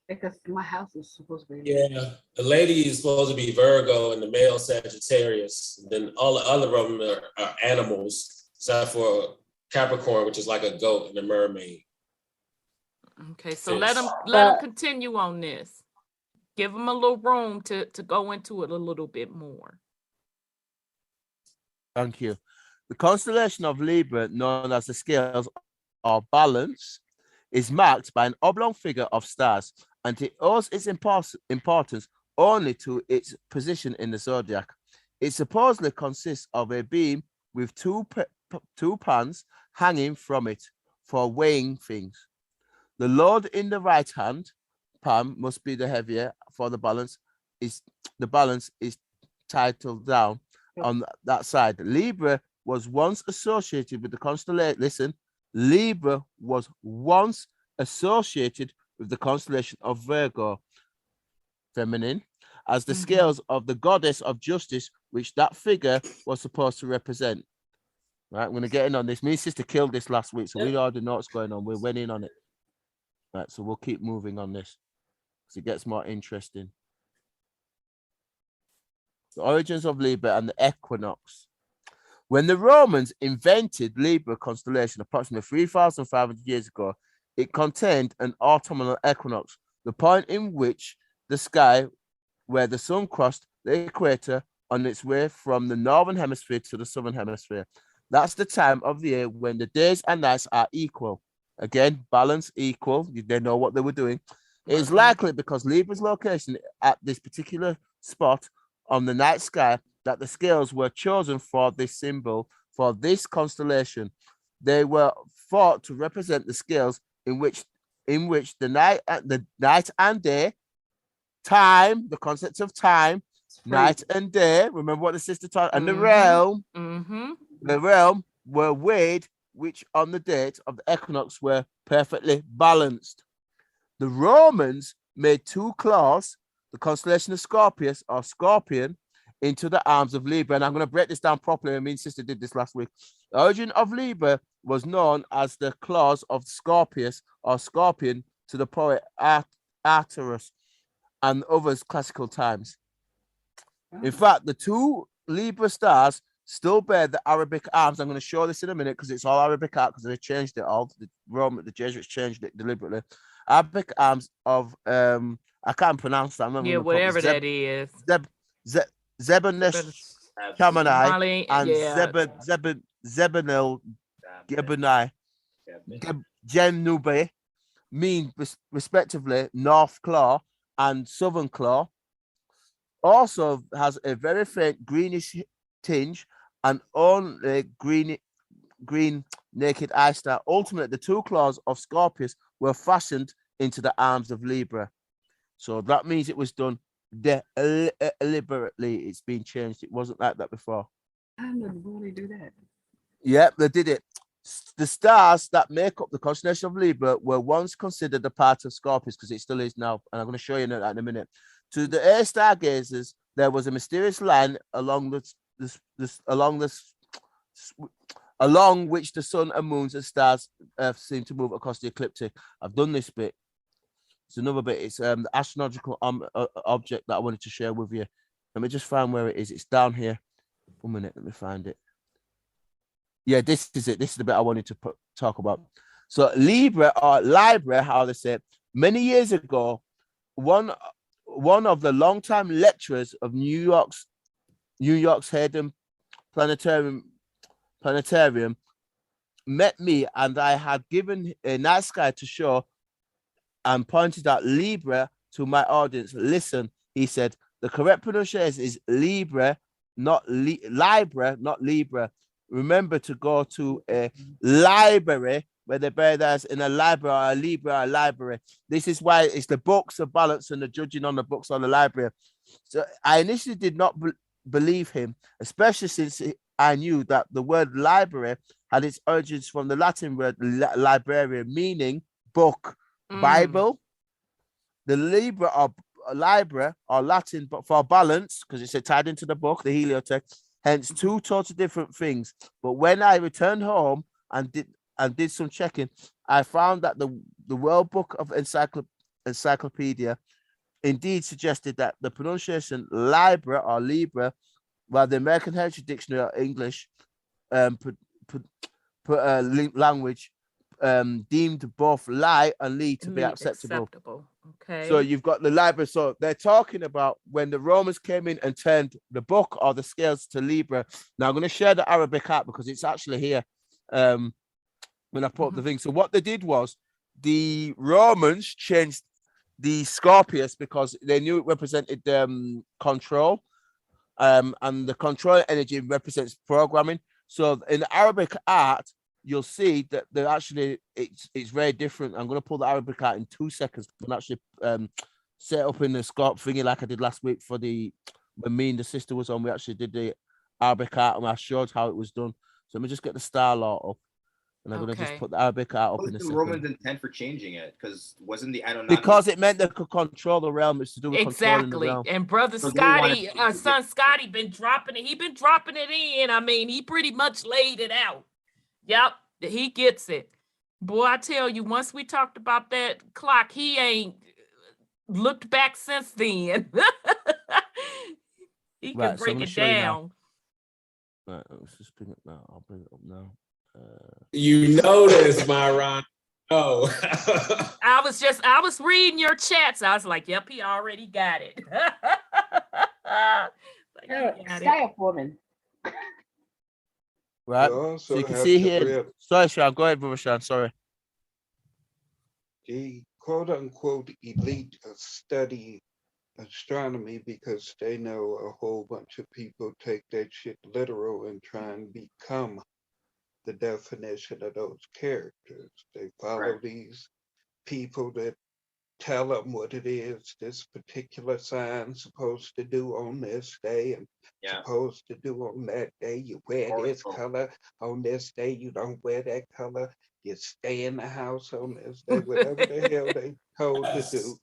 Because my house is supposed to be. Yeah, the lady is supposed to be Virgo and the male Sagittarius. And then all the other of them are animals, except for Capricorn, which is like a goat and a mermaid. Okay, so let them continue on this. Give them a little room to go into it a little bit more. Thank you. The constellation of Libra, known as the scales or balance, is marked by an oblong figure of stars, and it owes its importance only to its position in the zodiac. It supposedly consists of a beam with two pans hanging from it for weighing things. The load in the right hand palm must be the heavier for the balance is titled down on that side. Libra was once associated with the constellation. Listen, Libra was once associated with the constellation of Virgo, feminine, as the scales of the goddess of justice, which that figure was supposed to represent. Right, I'm going to get in on this. Me and sister killed this last week, so we already know what's going on. We went in on it. Right, so we'll keep moving on this because it gets more interesting. The origins of Libra and the equinox. When the Romans invented Libra constellation approximately 3,500 years ago, it contained an autumnal equinox, the point in which the sky where the sun crossed the equator on its way from the northern hemisphere to the southern hemisphere. That's the time of the year when the days and nights are equal. Again, balance, equal. They know what they were doing. It is likely because Libra's location at this particular spot on the night sky that the scales were chosen for this symbol, for this constellation. They were thought to represent the scales in which the night and day, time, the concept of time, night and day. Remember what the sister taught, and the realm. The realm were weighed, which on the date of the equinox were perfectly balanced. The Romans made two claws, the constellation of Scorpius or Scorpion, into the arms of Libra. And I'm going to break this down properly. Me and sister did this last week. The origin of Libra was known as the claws of Scorpius or Scorpion to the poet Acquaris and others classical times. In fact, the two Libra stars still bear the Arabic arms. I'm going to show this in a minute because it's all Arabic art because they changed it all. The Jesuits changed it deliberately. Arabic arms of I can't pronounce that. Yeah, whatever that is. Zebenesh Kamanai and Zebenil Gebunai Genube mean respectively North Claw and Southern Claw. Also has a very faint greenish tinge and only green naked eye star. Ultimately, the two claws of Scorpius were fashioned into the arms of Libra. So that means it was done deliberately. It's been changed. It wasn't like that before. I didn't really do that. Yep, they did it. The stars that make up the constellation of Libra were once considered a part of Scorpius because it still is now. And I'm going to show you that in a minute. To the air stargazers, there was a mysterious line along which the sun and moons and stars seem to move across the ecliptic. I've done this bit. It's another bit. It's the astrological object that I wanted to share with you. Let me just find where it is. It's down here. 1 minute. Let me find it. Yeah, this is it. This is the bit I wanted to talk about. So Libra or Libra, how they say it, many years ago, one of the longtime lecturers of New York's Hayden Planetarium met me, and I had given a night sky to show and pointed out Libra to my audience. Listen, he said, the correct pronunciation is Libra, not Libra, not Libra. Remember to go to a library where they bear that in a library or a Libra, a library. This is why it's the books of balance and the judging on the books on the library. So I initially did not believe him, especially since I knew that the word library had its origins from the Latin word librarian, meaning book, Bible. The Libra or Libra or Latin, but for balance, because it's tied into the book, the heliotext. Hence, two totally different things. But when I returned home and did some checking, I found that the World Book of Encyclopedia indeed suggested that the pronunciation Libra or Libra, while the American Heritage Dictionary or English language deemed both lie and li to be acceptable. Okay. So you've got the Libra. So they're talking about when the Romans came in and turned the book or the scales to Libra. Now I'm going to share the Arabic out because it's actually here when I put up the thing. So what they did was the Romans changed the Scorpius because they knew it represented control, and the control energy represents programming. So in Arabic art, you'll see that they're actually it's very different. I'm going to pull the Arabic out in 2 seconds and actually set up in the scarp thingy like I did last week for when me and the sister was on. We actually did the Arabic art and I showed how it was done. So let me just get the star law up, and I'm going to just put the Arabic art up What in a was the second. Roman's intent for changing it? Because wasn't the Anunnaki... Because it meant they could control the realm. It's to do with controlling the realm. And brother So they Scotty, wanted- son Scotty, been dropping it. He been dropping it in. I mean, he pretty much laid it out. Yep, he gets it. Boy, I tell you, once we talked about that clock, he ain't looked back since then. He can Right, so I'm break gonna it show you now. down. Right, let's just bring it now. I'll bring it up now. You know this, Myron. Oh. I was reading your chats. I was like, yep, he already got it. Like, he got it. Staff woman. Right, You also so you can have see to here. real- Sorry, Sean. Go ahead, brother Sean. Sorry. The quote unquote elite study astronomy because they know a whole bunch of people take that shit literal and try and become the definition of those characters. They follow Right. these people that tell them what it is this particular sign's supposed to do on this day and Yeah. supposed to do on that day. You wear this Horoscope. color on this day, you don't wear that color. You stay in the house on this day. Whatever the hell they told to do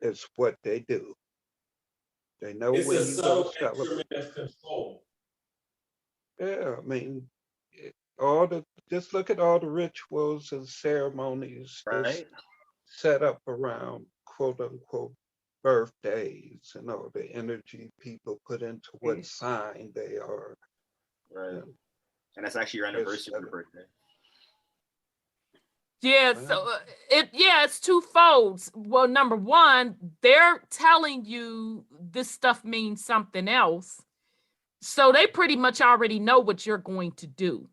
is what they do. They know It's when a you go subtle celebrate. instrument of control. Yeah, I mean, just look at all the rituals and ceremonies that's Right. set up around quote unquote birthdays and all the energy people put into what Yes. sign they are. Right. Yeah. And that's actually your Yes, anniversary of sir. your birthday. Yeah, so it's two folds. Well, number one, they're telling you this stuff means something else. So they pretty much already know what you're going to do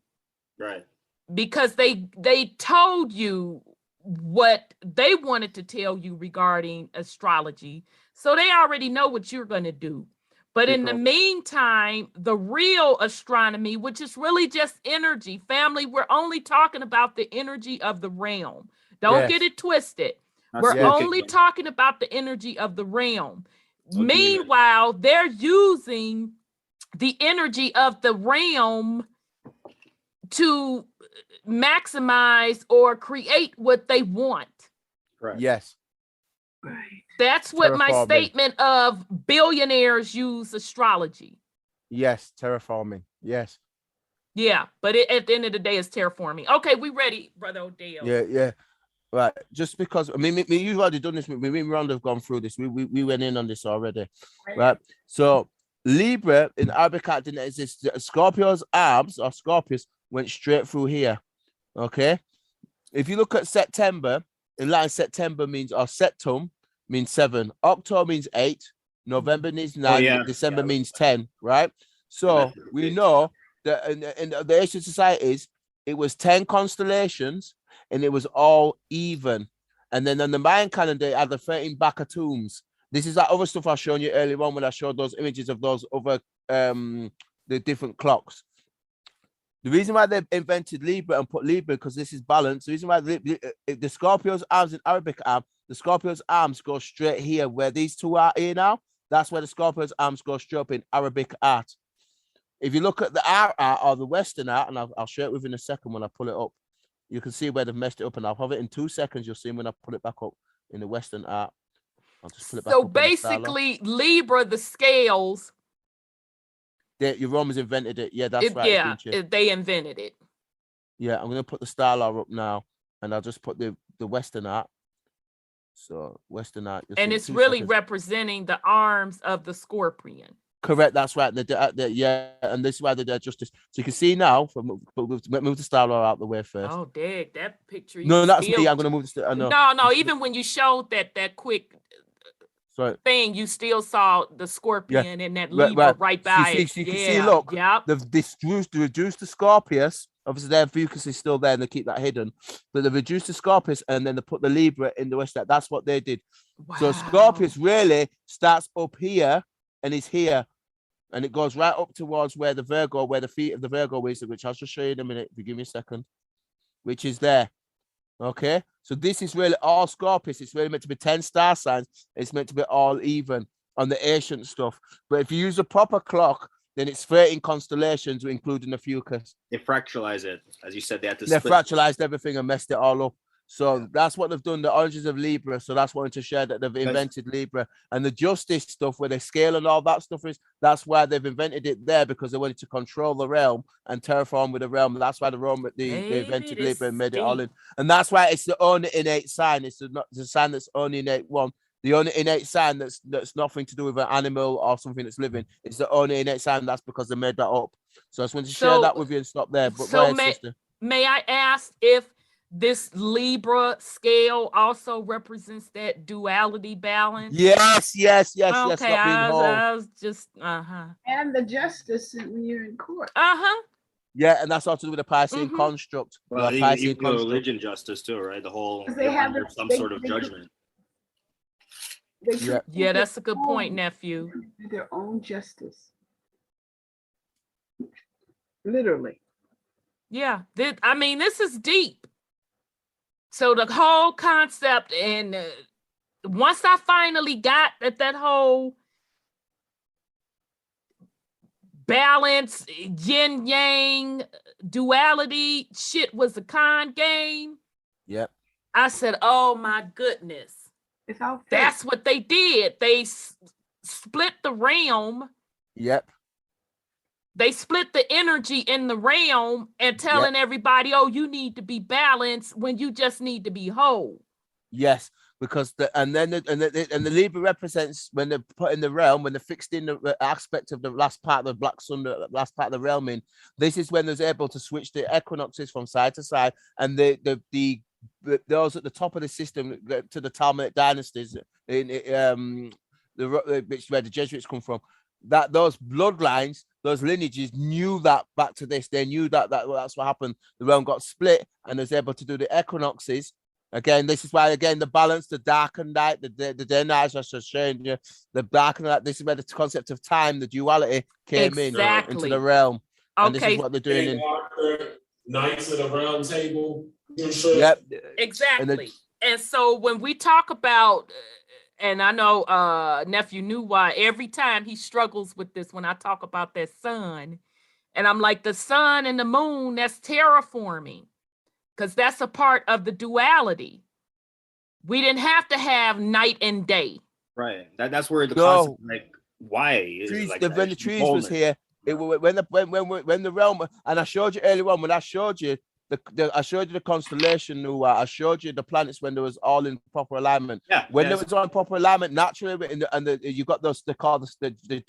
Right. because they told you what they wanted to tell you regarding astrology. So they already know what you're going to do. But in the meantime, the real astronomy, which is really just energy, family, we're only talking about the energy of the realm. Don't get Yes. it twisted. Not We're Yes. only talking about the energy of the realm. No demon. Meanwhile, they're using the energy of the realm to maximize or create what they want. Correct. Yes. Right. That's what my Terraforming. statement of billionaires use astrology. Yes. Terraforming. Yes. Yeah, but at the end of the day, it's terraforming. Okay, we ready, Brother Odel. Yeah. Yeah. Right. Just because I mean, you've already done this. Me and Rhonda have gone through this. We went in on this already. Right. So Libra in Arabic art didn't exist. Scorpio's arms or Scorpius went straight through here. Okay. If you look at September, in Latin, September means or septum means 7. October means 8. November means 9. yeah. December Yeah. means 10. Right. So that's we big. know that in the ancient societies, it was 10 constellations and it was all even. And then on the Mayan calendar, it had the 13 Bakatoons. This is that other stuff I showed you earlier on when I showed those images of those other the different clocks. The reason why they invented Libra and put Libra because this is balance. The reason why the Scorpio's arms in Arabic arm, the Scorpio's arms go straight here where these two are here now. That's where the Scorpio's arms go straight up in Arabic art. If you look at the art or the Western art, and I'll show it within a second when I pull it up, you can see where they've messed it up, and I'll have it in 2 seconds. You'll see when I pull it back up in the Western art. I'll just pull it back So up on the star log. basically, Libra, the scales, Your Romans invented it. Yeah, that's right. it's been changed. they invented it. Yeah, I'm gonna put the star law up now, and I'll just put the Western art. So Western art, you'll And see in it's 2 really seconds. representing the arms of the scorpion. Correct. That's right. Yeah, and this is why they did justice. So you can see now. Move the star law out the way first. Oh, dig that picture. No, you that's me. still- I'm gonna move the star. No, No. Even when you showed that quick sorry. thing, you still saw the scorpion and that Right, Libra right. right So you by see- it. so you can yeah. see, look, Yep. They've reduced the Scorpius. Obviously, their focus is still there, and they keep that hidden. But they've reduced the Scorpius, and then they put the Libra in the West. That's what they did. So Wow. Scorpius really starts up here and is here, and it goes right up towards where the feet of the Virgo is, which I'll just show you in a minute. If you give me a second. which is there. Okay, so this is really all Scorpius. It's really meant to be 10 star signs. It's meant to be all even on the ancient stuff. But if you use a proper clock, then it's 13 constellations, including the Fucus. They fractalize it, as you said. They had to. They split. fractalized everything and messed it all up. So that's what they've done. The origins of Libra. So that's wanting to share that they've invented Libra, and the justice stuff where they scale and all that stuff is. That's why they've invented it there, because they wanted to control the realm and terraform with the realm. That's why they invented Libra and made it all in. And that's why it's the only innate sign. It's the sign that's only innate one. The only innate sign that's nothing to do with an animal or something that's living. It's the only innate sign. That's because they made that up. So I just wanted to share that with you and stop there. But so go ahead, sister. May I ask if this Libra scale also represents that duality balance? Yes. Okay, Not being whole. I was just And the justice when you're in court. Yeah, and that's all to do with the Piscean construct. Well, The even Piscean the construct. religion justice too, right? The whole They have under it- some they- sort of they- judgment. Yeah, that's a good point, nephew. Their own justice. Literally. Yeah, I mean, this is deep. So the whole concept, and once I finally got that whole balance, yin yang, duality shit was a con game. Yep. I said, oh my goodness. It's all fake. That's what they did. They split the realm. Yep. They split the energy in the realm and telling everybody, oh, you need to be balanced when you just need to be whole. Yes, because the Libra represents when they're put in the realm, when they're fixed in the aspect of the last part of the black sun, the last part of the realm in. This is when they're able to switch the equinoxes from side to side, and those at the top of the system to the Talmudic dynasties in where the Jesuits come from. That those bloodlines, those lineages knew that back to this. They knew that that's what happened. The realm got split and was able to do the equinoxes. Again, this is why, again, the balance, the dark and night, the day and night, as I was showing you, the dark and night, this is where the concept of time, the duality came in into the realm. And this is what they're doing. Knights of the Round Table. Yep. Exactly. And so when we talk about, and I know nephew knew why every time he struggles with this when I talk about that sun, and I'm like, the sun and the moon, that's terraforming, because that's a part of the duality. We didn't have to have night and day. Right. That's where the concept, like, why is trees, like when the trees was here, when the realm, and I showed you earlier on when I showed you I showed you the constellation, I showed you the planets when they was all in proper alignment. Yeah. When there was all in proper alignment, naturally, you got those, they call the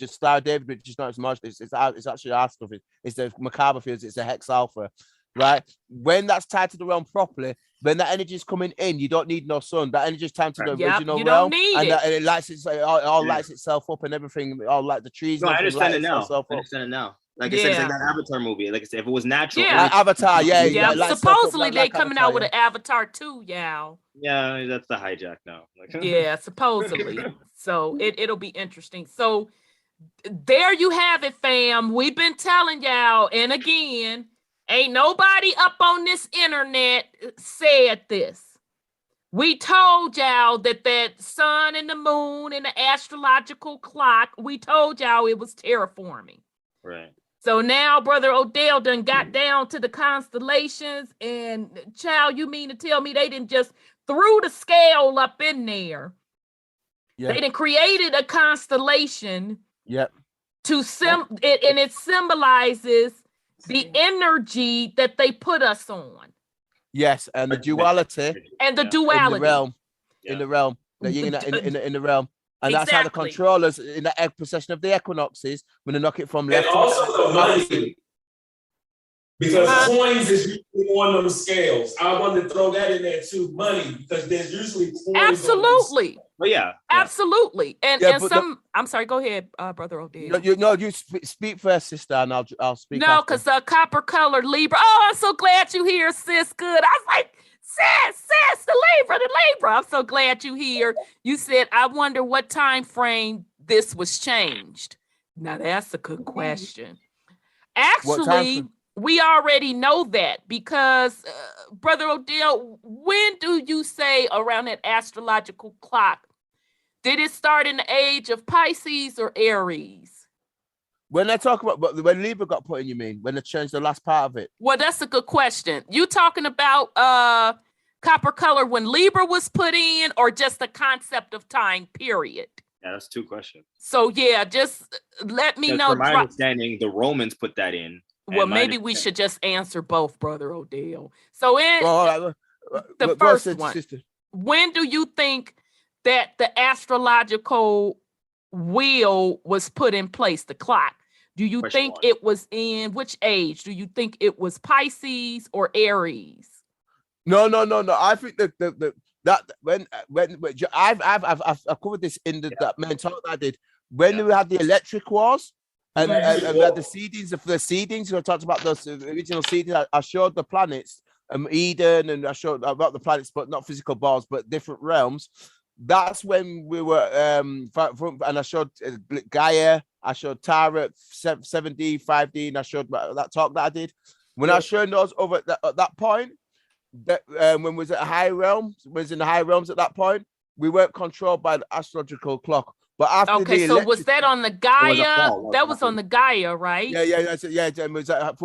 Star of David, which is not as much. It's actually our stuff. It's the macabre fields. It's the hex alpha, right? When that's tied to the realm properly, when that energy is coming in, you don't need no sun. That energy is tied to the original realm, and it lights lights itself up and everything. All like the trees. No, I understand it now. Like I said, it's like that Avatar movie. Like I said, if it was natural, Avatar, supposedly they coming out with an Avatar 2, y'all. Yeah, that's the hijack now. Like, yeah, supposedly. So it'll be interesting. So there you have it, fam. We've been telling y'all, and again, ain't nobody up on this internet said this. We told y'all that sun and the moon and the astrological clock, we told y'all it was terraforming. Right. So now Brother Odel done got down to the constellations, and child, you mean to tell me they didn't just threw the scale up in there? Yeah. They done created a constellation. Yep. And it symbolizes the energy that they put us on. Yes, and the duality. And the duality. In the realm. In the realm. And that's how the controllers in the possession of the equinoxes, when they knock it from left. And also the money. Because coins is usually on them scales. I wanted to throw that in there too. Money, because there's usually coins. Absolutely. Well, yeah. Absolutely. And some, I'm sorry, go ahead, Brother Odel. You speak first, sister, and I'll speak. No, because copper colored Libra. Oh, I'm so glad you here, sis. Good. I was like, sis, the Libra. I'm so glad you here. You said, I wonder what time frame this was changed. Now that's a good question. Actually, we already know that because, Brother Odel, when do you say around that astrological clock? Did it start in the age of Pisces or Aries? When I talk about, but when Libra got put in, you mean when they changed the last part of it? Well, that's a good question. You talking about copper color when Libra was put in, or just the concept of time period? Yeah, that's two questions. So yeah, just let me know. From my understanding, the Romans put that in. Well, maybe we should just answer both, Brother Odel. So in the first one, when do you think that the astrological wheel was put in place, the clock? Do you think it was in which age? Do you think it was Pisces or Aries? No. I think that when I've covered this in that main talk that I did when we had the electric wars and we had the seedings. I talked about those original seedings. I showed the planets, Eden, and I showed about the planets, but not physical balls, but different realms. That's when we were and I showed Gaia, I showed Tara 7D, 5D, and I showed that talk that I did. When I showed those over at that point, that when we was at high realms, was in the high realms at that point, we weren't controlled by the astrological clock. But after so was that on the Gaia? That was on the Gaia, right? Yeah. It was at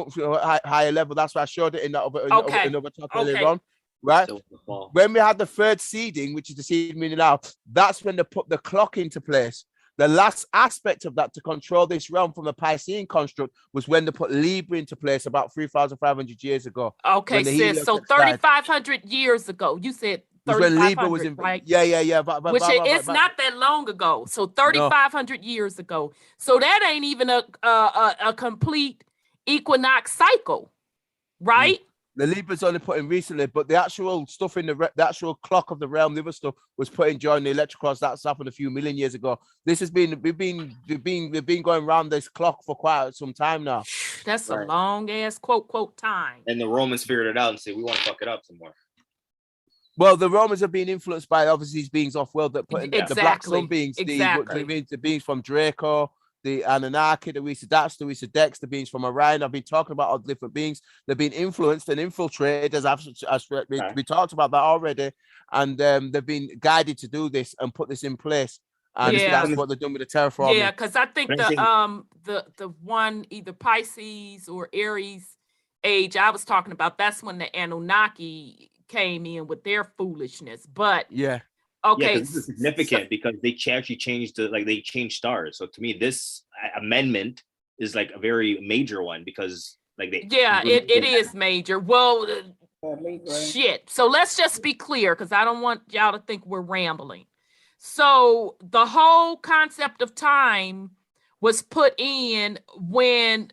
higher level. That's why I showed it in that other talk earlier on. Right, when we had the third seeding, which is the seeding meaning now, that's when they put the clock into place. The last aspect of that to control this realm from the Piscean construct was when they put Libra into place about 3,500 years ago. Okay, sis. So 3,500 years ago, you said 3,500, was in, right? Yeah. Which it's not that long ago. So 3,500 years ago. So that ain't even a complete equinox cycle, right? The Libra's only put in recently, but the actual stuff in the actual clock of the realm, the other stuff was put in during the electric wars. That's happened a few million years ago. This has been we've been going around this clock for quite some time now. That's a long ass quote time. And the Romans figured it out and said, we want to fuck it up some more. Well, the Romans have been influenced by obviously these beings off world that put in the Black Sun beings, the beings from Draco, the Anunnaki, the Weesadats, the Weesadex, the beings from Orion. I've been talking about all the different beings. They've been influenced and infiltrated, as we talked about that already. And they've been guided to do this and put this in place. And that's what they're doing with the terraforming. Yeah, because I think the one, either Pisces or Aries age I was talking about, that's when the Anunnaki came in with their foolishness. But okay, this is significant because they actually changed they changed stars. So to me, this amendment is like a very major one because it is major. Well, shit. So let's just be clear because I don't want y'all to think we're rambling. So the whole concept of time was put in when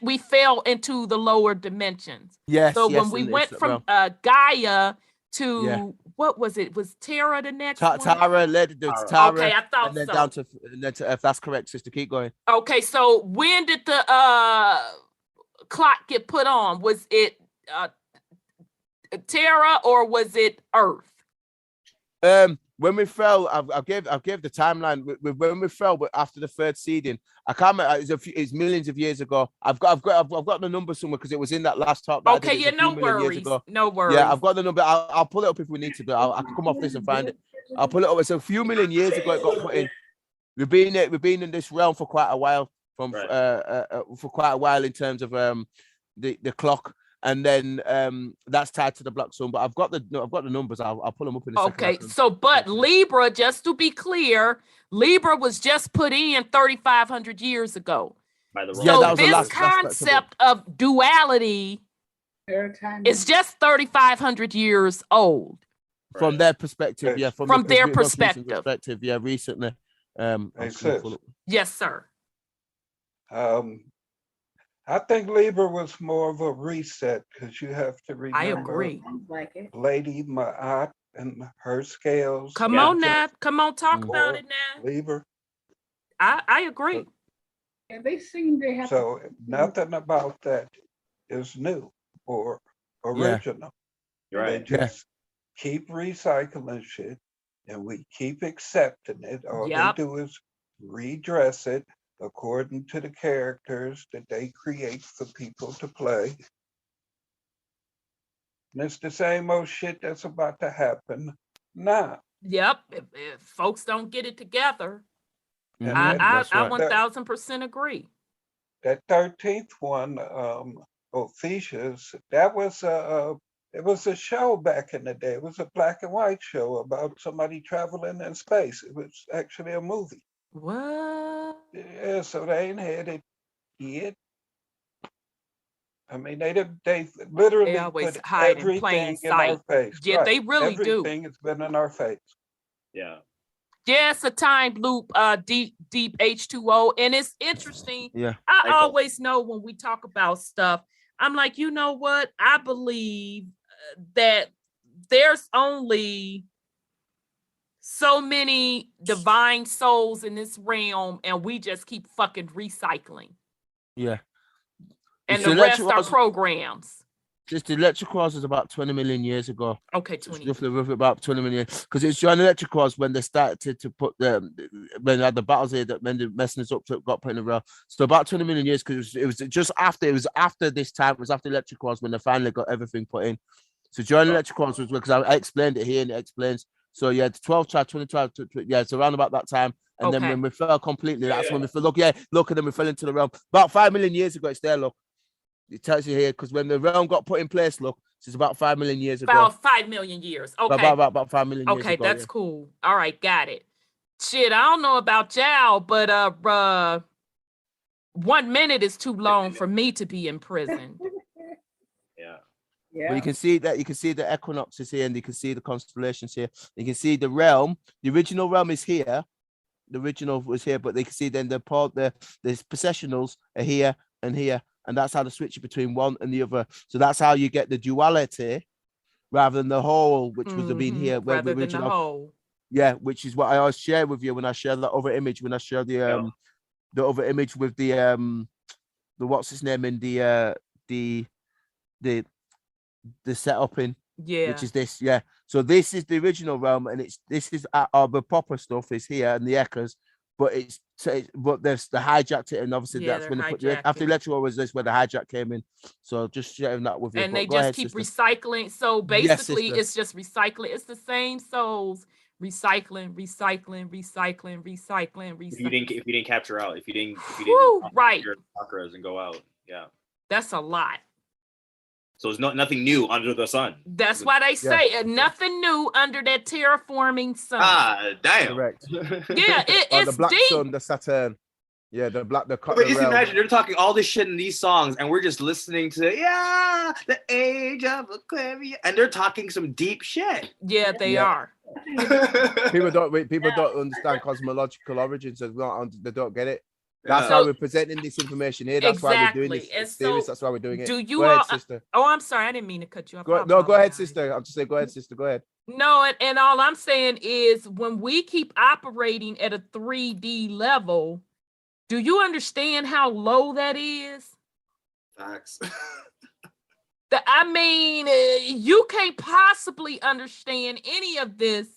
we fell into the lower dimensions. Yes. So when we went from Gaia to what was it? Was Terra the next one? Tara led to Tara. Okay, I thought and then so. Down to F. That's correct, sister. Keep going. Okay, so when did the clock get put on? Was it Terra or was it Earth? When we fell, I gave the timeline. When we fell, but after the third seeding, I can't remember. It's millions of years ago. I've got the number somewhere because it was in that last talk. Okay, no worries. No worries. Yeah, I've got the number. I'll pull it up if we need to. But I can come off this and find it. I'll pull it up. It's a few million years ago. It got put in. We've been in this realm for quite a while. For quite a while in terms of the clock. And then that's tied to the Black Sun. But I've got the numbers. I'll pull them up in a second. Okay, so but Libra, just to be clear, Libra was just put in 3,500 years ago. By the so this concept of duality is just 3,500 years old. From their perspective, yeah. From their perspective. Yeah, recently. Yes, sir. I think Libra was more of a reset because you have to remember. I agree. Lady Ma'at and her scales. Come on now. Come on, talk about it now. Libra. I agree. And they seem to have. So nothing about that is new or original. Right. They just keep recycling shit and we keep accepting it. All they do is redress it according to the characters that they create for people to play. And it's the same old shit that's about to happen now. Yep. If folks don't get it together, And I that's right. 1000% agree. that 13th one, Ophiuchus, that was it was a show back in the day. It was a black and white show about somebody traveling in space. It was actually a movie. What? Yeah, so they ain't had it yet. I mean, they literally They always put hide in plain everything in our sight. face. Yeah, they really do. Everything has been in our face. Yeah. Yeah, it's a time loop, deep H2O. And it's interesting. Yeah. I always know when we talk about stuff, I'm like, you know what? I believe that there's only so many divine souls in this realm, and we just keep fucking recycling. Yeah. And So the rest electric are cars- programs. Just the electric cars was about 20 million years ago. Okay, It's 20. roughly about 20 million. Because it's during electric cars when they started to put when they had the battles here that ended messing us up to got put in the rail. So about 20 million years, because it was after this time, it was after electric cars when they finally got everything put in. So during electric cars was because I explained it here and it explains. So yeah, 12 tribe, 20 tribe, yeah, it's around about that time. And then when we fell completely, that's when we fell. Look, and then we fell into the realm. About 5 million years ago, it's there, look. It tells you here, because when the realm got put in place, look, it's about 5 million years ago. About 5 million years. Okay. About 5 million years ago. Okay, that's cool. All right, got it. Shit, I don't know about y'all, but 1 minute is too long for me to be in prison. But you can see that the equinoxes here, and you can see the constellations here. You can see the realm. The original realm is here. The original was here, but they can see then the processionals are here and here, and that's how to switch it between one and the other. So that's how you get the duality rather than the whole, which was been here. Where Rather the original, than the whole. Yeah, which is what I always share with you when I share that other image. When I share the other image with the what's his name in the setup in, which is this, So this is the original realm, and this is the proper stuff is here and the echoes, but there's the hijacked it, and obviously that's when they put after electrical was this where the hijack came in. So just sharing that with you. And they just keep recycling. So basically, it's just recycling. It's the same souls recycling. If you didn't capture out, if you didn't right your chakras and go out, that's a lot. So it's nothing new under the sun. That's why they say nothing new under that terraforming sun. Ah, damn. Correct. Yeah, it's the black deep. sun, the Saturn. Yeah, the black. But just imagine they're talking all this shit in these songs, and we're just listening to the Age of Aquarius, and they're talking some deep shit. Yeah, they are. People don't understand cosmological origins as well. They don't get it. That's why we're presenting this information here. That's why we're doing this. That's why we're doing it. Do you go ahead, sister? Oh, I'm sorry. I didn't mean to cut you off. Go ahead, sister. I'm just saying, go ahead, sister. Go ahead. No, and all I'm saying is when we keep operating at a 3D level, do you understand how low that is? Facts. I mean, you can't possibly understand any of this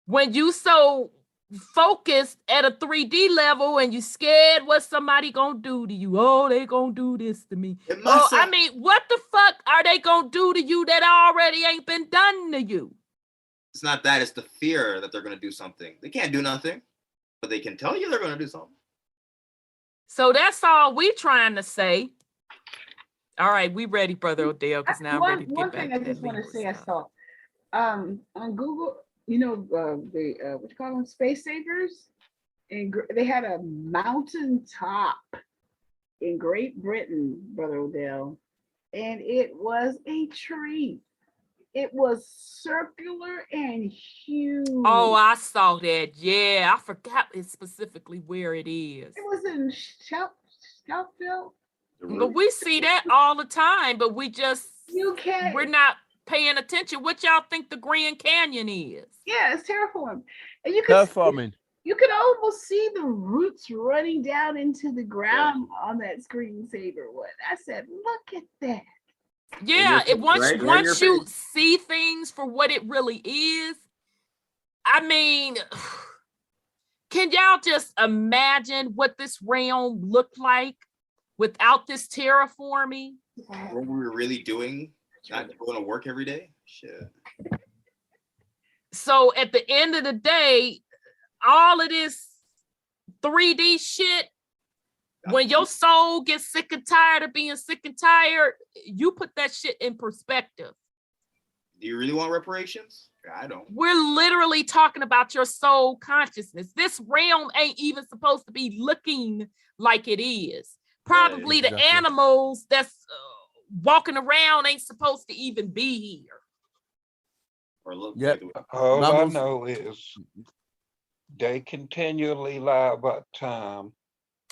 when you so focused at a 3D level and you scared what somebody gonna do to you. Oh, they gonna do this to me. I mean, what the fuck are they gonna do to you that already ain't been done to you? It's not that, it's the fear that they're gonna do something. They can't do nothing, but they can tell you they're gonna do something. So that's all we trying to say. All right, we ready, Brother Odel, because now I'm ready to get one back thing to I just that want to say, stuff. I saw on Google, you know, the what you call them, space savers, and they had a mountain top in Great Britain, Brother Odel, and it was a tree. It was circular and huge. Oh, I saw that. Yeah, I forgot specifically where it is. It was in Scoutfield. But we see that all the time, but we're not paying attention. What y'all think the Grand Canyon is? Yeah, it's terraforming. And you could almost see the roots running down into the ground on that screensaver one. I said, look at that. Yeah, once you see things for what it really is, I mean, Can y'all just imagine what this realm looked like without this terraforming? What we were really doing, not going to work every day. Shit. So at the end of the day, all of this 3D shit, when your soul gets sick and tired of being sick and tired, you put that shit in perspective. Do you really want reparations? I don't. We're literally talking about your soul consciousness. This realm ain't even supposed to be looking like it is. Probably the animals that's walking around ain't supposed to even be here. Or look. Yep. All I know is they continually lie about time.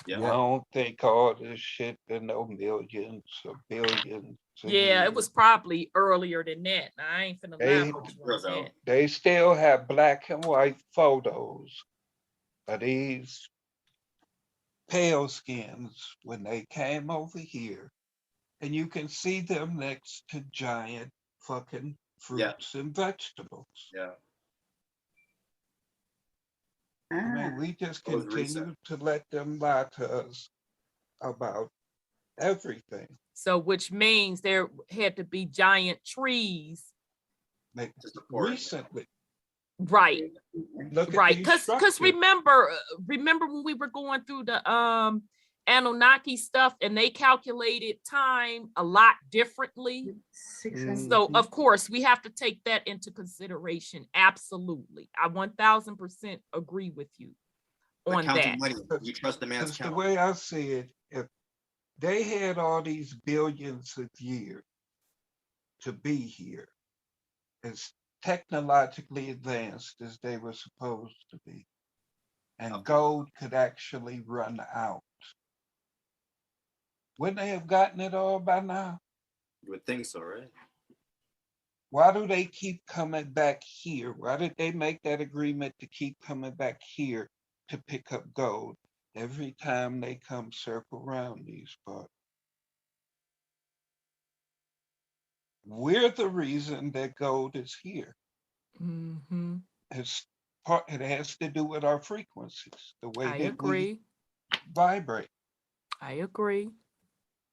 Yeah. I don't think all this shit been no millions or billions. Yeah, it was probably earlier than that. I ain't finna lie with you on that. They still have black and white photos of these pale skins when they came over here. And you can see them next to giant fucking fruits and vegetables. Yeah. I mean, we just continue to let them lie to us about everything. So which means there had to be giant trees. Recently. Right. Look at right. these Because structures. remember when we were going through the Anunnaki stuff and they calculated time a lot differently. So of course we have to take that into consideration. Absolutely. I 1000% agree with you on that. Money. You trust the man's count. The way I see it, if they had all these billions of years to be here, as technologically advanced as they were supposed to be, and gold could actually run out, wouldn't they have gotten it all by now? You would think so, right? Why do they keep coming back here? Why did they make that agreement to keep coming back here to pick up gold every time they come circle around these parts? We're the reason that gold is here. Mm-hmm. It has to do with our frequencies, the way I that agree. we vibrate. I agree.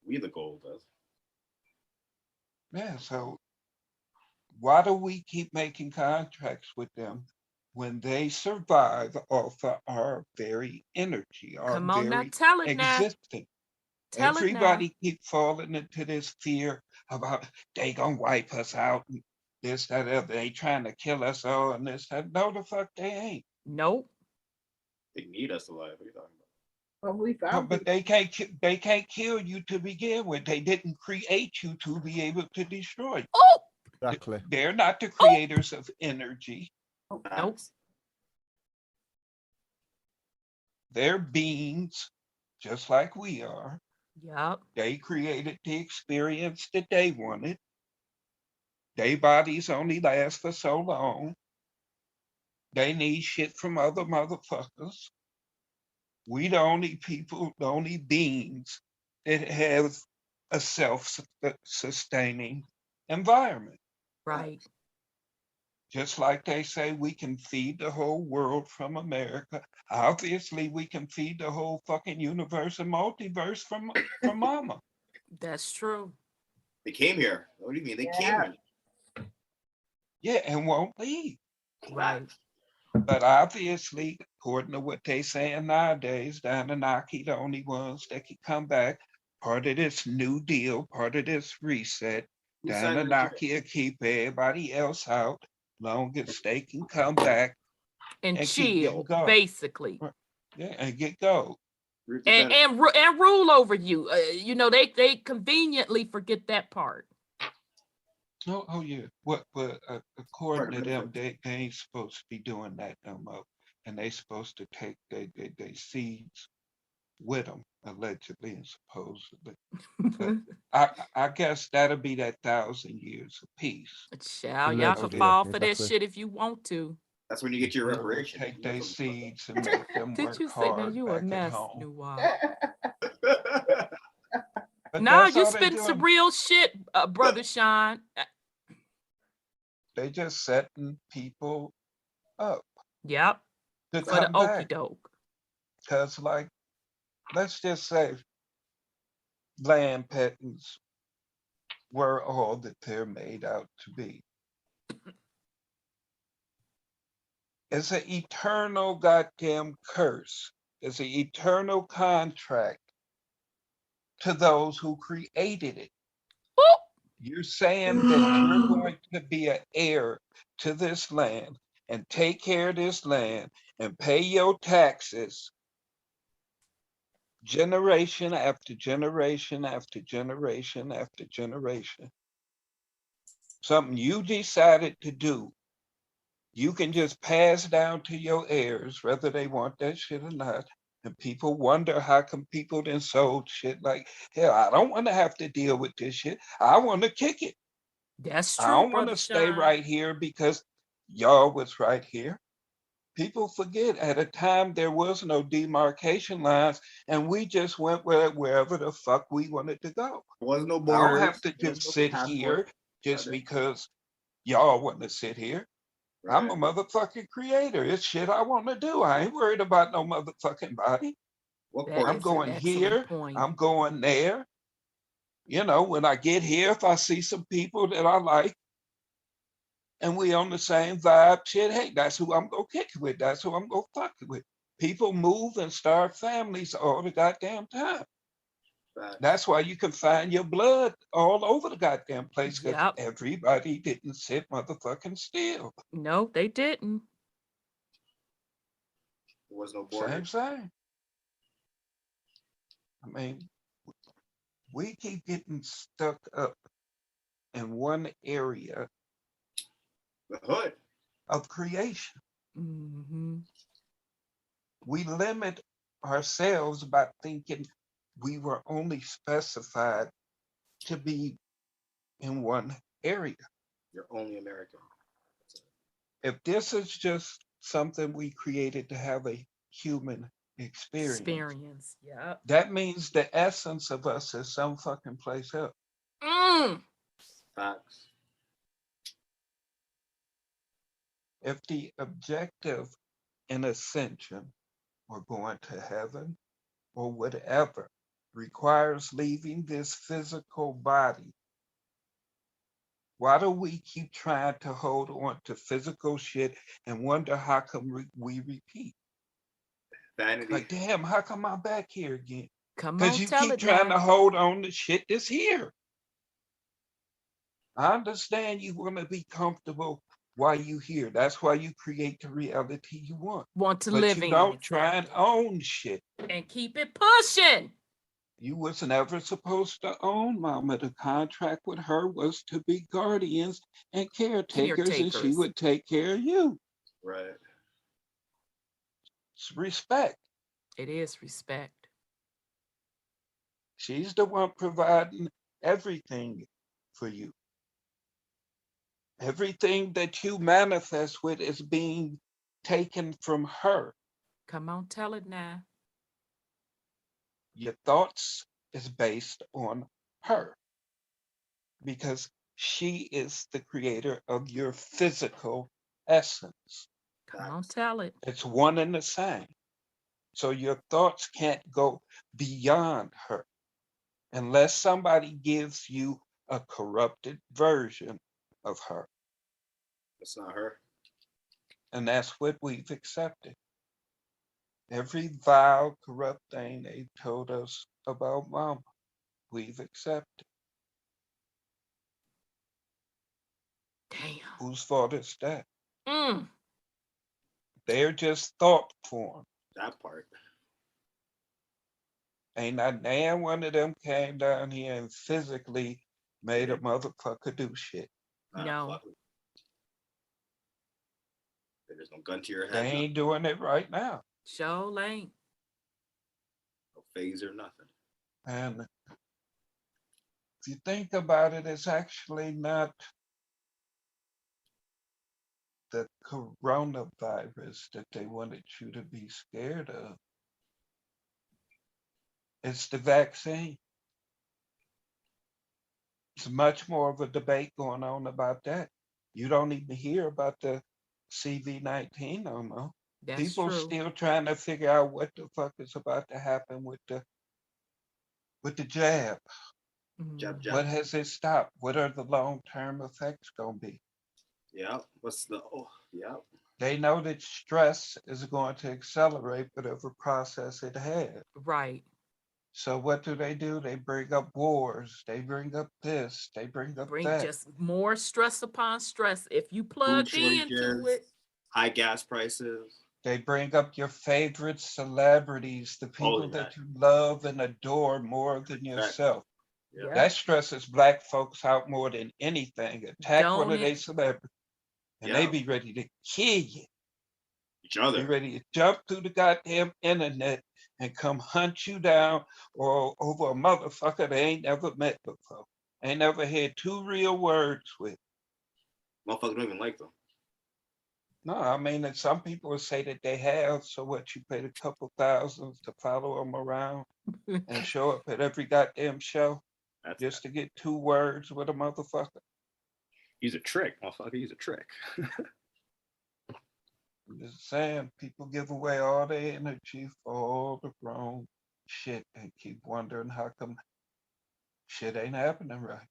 We the gold does. Yeah, so why do we keep making contracts with them when they survive off of our very energy, our Come on very now, tell it now. existence? Tell Everybody it now. keep falling into this fear about they gonna wipe us out and this, that, other. They trying to kill us all and this, that. No, the fuck they ain't. Nope. They need us alive. What are you talking about? Well, we No, found but they can't kill you to begin with. They didn't create you to be able to destroy you. Oh, Exactly. They're not the creators of energy. nope. They're beings, just like we are. Yep. They created the experience that they wanted. Their bodies only last for so long. They need shit from other motherfuckers. We the only people, the only beings that have a self-sustaining environment. Right. Just like they say we can feed the whole world from America. Obviously, we can feed the whole fucking universe and multiverse from mama. That's true. They came here. What do you mean? They came here. Yeah, and won't leave. Right. But obviously, according to what they saying nowadays, the Anunnaki, the only ones that can come back, part of this new deal, part of this reset, the Anunnaki will keep everybody else out, long as they can come back And keep getting chill, gold. basically. Yeah, and get gold. And rule over you. You know, they conveniently forget that part. Oh yeah. But according to them, they ain't supposed to be doing that no more, and they supposed to take they seeds with them, allegedly and supposedly. But I guess that'll be that 1,000 years of peace. Child, y'all can fall for that shit if you want to. That's when you get your reparation. Take their seeds and make them Did work you say that hard you a back at mess, home. But No, that's you all they spent some doing. real shit, Brother Sean. They just setting people up. Yep. to For the come okie back. doke. Because, like, let's just say land patents were all that they're made out to be. It's an eternal goddamn curse. It's an eternal contract to those who created it. Oop. You're saying that you're going to be an heir to this land and take care of this land and pay your taxes generation after generation after generation after generation. Something you decided to do, you can just pass down to your heirs, whether they want that shit or not. And people wonder how come people then sold shit like, hell, I don't want to have to deal with this shit. I want to kick it. That's I true, don't want Brother to stay Sean. right here because y'all was right here. People forget at a time there was no demarcation lines and we just went wherever the fuck we wanted to go. There was no I borders. don't have to There was just no sit passport. here just Nothing. because y'all want to sit here. I'm a Right. motherfucking creator. It's shit I want to do. I ain't worried about no motherfucking body. What That court? I'm is an going excellent here. point. I'm going there. You know, when I get here, if I see some people that I like and we on the same vibe, shit, hey, that's who I'm gonna kick it with. That's who I'm gonna fuck it with. People move and start families all the goddamn time. Facts. That's why you can find your blood all over the goddamn place because Yep. everybody didn't sit motherfucking still. No, they didn't. There was no Same, borders. same. I mean, we keep getting stuck up in one area The hood. of creation. Mm-hmm. We limit ourselves by thinking we were only specified to be in one area. You're only American. If this is just something we created to have a human experience, Yep. that means the essence of us is some fucking place else. Facts. If the objective in ascension or going to heaven or whatever requires leaving this physical body, why do we keep trying to hold on to physical shit and wonder how come we repeat? Vanity. Like, damn, how come I'm back here again? Come Because on, you tell keep it trying now. to hold on to shit that's here. I understand you want to be comfortable while you here. That's why you create the reality you want. Want to But live you in. don't try and Exactly. own shit. And keep it pushing. You was never supposed to own Mama. The contract with her was to be guardians and caretakers, and she Caretakers. would take care of you. Right. It's respect. It is respect. She's the one providing everything for you. Everything that you manifest with is being taken from her. Come on, tell it now. Your thoughts is based on her because she is the creator of your physical essence. Come on, tell it. It's one and the same. So your thoughts can't go beyond her unless somebody gives you a corrupted version of her. That's not her. And that's what we've accepted. Every vile, corrupt thing they told us about Mama, we've accepted. Damn. Whose fault is that? Mm. They're just thought form. That part. Ain't not damn one of them came down here and physically made a motherfucker do shit. No. Fuck. There's no gun to your They head. ain't doing it right now. Show ain't. No phaser, nothing. And if you think about it, it's actually not the coronavirus that they wanted you to be scared of. It's the vaccine. There's much more of a debate going on about that. You don't even hear about the CV-19 no more. That's People true. still trying to figure out what the fuck is about to happen with the jab. Jab, Mhm. What jab. has it stopped? What are the long-term effects gonna be? Yeah. What's the? Oh, yeah. They know that stress is going to accelerate whatever process it has. Right. So what do? They bring up wars. They bring up this. They bring up Bring that. just more stress upon stress. If you Food plugged into shortages, it, high gas prices. They bring up your favorite celebrities, the Oh people yeah. that you love and adore more than Exactly. yourself. Yeah. yeah, That stresses black folks out more than anything. Attack one don't of their it? celebrities and Yeah. they be ready to kill you. Each Be other. ready to jump through the goddamn internet and come hunt you down or over a motherfucker they ain't never met before. Ain't never had two real words with. Motherfuckers don't even like them. No, I mean that some people will say that they have. So what? You paid a couple thousands to follow them around and show up at every goddamn show That's just to get two words with a motherfucker. use a trick, motherfucker. Use a trick. I'm just saying, people give away all their energy for all the wrong shit and keep wondering how come shit ain't happening right.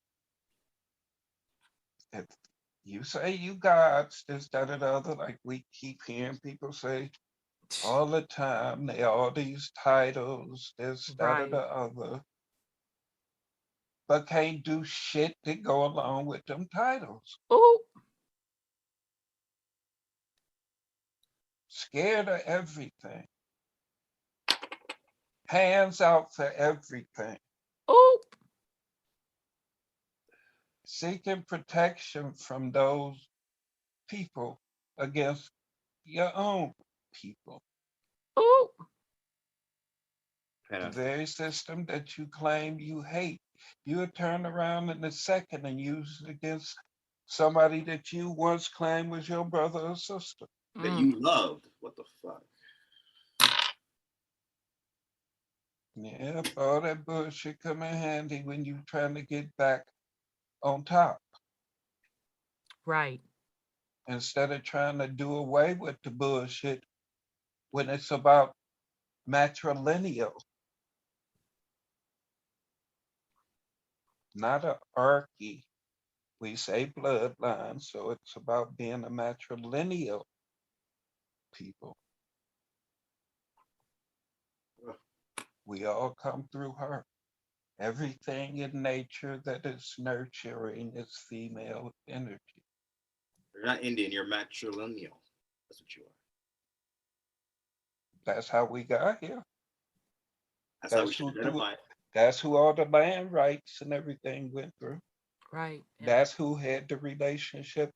If you say you gods, this, that, or the other, like we keep hearing people say all the time, they all these titles, this, that, or Right. the other, but can't do shit to go along with them titles. Oh, Scared of everything. Hands out for everything. oh, Seeking protection from those people against your own people. oh. The And very system that you claim you hate, you would turn around in a second and use it against somebody that you once claimed was your brother or sister. that Mm. you loved. What the fuck? Yep, all that bullshit come in handy when you trying to get back on top. Right. Instead of trying to do away with the bullshit when it's about matrilineal, not a archy. We say bloodline, so it's about being a matrilineal people. We all come through her. Everything in nature that is nurturing is female energy. You're not Indian. You're matrilineal. That's what you are. That's how we got here. That's how we That's should who identify. that's who all the land rights and everything went through. Right. And That's who had the relationship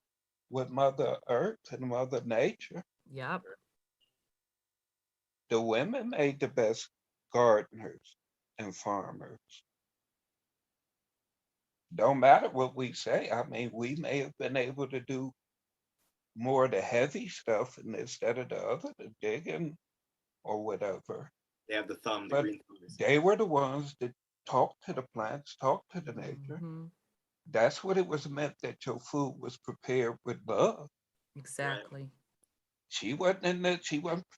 with Mother Earth and Mother Nature. yep. The women made the best gardeners and farmers. Don't matter what we say. I mean, we may have been able to do more of the heavy stuff and instead of the other, the digging or whatever. They have the thumb, the But green thumb. they were the ones that talked to the plants, talked to the nature. Mhm. That's what it was meant that your food was prepared with love. Exactly. She wasn't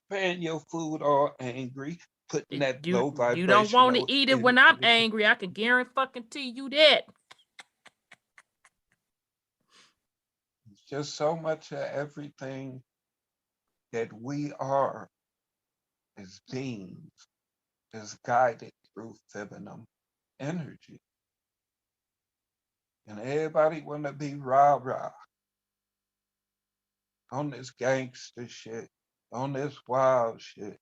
preparing your food all angry, putting that low You don't want to vibrational eat it when I'm energy. angry. I can guarantee you that. It's just so much of everything that we are as beings is guided through feminine energy. And everybody want to be rah-rah on this gangster shit, on this wild shit.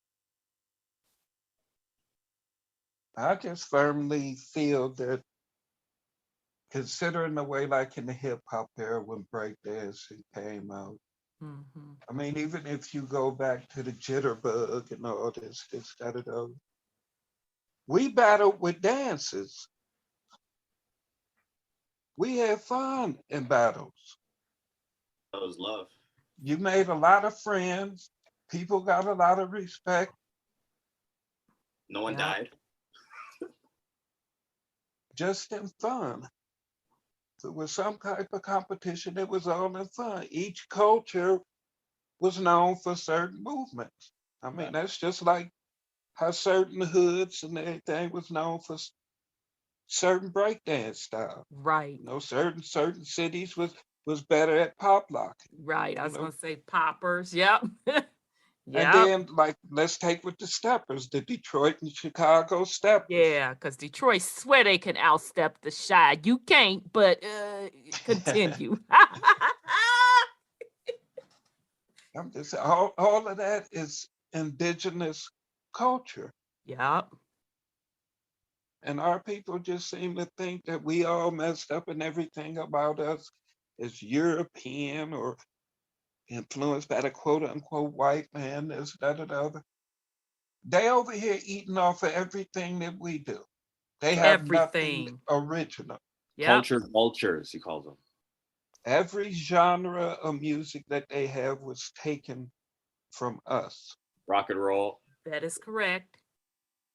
I just firmly feel that considering the way like in the hip hop era when breakdancing came out, Mhm. I mean, even if you go back to the jitterbug and all this, we battled with dances. We had fun in battles. That was love. You made a lot of friends. People got a lot of respect. No one Yeah. died. Just in fun. If it was some type of competition, it was all in fun. Each culture was known for certain movements. I mean, that's just like how certain hoods and everything was known for certain breakdance style. Right. You know, certain cities was better at pop locking. Right. I You was know? gonna say poppers. Yep. And Yep. then, like, let's take with the steppers, the Detroit and Chicago steppers. Yeah, because Detroit swear they can outstep the Shy. You can't, but continue. I'm just all of that is indigenous culture. Yep. And our people just seem to think that we all messed up and everything about us is European or influenced by the quote unquote white man, this, that, or the other. They over here eating off of everything that we do. They have nothing original. Yep. Culture vultures, he calls them. Every genre of music that they have was taken from us. Rock and roll. That is correct.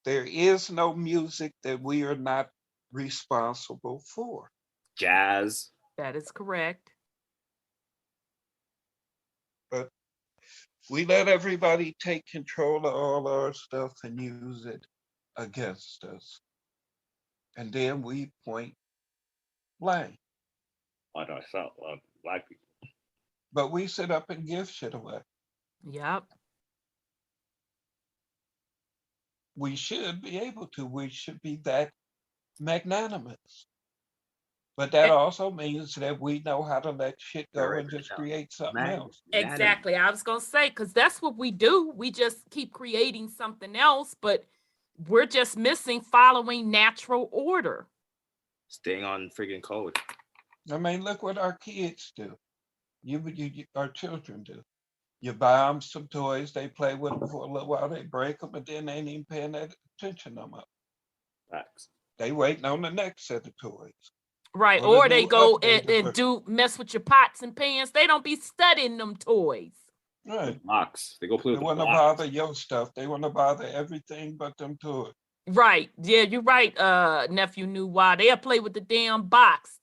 There is no music that we are not responsible for. Jazz. That is correct. But we let everybody take control of all our stuff and use it against us. And then we point blame. On ourselves, on black people. But we sit up and give shit away. Yep. We should be able to. We should be that magnanimous. But that also means that we know how to let shit go and just create something else. Exactly. I was going to say, because that's what we do. We just keep creating something else, but we're just missing following natural order. Staying on friggin' code. I mean, look what our kids do. Our children do. You buy them some toys, they play with them for a little while, they break them, and then they ain't even paying that attention no more. Facts. They waiting on the next set of toys. Right. Or they go and do mess with your pots and pans. They don't be studying them toys. Right. Box. They go play with They the want to box. bother your stuff. They want to bother everything but them toys. Right. Yeah, you're right, nephew knew why. They'll play with the damn box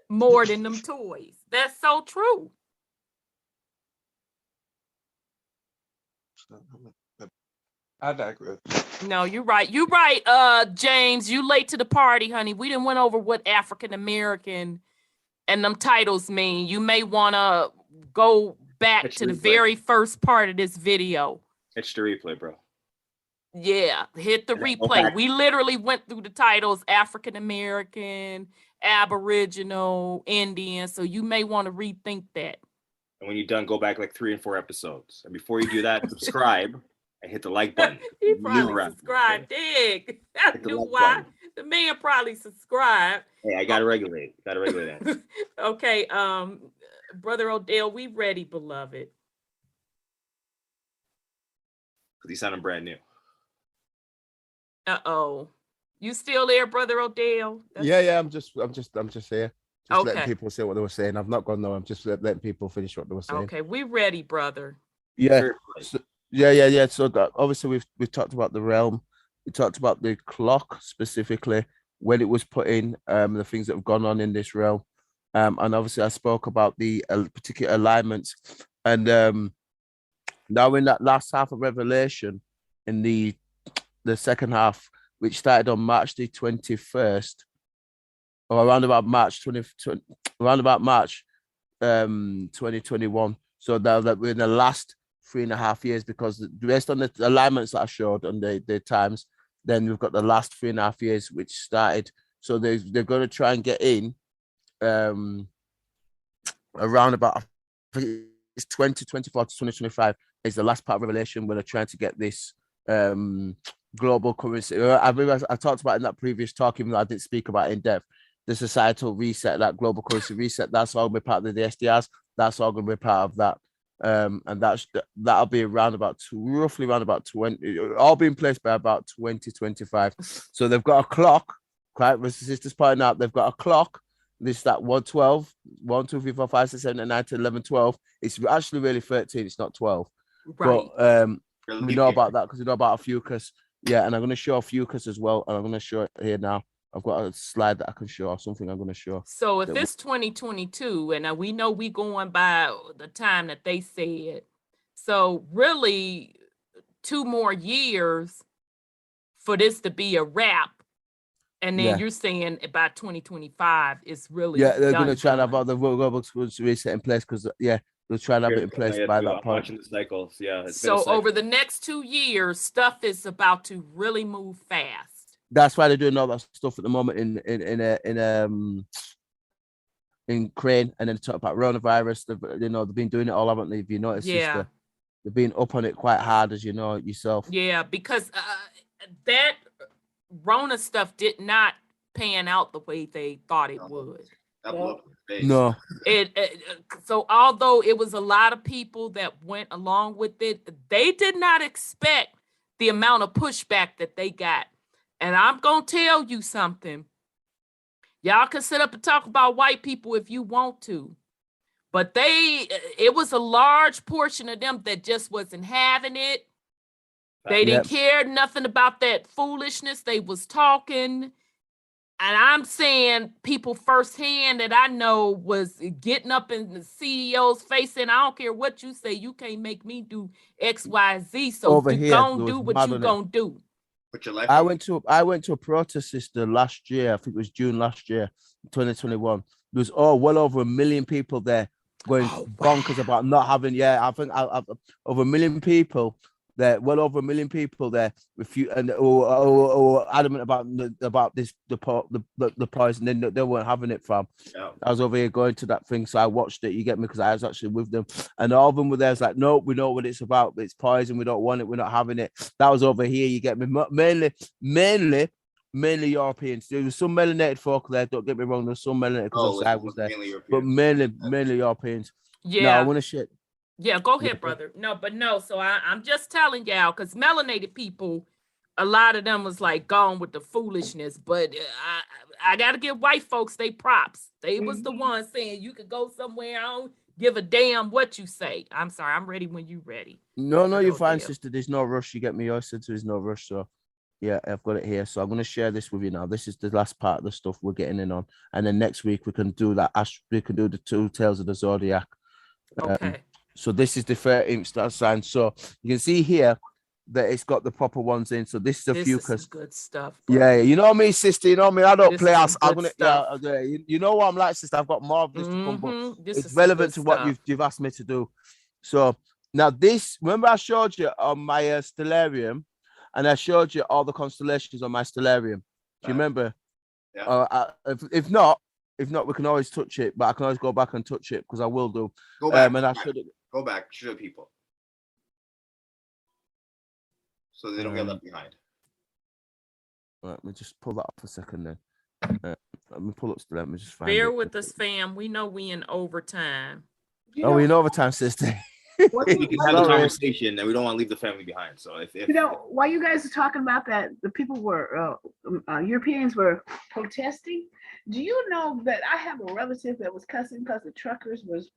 more than them toys. That's so true. But I digress. No, you're right. You're right, James. You late to the party, honey. We didn't went over what African American and them titles mean. You may want to go back to the very first part of this video. Catch the replay, bro. Yeah, hit the replay. We literally went through the titles: African American, Aboriginal, Indian. So you may want to rethink that. And when you're done, go back like 3 and 4 episodes. And before you do that, subscribe and hit the like button. He probably subscribed. Dig. I knew why. The man probably subscribed. Hey, I gotta regulate. Gotta regulate that. Okay, Brother Odel, we ready, beloved. Because he sounded brand new. Uh-oh. You still there, Brother Odel? Yeah, I'm just here. Just Okay. letting people say what they were saying. I've not gone no, I'm just letting people finish what they were saying. Okay, we ready, brother. Yeah. So, yeah. So that, obviously we've talked about the realm. We talked about the clock specifically, when it was put in, the things that have gone on in this realm. And obviously I spoke about the particular alignments. And now in that last half of Revelation, in the second half, which started on March the 21st, or around about March 2021. So that we're in the last 3.5 years, because based on the alignments that I showed on the times, then we've got the last 3.5 years which started. So they're going to try and get in around about, I think it's 2024 to 2025 is the last part of Revelation, where they're trying to get this global currency. I talked about in that previous talk, even though I didn't speak about it in depth, the societal reset, that global currency reset. That's all going to be part of the SDRs. That's all going to be part of that. And that'll be roughly around about 20, all being placed by about 2025. So they've got a clock, right? The sister's pointing out they've got a clock. This that 112, 1, 2, 3, 4, 5, 6, 7, 8, 9, 10, 11, 12. It's actually really 13. It's not 12. Right. But we know about that because we know about a fucus. Yeah, and I'm going to show a fucus as well, and I'm going to show it here now. I've got a slide that I can show, or something I'm going to show. So if it's 2022, and we know we going by the time that they said, So really 2 more years for this to be a wrap. And then you're saying about 2025 is really they're done, gonna try and have done. all the Robux reset in place because they'll try and have it in place by that I'm point. watching the cycles. Yeah. It's been So a cycle. over the next 2 years, stuff is about to really move fast. That's why they're doing all that stuff at the moment in Crane, and then talk about coronavirus. They've been doing it all, haven't they? If you notice, Yeah. they've been up on it quite hard, as you know yourself. Yeah, because that Rona stuff did not pan out the way they thought it would. That blew up in space. No. So although it was a lot of people that went along with it, they did not expect the amount of pushback that they got. And I'm going to tell you something. Y'all can sit up and talk about white people if you want to. But it was a large portion of them that just wasn't having it. They didn't care nothing about that foolishness. They was talking. And I'm saying people firsthand that I know was getting up in the CEO's face saying, I don't care what you say, you can't make me do X, Y, Z. So you gonna do what you gonna do. Put your life I went to a protest sister last year. I think it was June last year, 2021. There was well over 1 million people there going bonkers about not having. I think over 1 million people there. Well over 1 million people there refuse and or adamant about this the poison. They weren't having it from. Yeah. I was over here going to that thing, so I watched it. You get me? Because I was actually with them, and all of them were there. It's like, no, we know what it's about. It's poison. We don't want it. We're not having it. That was over here. You get me? Mainly Europeans. There was some melanated folk there. Don't get me wrong. There's some melanated because I was there, but mainly Europeans. Yeah. No, I want to shit. Yeah, go ahead, brother. No. So I'm just telling y'all, because melanated people, a lot of them was like gone with the foolishness. But I got to give white folks they props. They was the ones saying you could go somewhere. I don't give a damn what you say. I'm sorry. I'm ready when you ready. No, you're fine, sister. There's no rush. You get me? I said there's no rush. So yeah, I've got it here. So I'm going to share this with you now. This is the last part of the stuff we're getting in on. And then next week we can do that. We can do the 2 Tales of the Zodiac. Okay. So this is the 13th star sign. So you can see here that it's got the proper ones in. So this is a few. This is good stuff. Bro. Yeah, you know me, sister. You know me. I don't this play. I'm gonna. you know what I'm like, sister. I've got more of this to come, but it's relevant to what you've asked me to do. So now this. Remember, I showed you on my stellarium, and I showed you all the constellations on my stellarium. Do you remember? Yeah. If not, we can always touch it. But I can always go back and touch it because I will do. Go back. Go back. Show people so they don't get left behind. Right, let me just pull that up for a second then. Let me pull up. Let me just find Bear it. with us, fam. We know we in overtime. We in overtime, sister. We can have a conversation, and we don't want to leave the family behind. So if while you guys are talking about that, the people were Europeans were protesting. Do you know that I have a relative that was cussing because the truckers was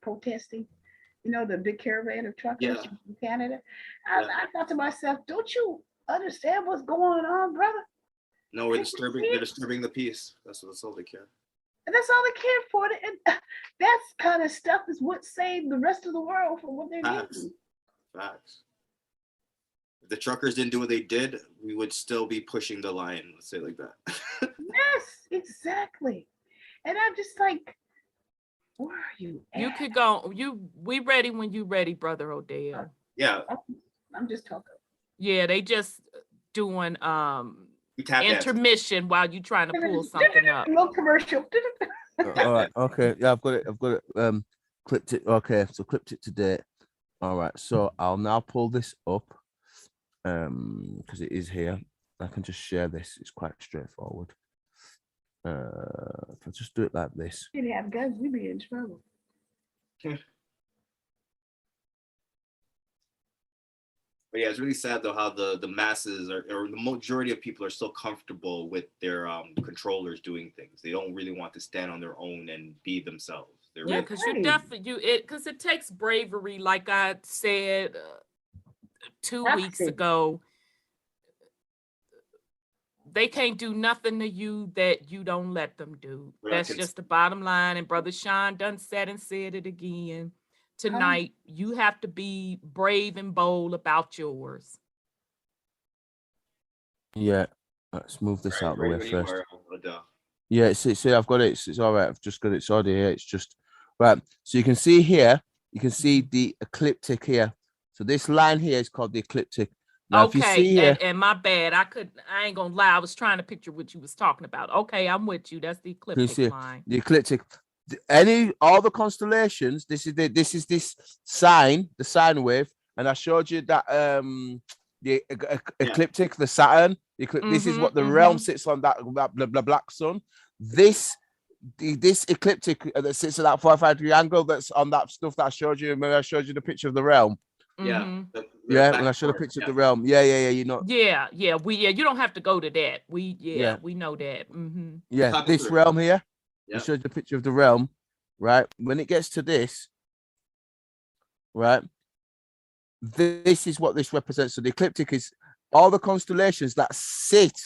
protesting? You know, the big caravan of truckers from Canada. I thought to myself, don't you understand what's going on, brother? No, they're disturbing the peace. That's all they care. And that's all they care for. And that kind of stuff is what saved the rest of the world from what they're doing. Facts. If the truckers didn't do what they did, we would still be pushing the line. Let's say it like that. Yes, exactly. And I'm just like, where are you at? You could go. We ready when you ready, Brother Odel. Yeah. I'm just talking. Yeah, they just doing intermission while you trying to pull something up. Little commercial. All right. Okay. Yeah, I've got it. Clipped it. Okay. So clipped it today. All right. So I'll now pull this up. Because it is here. I can just share this. It's quite straightforward. If I just do it like this. If you have guns, we'd be in trouble. But yeah, it's really sad though how the masses or the majority of people are still comfortable with their controllers doing things. They don't really want to stand on their own and be themselves. Yeah, because because it takes bravery, like I said 2 weeks ago. They can't do nothing to you that you don't let them do. That's just the bottom line. And Brother Sean done said it again. tonight. You have to be brave and bold about yours. Yeah. Let's move this out of the way Right when you first. are, Odell. Yeah, see, I've got it. It's all right. I've just got it sorted here. It's just right. So you can see here, you can see the ecliptic here. So this line here is called the ecliptic. Now, if you see here, and my bad, I ain't gonna lie, I was trying to picture what you was talking about. Okay, I'm with you. That's the ecliptic line. the ecliptic, all the constellations, this is this sign, the sine wave, and I showed you that the ecliptic, the Saturn, this is what the realm sits on, that the black sun. This ecliptic that sits at that 45-degree angle that's on that stuff that I showed you. Remember I showed you the picture of the realm? Yeah. When I showed a picture of the realm. You know. Yeah, you don't have to go to that. We know that. Yeah, this realm here. I showed you the picture of the realm, right? When it gets to this, right? This is what this represents. So the ecliptic is all the constellations that sit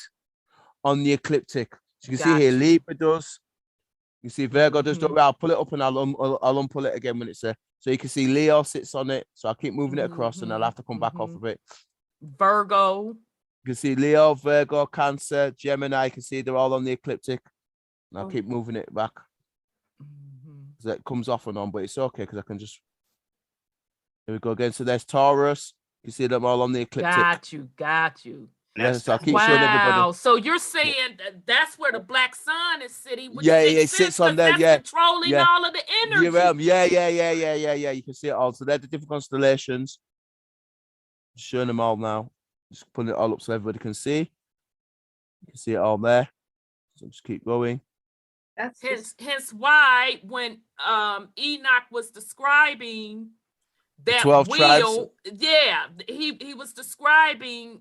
on the ecliptic. So you can see here, Libra does. You see Virgo does. I'll pull it up and I'll unpull it again when it's there. So you can see Leo sits on it. So I'll keep moving it across and I'll have to come back off of it. Virgo. You can see Leo, Virgo, Cancer, Gemini. You can see they're all on the ecliptic. And I'll keep moving it back. So that comes off and on, but it's okay because I can just. Here we go again. So there's Taurus. You see them all on the ecliptic. Got you. Yes, I'll keep showing everybody. So you're saying that's where the black sun is sitting? It sits on there. Controlling all of the energy. Yeah. You can see it all. So they're the different constellations. Just showing them all now. Just putting it all up so everybody can see. You can see it all there. So just keep going. That's hence why when Enoch was describing that 12 wheel, tribes. he was describing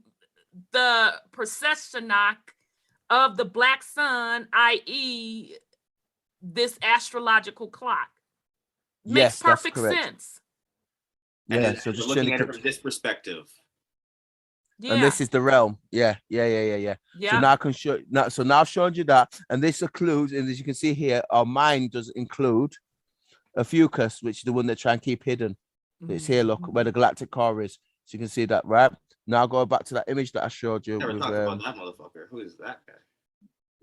the processionach of the black sun, i.e., this astrological clock. Makes perfect sense. Yeah, so just looking at it from this perspective. Yeah. And this is the realm. Yeah. So now I can show. So now I've showed you that, and this includes, and as you can see here, our mind does include a fucus, which is the one they try and keep hidden. It's here. Look where the galactic core is. So you can see that, right? Now go back to that image that I showed you. Never talked about that motherfucker. Who is that guy?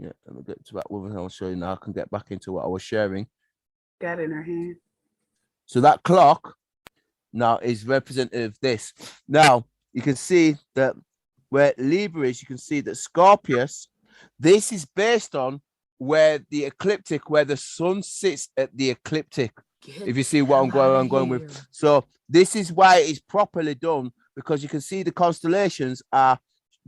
Yeah, let me get to that woman. I'll show you now. I can get back into what I was sharing. Got in her hand. So that clock now is representative of this. Now you can see that where Libra is, you can see that Scorpius, this is based on where the ecliptic, where the sun sits at the ecliptic. If you see what I'm going with. So this is why it is properly done, because you can see the constellations are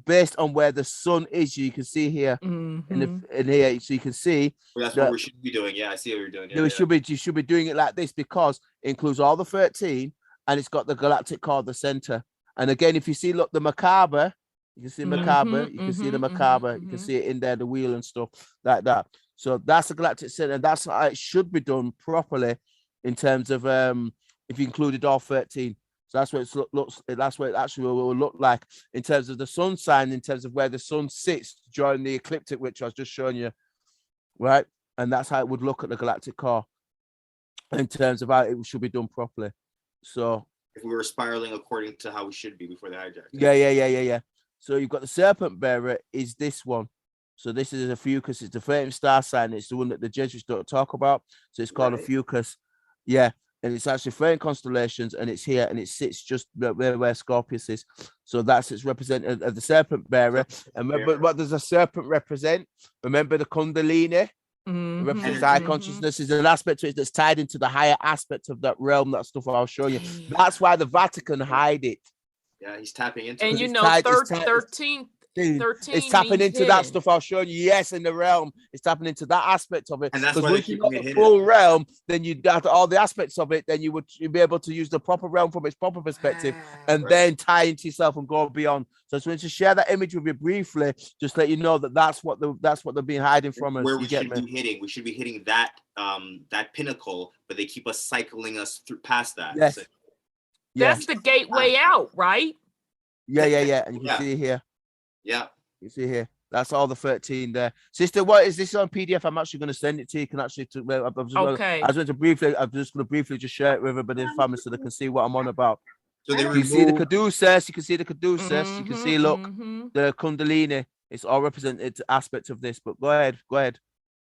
based on where the sun is. You can see here in here, so you can see. Well, that's what we should be doing. Yeah, I see what you're doing. You should be doing it like this because it includes all the 13 and it's got the galactic core at the center. And again, if you see, look, the macabre, you can see macabre, you can see the macabre, you can see it in there, the wheel and stuff like that. So that's the galactic center, and that's how it should be done properly in terms of if you included all 13. So that's what it looks. That's what it actually will look like in terms of the sun sign, in terms of where the sun sits during the ecliptic, which I was just showing you, right? And that's how it would look at the galactic core in terms of how it should be done properly. So if we were spiraling according to how we should be before the hijack. Yeah. So you've got the serpent bearer is this one. So this is a fucus. It's the 13th star sign. It's the one that the Jesuits don't talk about. So it's called a fucus. Yeah. And it's actually 13 constellations, and it's here, and it sits just where Scorpius is. So that's its representative of the serpent bearer. And remember, what does a serpent represent? Remember the Kundalini? It represents high consciousness. Is an aspect to it that's tied into the higher aspect of that realm, that stuff I'll show you. That's why the Vatican hide it. Yeah, he's tapping into and it. you know, 13 it's tapping into that stuff I'll show you. Yes, in the realm, it's tapping into that aspect of it. And that's why once you got the full realm, then you'd have all the aspects of it. Then you'd be able to use the proper realm from its proper perspective, and then tie into yourself and go beyond. So I just wanted to share that image with you briefly, just let you know that that's what they've been hiding from us. Where we should be hitting, we should be hitting that that pinnacle, but they keep us cycling us through past that. Yes. So, that's the gateway out, right? Yeah. And you can see it here. Yeah. You see here. That's all the 13 there. Sister, what is this on PDF? I'm actually going to send it to you. You can actually, Okay. I'm just going to briefly just share it with everybody in the family so they can see what I'm on about. So they You can see the remove. caduceus, you can see the caduceus, you can see, look, Mhm. the kundalini. It's all represented aspects of this, but go ahead.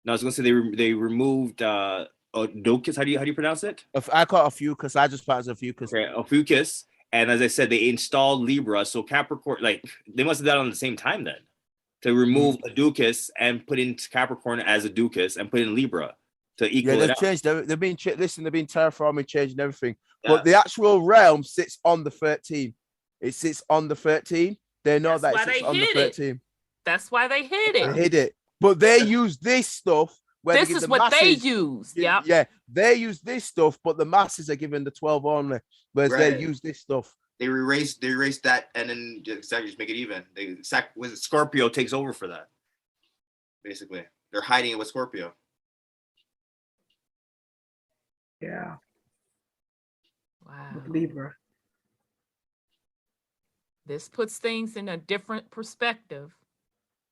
No, I was gonna say they removed Odokis. How do you pronounce it? I call it a few because I just thought it was a few because Okay, Ophiuchus. And as I said, they installed Libra. So Capricorn, like they must have done it on the same time then, to remove Aducus and put in Capricorn as Aducus and put in Libra to equal it they've out. changed. They've been listen. They've been terraforming, changing everything. Yeah. But the actual realm sits on the 13. It sits on the 13. They know That's why that it sits they on the hid it. 13. That's why they hid They it. hid it, but they use this stuff. Where they This give is the what they masses- use. Yeah, Yep. yeah, they use this stuff, but the masses are given the 12 only, whereas they Right. use this stuff. They erase that and then just make it even. Scorpio takes over for that. Basically. They're hiding it with Scorpio. Yeah, Wow. with Libra. This puts things in a different perspective.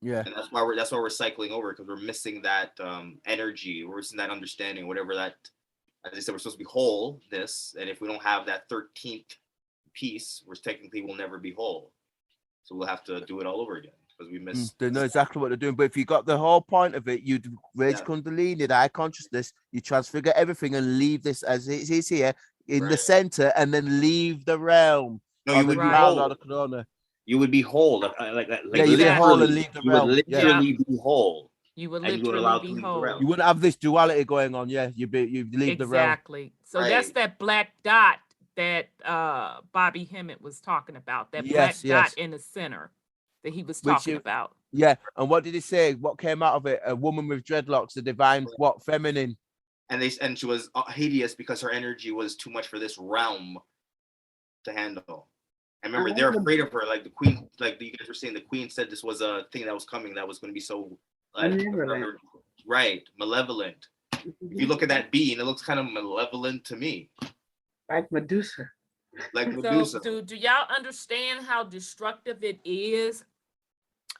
Yeah, And that's why we're cycling over, because we're missing that energy, we're missing that understanding, whatever that, as I said, we're supposed to be whole, and if we don't have that 13th piece, we'll never be whole. So we'll have to do it all over again because we missed. they know exactly what they're doing. But if you got the whole point of it, you'd raise Yeah. Kundalini, the high consciousness, you transfigure everything and leave this as it is here in the Right. center, and then leave the realm. No, on you the would be Right. cloud whole. or the corona. You would be whole, like Yeah, you'd be whole and literally, leave the you realm. would Yeah. literally be whole. You would And you would literally allow be to leave the whole. realm. You wouldn't have this duality going on. Yeah, you'd leave the realm. Exactly. So that's Right. that black dot that Bobby Hemmett was talking about. That Yes, black yes. dot in the center that he was Which talking you- about. Yeah, and what did he say? What came out of it? A woman with dreadlocks, the divine, what, feminine? And she was hideous because her energy was too much for this realm to handle. And remember, they're afraid of her. Like the queen, like you guys were saying, the queen said this was a thing that was coming, that was going to be so Malevolent. right, malevolent. If you look at that being, it looks kind of malevolent to me, Like Medusa. like So Medusa. do y'all understand how destructive it is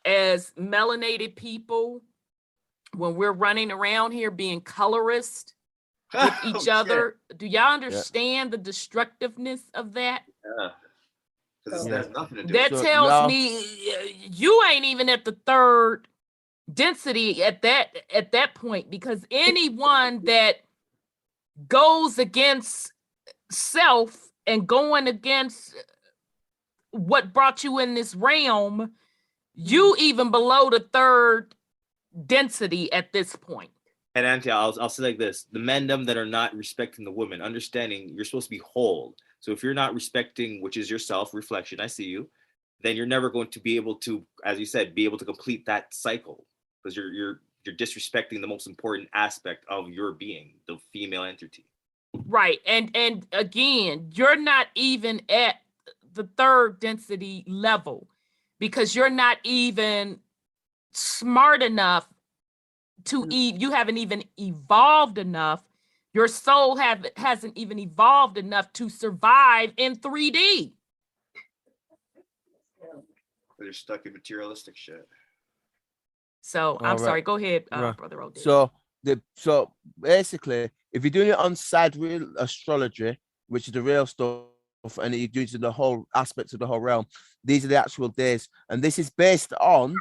as melanated people when we're running around here being colorist with Oh, each shit. other? Do y'all understand the destructiveness of that? Yeah. Because Yeah. there's nothing to do. That with So, tells y'all- me you ain't even at the third density at that point, because anyone that goes against self and going against what brought you in this realm, you even below the third density at this point. And Auntie, I'll say like this: the men them that are not respecting the woman, understanding you're supposed to be whole. So if you're not respecting, which is yourself, reflection, I see you, then you're never going to be able to, as you said, be able to complete that cycle, because you're disrespecting the most important aspect of your being, the female entity. Right. And again, you're not even at the third density level because you're not even smart enough to you haven't even evolved enough. Your soul hasn't even evolved enough to survive in 3D. They're stuck in materialistic shit. So I'm All right. sorry. Go ahead, Right. Brother Odel. So basically, if you're doing it on sidereal astrology, which is the real stuff, and you're doing the whole aspects of the whole realm, these are the actual days, and this is based on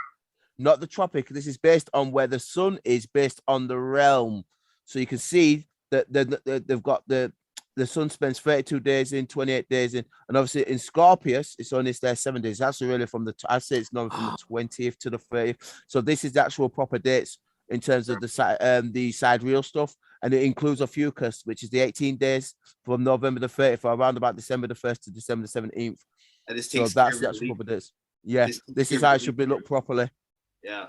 not the tropic. This is based on where the sun is, based on the realm. So you can see that they've got the sun spends 32 days in, 28 days in, and obviously in Scorpius, it's only there 7 days. That's really from I say it's normally from the 20th to the 30th. So this is the actual proper dates in terms of the sidereal stuff, and it includes Ophiuchus, which is the 18 days from November the 30th, or around about December the 1st to December the 17th. And this So takes that's the care of actual your proper dates. Yeah, this is how it should be looked properly. Yeah.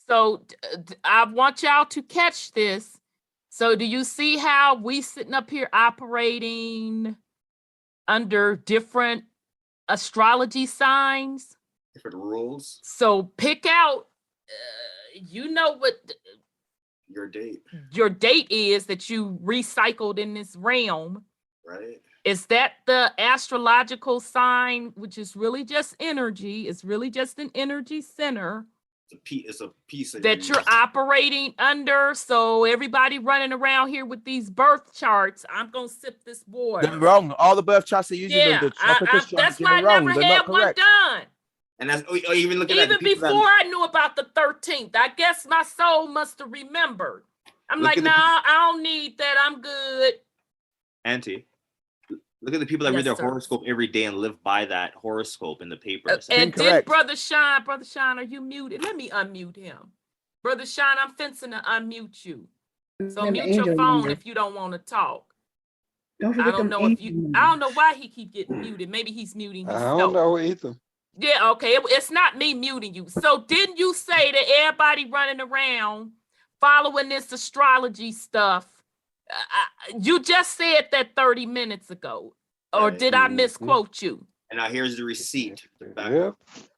So I want y'all to catch this. So do you see how we sitting up here operating under different astrology signs? Different rules. So pick out, you know what Your date, your date is that you recycled in this realm. right? Is that the astrological sign, which is really just energy? It's really just an energy center. It's a piece that you're operating under. So everybody running around here with these birth charts, I'm gonna sip this water. They're wrong. All the birth charts are using Yeah, the tropical that's astrology why I are wrong. never They're had not one correct. done. And that's even looking at Even before I knew about the 13th. I guess my soul must have remembered. I'm like, no, I don't need that. I'm good. Auntie, look at the people that read their horoscope every day and live by that horoscope in the paper. And did Brother Sean, are you muted? Let me unmute him. Brother Sean, I'm fencing to unmute you. So mute your phone if you don't want to talk. I don't know why he keep getting muted. Maybe he's muting himself. I don't know either. Yeah, okay. It's not me muting you. So didn't you say that everybody running around following this astrology stuff? You just said that 30 minutes ago. Or did I misquote you? And now here's the receipt. Yep.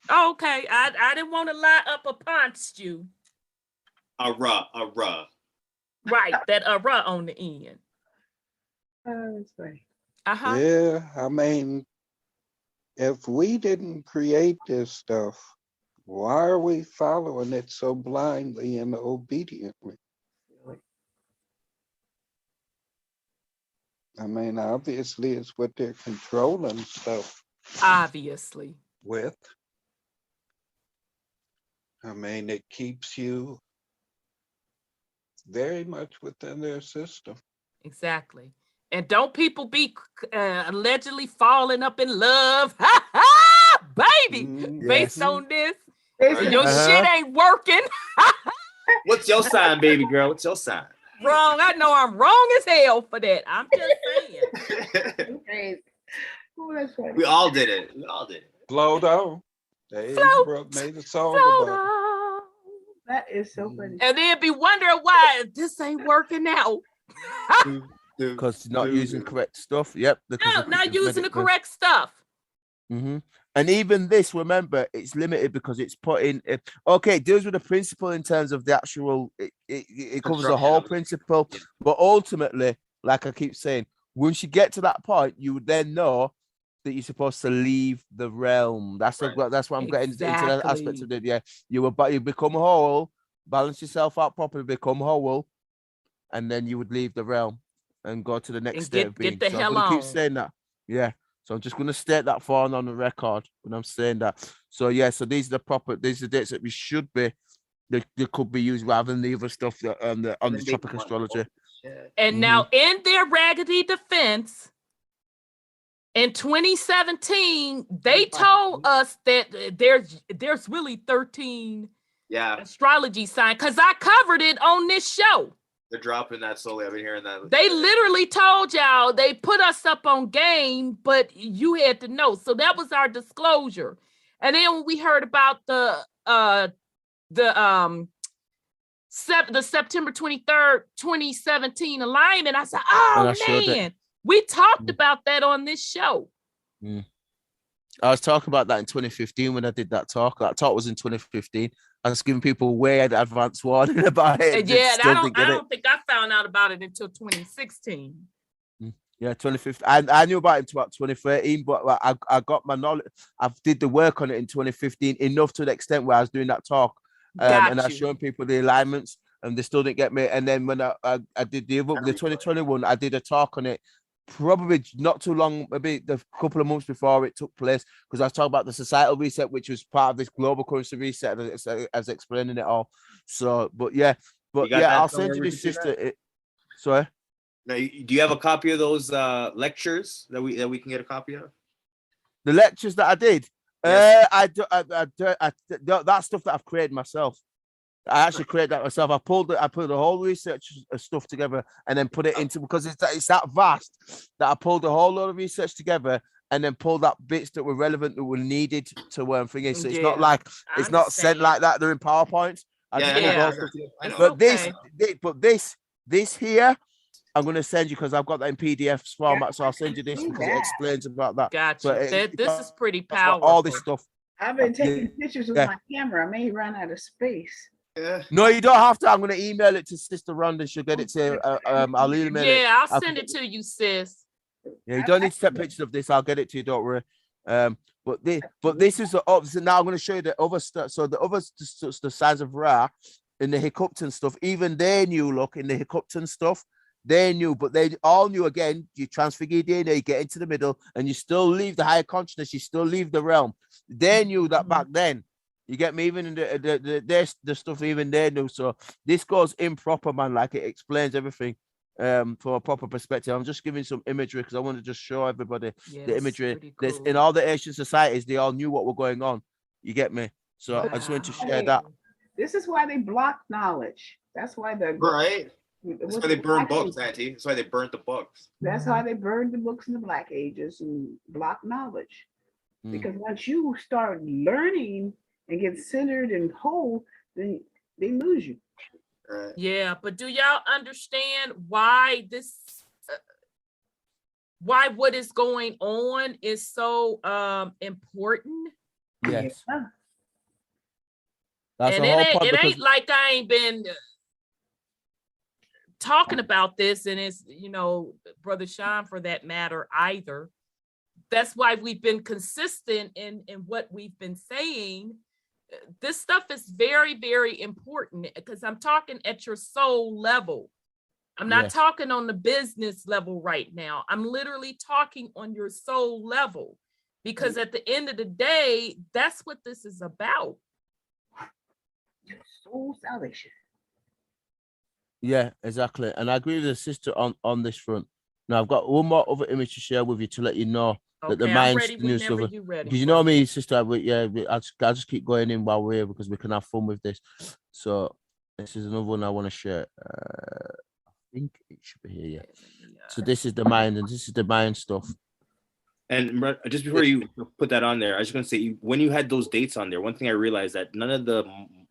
Okay. I didn't want to lie up against you. Right. That on the end. That's right. Yeah, I mean, if we didn't create this stuff, why are we following it so blindly and obediently? I mean, obviously, it's what they're controlling stuff. Obviously. With. I mean, it keeps you very much within their system. Exactly. And don't people be allegedly falling up in love, baby, based on this? Your shit ain't working. What's your sign, baby girl? What's your sign? Wrong. I know I'm wrong as hell for that. I'm just saying. We all did it. Float on. Float, made a song about it. That is so funny. And then be wondering why this ain't working out. Because not using correct stuff. Yep. No, not using the correct stuff. Mm-hmm. And even this, remember, it's limited because it's put in. Okay, it deals with the principle in terms of the actual. It covers the whole principle, but ultimately, like I keep saying, once you get to that point, you would then know that you're supposed to leave the realm. That's what I'm getting into that aspect of it. Yeah, you become whole, balance yourself out properly, become whole, and then you would leave the realm and go to the next state of being. Get the hell on. Keep saying that. Yeah. So I'm just going to state that for on the record when I'm saying that. So yeah, so these are the dates that we should be, they could be used rather than the other stuff that on the tropical astrology. And now in their raggedy defense, in 2017, they told us that there's really 13 astrology signs because I covered it on this show. They're dropping that slowly. I've been hearing that. They literally told y'all, they put us up on game, but you had to know. So that was our disclosure. And then when we heard about the September 23rd, 2017 alignment, I said, oh man, we talked about that on this show. I was talking about that in 2015 when I did that talk. That talk was in 2015. I was giving people way advance warning about it. Yeah, and I don't think I found out about it until 2016. Yeah, 2015. I knew about it about 2013, but I got my knowledge. I did the work on it in 2015 enough to the extent where I was doing that talk, and I was showing people the alignments, and they still didn't get me. And then when I did the 2021, I did a talk on it. Probably not too long, maybe a couple of months before it took place, because I was talking about the societal reset, which was part of this global currency reset, as explaining it all. So, I'll send you this, sister. Sorry. Now, do you have a copy of those lectures that we can get a copy of? The lectures that I did, yes. That stuff that I've created myself. I actually created that myself. I put the whole research stuff together and then put it into, because it's that vast that I pulled the whole lot of research together and then pulled up bits that were relevant that were needed to thingy. So it's not like it's not sent like that. They're in PowerPoint. But this here, I'm going to send you because I've got that in PDF format. So I'll send you this because it explains about that. Gotcha. This is pretty powerful. All this stuff. I've been taking pictures with my camera. I may run out of space. No, you don't have to. I'm going to email it to Sister Rhonda. She'll get it to I'll email it. Yeah, I'll send it to you, sis. Yeah, you don't need to take pictures of this. I'll get it to you. Don't worry. But this is the opposite. Now I'm going to show you the other stuff. So the signs of Ra in the Hiccupton stuff, even they knew. Look, in the Hiccupton stuff, they knew, but they all knew. Again, you transfigure your DNA, you get into the middle, and you still leave the higher consciousness. You still leave the realm. They knew that back then. You get me? Even in the stuff, even they knew. So this goes improper, man. Like, it explains everything from a proper perspective. I'm just giving some imagery because I want to just show everybody the imagery. There's in all the Asian societies, they all knew what were going on. You get me? So I just wanted to share that. This is why they block knowledge. That's why they're right. That's why they burn books, Auntie. That's why they burnt the books. That's why they burned the books in the Black Ages and block knowledge. Because once you start learning and get centered and whole, then they lose you. Right. Yeah, but do y'all understand why this, why what is going on is so important? Yes. Yeah. That's And the whole point, it ain't like I ain't been talking about this, and it's, you know, Brother Sean for that matter either. That's why we've been consistent in what we've been saying. This stuff is very, very important because I'm talking at your soul level. I'm not talking on the business level right now. I'm literally talking on your soul level, because at the end of the day, that's what this is about. Soul salvation. Yeah, exactly. And I agree with the sister on this front. Now I've got one more other image to share with you to let you know that the mind's new stuff. Because you know me, sister, I'll just keep going in while we're here because we can have fun with this. So this is another one I want to share. I think it should be here, yeah. So this is the mind, and this is the mind stuff. And just before you put that on there, I was just going to say, when you had those dates on there, one thing I realized that none of the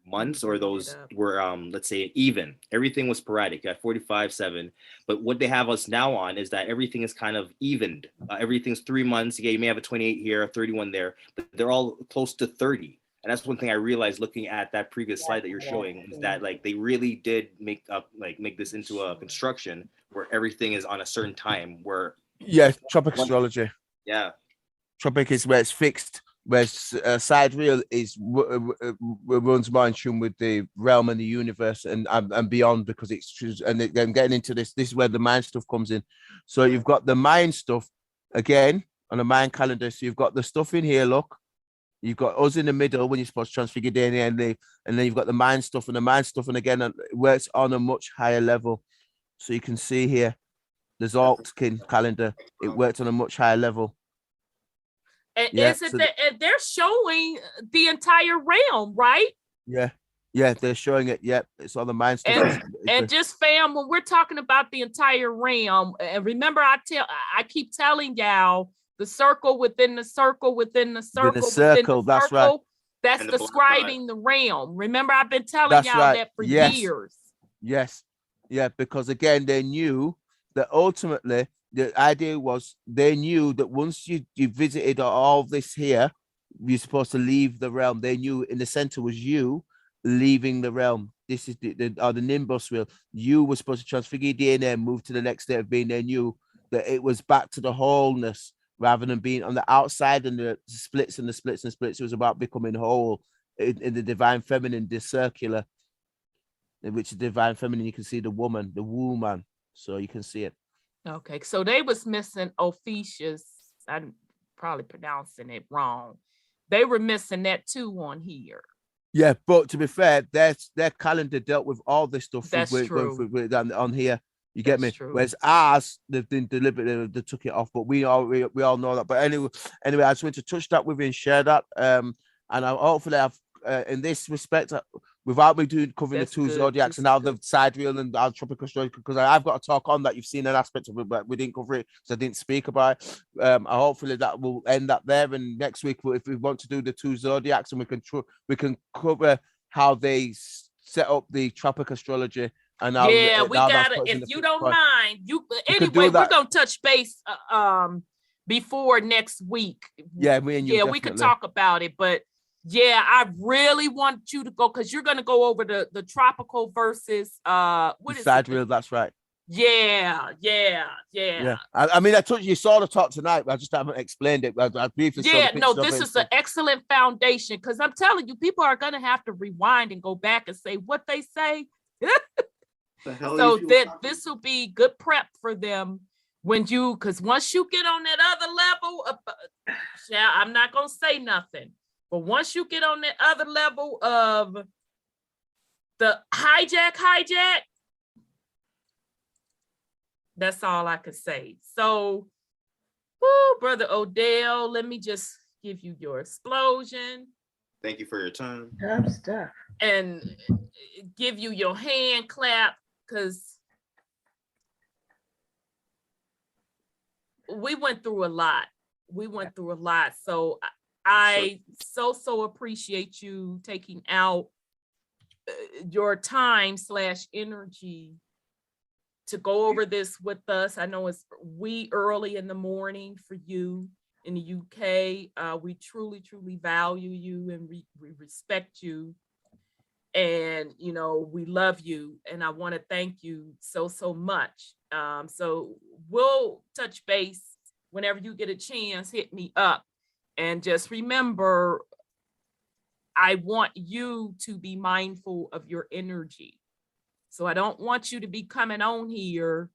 months or those were, let's say, even. Everything was sporadic at 45/7. But what they have us now on is that everything is kind of evened. Everything's 3 months. Yeah, you may have a 28 here, a 31 there, but they're all close to 30. And that's one thing I realized looking at that previous slide that you're showing, is that like they really did make this into a construction where everything is on a certain time. Where tropic astrology. Yeah, tropic is where it's fixed. Whereas sidereal is runs more in tune with the realm and the universe and beyond, because it's true. And then getting into this is where the mind stuff comes in. So you've got the mind stuff again on a mind calendar. So you've got the stuff in here. Look, you've got us in the middle when you're supposed to transfigure DNA and leave, and then you've got the mind stuff, and the mind stuff, and again it works on a much higher level. So you can see here, the Zolkin calendar, it works on a much higher level. And is it that they're showing the entire realm, right? Yeah, they're showing it. Yep, it's on the mind stuff. And just fam, when we're talking about the entire realm, and remember, I keep telling y'all the circle within the circle within the circle within the circle. That's right. That's describing the realm. Remember, I've been telling y'all that for years. Yes, yeah, because again, they knew that ultimately the idea was they knew that once you visited all this here, you're supposed to leave the realm. They knew in the center was you leaving the realm. This is the nimbus wheel. You were supposed to transfigure DNA and move to the next state of being. They knew that it was back to the wholeness rather than being on the outside and the splits and the splits and splits. It was about becoming whole in the divine feminine, the circular, in which the divine feminine, you can see the woman, the woman. So you can see it. Okay, so they was missing Ophiuchus. I'm probably pronouncing it wrong. They were missing that too on here. Yeah, but to be fair, their calendar dealt with all this stuff. That's true. On here, you get me. True. Whereas ours, they've been deliberate. They took it off, but we all know that. But anyway, I just want to touch that with you and share that. And hopefully, I've in this respect, without me covering the two zodiacs and now the sidereal and our tropical astrology, because I've got to talk on that. You've seen an aspect of it, but we didn't cover it because I didn't speak about it. Hopefully that will end up there. And next week, if we want to do the two zodiacs, and we can cover how they set up the tropical astrology. And now, we gotta. If you don't mind, anyway, we're gonna touch base before next week. Yeah, me and you. Yeah, we could talk about it, but. Yeah, I really want you to go because you're going to go over the tropical versus what is sidereal. That's right. Yeah. I mean, I told you saw the talk tonight, but I just haven't explained it. I briefly saw the Yeah, no, pictures of this it is an excellent foundation because I'm telling you, people are going to have to rewind and go back and say what they say. The hell So you that this will be good prep for them when you, because once you get on that other level, I'm not going to say nothing, but once you get on that other level of the hijack, that's all I could say. So, Brother Odell, let me just give you your explosion. Thank you for your time. Tough stuff. And give you your hand clap, because we went through a lot. So I so appreciate you taking out your time / energy to go over this with us. I know it's early in the morning for you in the UK. We truly value you and we respect you. And, you know, we love you. And I want to thank you so much. So we'll touch base whenever you get a chance, hit me up. And just remember, I want you to be mindful of your energy. So I don't want you to be coming on here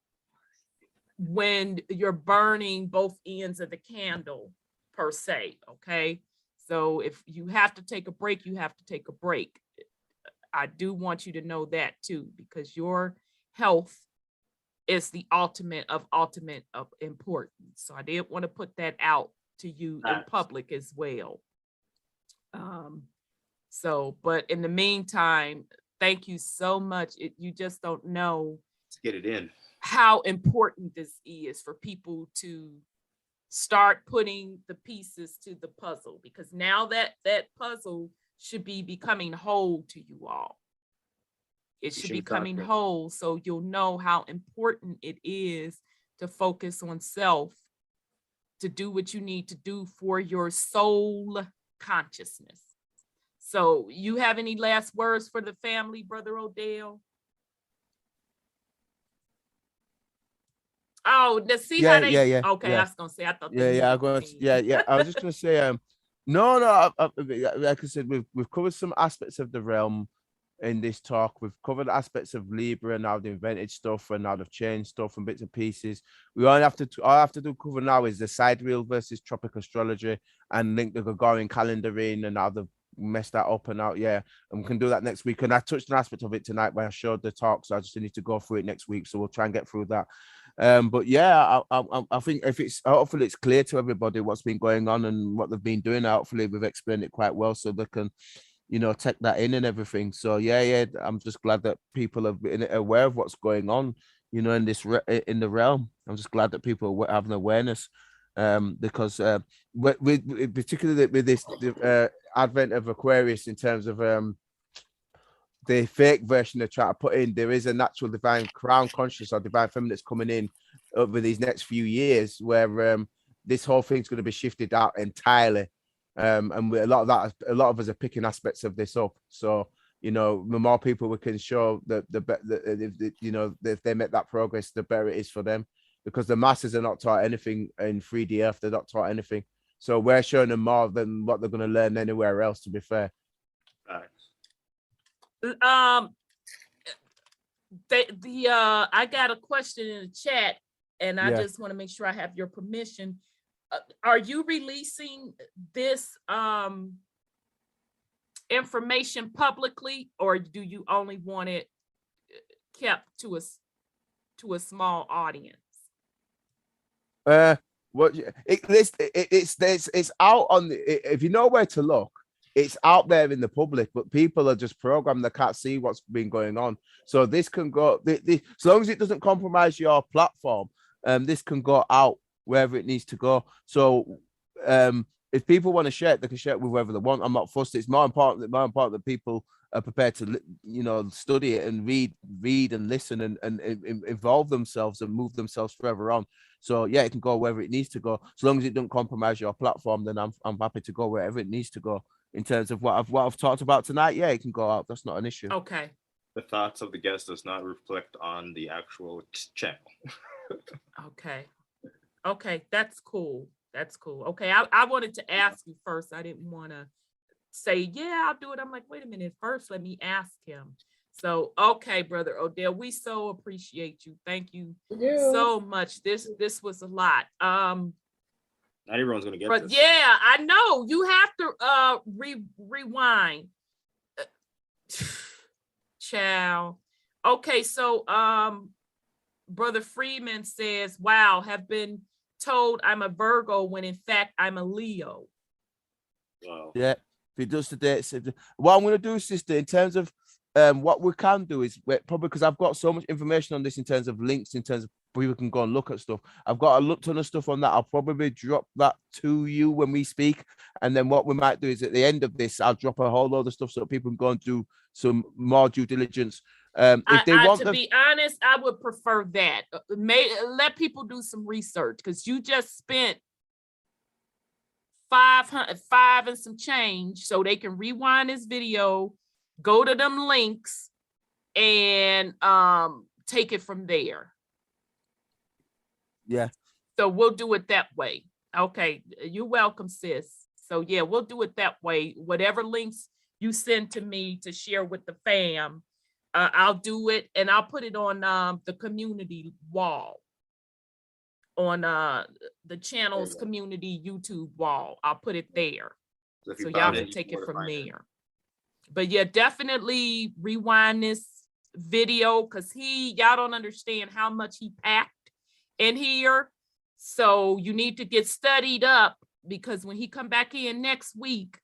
when you're burning both ends of the candle, per se, okay? So if you have to take a break, you have to take a break. I do want you to know that too, because your health is the ultimate of importance. So I did want to put that out to you in public as well. But in the meantime, thank you so much. You just don't know. Let's get it in. How important this is for people to start putting the pieces to the puzzle, because now that puzzle should be becoming whole to you all. It should be becoming whole, so you'll know how important it is to focus on self, to do what you need to do for your soul consciousness. So you have any last words for the family, Brother Odell? Oh, let's see how they. Yeah. Okay, yeah. I was gonna say. I thought. I'm going to, yeah. I was just gonna say, no. Like I said, we've covered some aspects of the realm in this talk. We've covered aspects of Libra and now the invented stuff and now they've changed stuff and bits and pieces. All I have to do cover now is the sidereal versus tropic astrology and link the Gregorian calendar in and how they've messed that up and out. Yeah, and we can do that next week. And I touched an aspect of it tonight when I showed the talk, so I just need to go through it next week. So we'll try and get through that. But yeah, I think hopefully it's clear to everybody what's been going on and what they've been doing. Hopefully we've explained it quite well so they can, take that in and everything. So yeah, I'm just glad that people have been aware of what's going on, in the realm. I'm just glad that people have an awareness, because particularly with this advent of Aquarius, in terms of the fake version they're trying to put in, there is a natural divine crown conscious or divine feminine that's coming in over these next few years, where this whole thing's going to be shifted out entirely. And a lot of us are picking aspects of this up. So, the more people we can show that if they make that progress, the better it is for them, because the masses are not taught anything in 3D Earth. They're not taught anything. So we're showing them more than what they're going to learn anywhere else, to be fair. I got a question in the chat, and I just want to make sure I have your permission. Are you releasing this information publicly, or do you only want it kept to a small audience? It's out on if you know where to look. It's out there in the public, but people are just programmed. They can't see what's been going on. So this can go, as long as it doesn't compromise your platform, this can go out wherever it needs to go. So if people want to share it, they can share it with whoever they want. I'm not fussed. It's more important that people are prepared to, study it and read and listen and involve themselves and move themselves further on. So yeah, it can go wherever it needs to go. As long as it don't compromise your platform, then I'm happy to go wherever it needs to go. In terms of what I've talked about tonight, yeah, it can go out. That's not an issue. Okay. The thoughts of the guest does not reflect on the actual channel. Okay, that's cool. Okay, I wanted to ask you first. I didn't want to say, yeah, I'll do it. I'm like, wait a minute. First, let me ask him. So, okay, Brother Odell, we so appreciate you. Thank you so much. This was a lot. Not everyone's gonna get but this. Yeah, I know. You have to rewind. Ciao. Okay, so Brother Freeman says, wow, have been told I'm a Virgo when in fact I'm a Leo. Wow. Yeah, if he does the dates. What I'm going to do, sister, in terms of what we can do is probably, because I've got so much information on this in terms of links, in terms of people can go and look at stuff. I've got a ton of stuff on that. I'll probably drop that to you when we speak. And then what we might do is at the end of this, I'll drop a whole load of stuff so people can go and do some more due diligence. If they want to be honest, I would prefer that. Let people do some research, because you just spent $5 and some change, so they can rewind this video, go to them links, and take it from there. Yeah. So we'll do it that way. Okay, you're welcome, sis. So yeah, we'll do it that way. Whatever links you send to me to share with the fam, I'll do it, and I'll put it on the community wall, on the channel's community YouTube wall. I'll put it there, so y'all can take it from there. But yeah, definitely rewind this video, because y'all don't understand how much he packed in here. So you need to get studied up, because when he come back in next week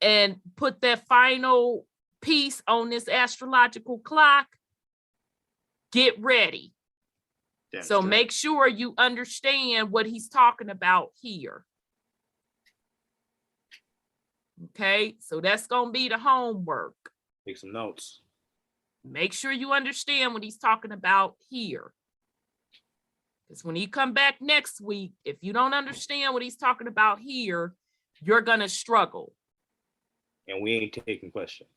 and put that final piece on this astrological clock, get ready. So make sure you understand what he's talking about here. Okay, so that's going to be the homework. Take some notes. Make sure you understand what he's talking about here. Because when he come back next week, if you don't understand what he's talking about here, you're going to struggle. And we ain't taking questions.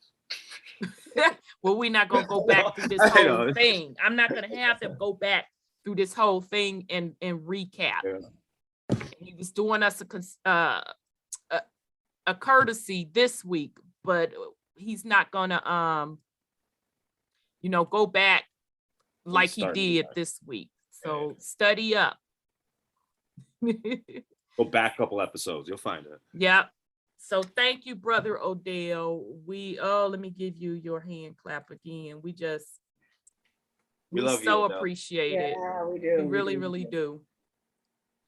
Well, we're not going to go back through this whole thing. I'm not going to have him go back through this whole thing and recap. Yeah. He was doing us a courtesy this week, but he's not going to, go back like he did this week. So study up. Go back a couple episodes. You'll find it. Yep. So thank you, Brother Odell. Let me give you your hand clap again. We love so you, appreciate it. Yeah, we do. We really do.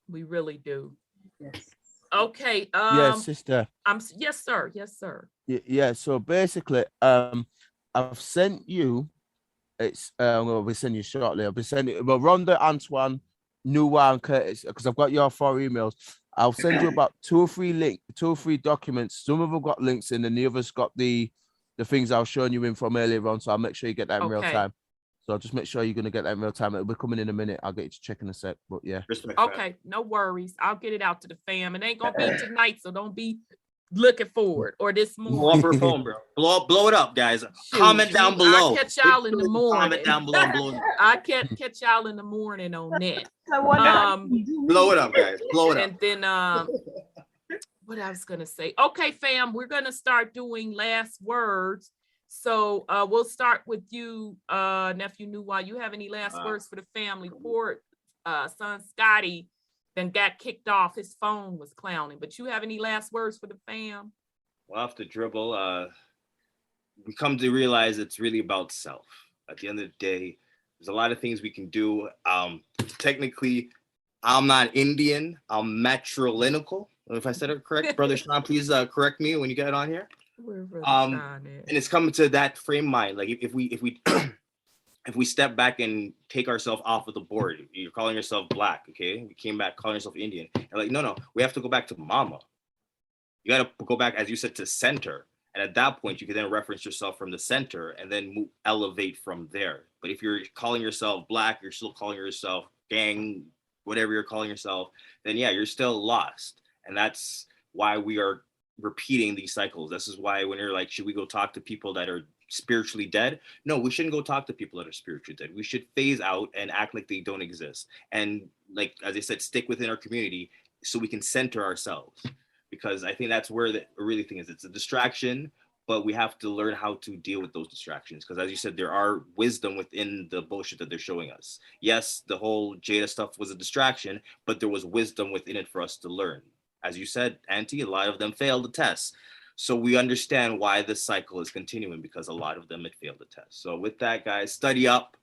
We really do. Yes. Okay. Yes, sister. Yes, sir. Yes, sir. Yeah. So basically, I've sent you. I'm going to be sending you shortly. I'll be sending Rhonda, Antoine, Nuwa, and Curtis, because I've got your 4 emails. I'll send you about 2 or 3 documents. Some of them got links in, and the others got the things I was showing you in from earlier on. So I'll make sure you get that in real time. So I'll just make sure you're going to get that in real time. It'll be coming in a minute. I'll get you to check in a sec. But yeah. Okay, no worries. I'll get it out to the fam. It ain't going to be tonight, so don't be looking forward, or this morning. Blow up her phone, bro. Blow it up, guys. Comment down below. I'll catch y'all in the morning. Comment down below. Blow it up. I'll catch y'all in the morning on that. Blow it up, guys. Blow it up. And then what I was gonna say. Okay, fam, we're gonna start doing last words. So we'll start with you, nephew Nuwa. You have any last words for the family? Poor son Scotty then got kicked off. His phone was clowning. But you have any last words for the fam? Well, off the dribble, we come to realize it's really about self. At the end of the day, there's a lot of things we can do. Technically, I'm not Indian. I'm matrilineal. If I said it correct, Brother Sean, please correct me when you get on here. And it's coming to that frame of mind. Like if we if we step back and take ourselves off of the board, you're calling yourself black, okay? We came back calling yourself Indian. And like, no, we have to go back to mama. You got to go back, as you said, to center. And at that point, you can then reference yourself from the center and then elevate from there. But if you're calling yourself black, you're still calling yourself gang, whatever you're calling yourself, then yeah, you're still lost. And that's why we are repeating these cycles. This is why when you're like, should we go talk to people that are spiritually dead. No, we shouldn't go talk to people that are spiritually dead. We should phase out and act like they don't exist. And like, as I said, stick within our community so we can center ourselves. Because I think that's where the really thing is. It's a distraction, but we have to learn how to deal with those distractions. Because as you said, there are wisdom within the bullshit that they're showing us. Yes, the whole Jada stuff was a distraction, but there was wisdom within it for us to learn. As you said, Auntie, a lot of them failed the test. So we understand why this cycle is continuing, because a lot of them had failed the test. So with that, guys, study up,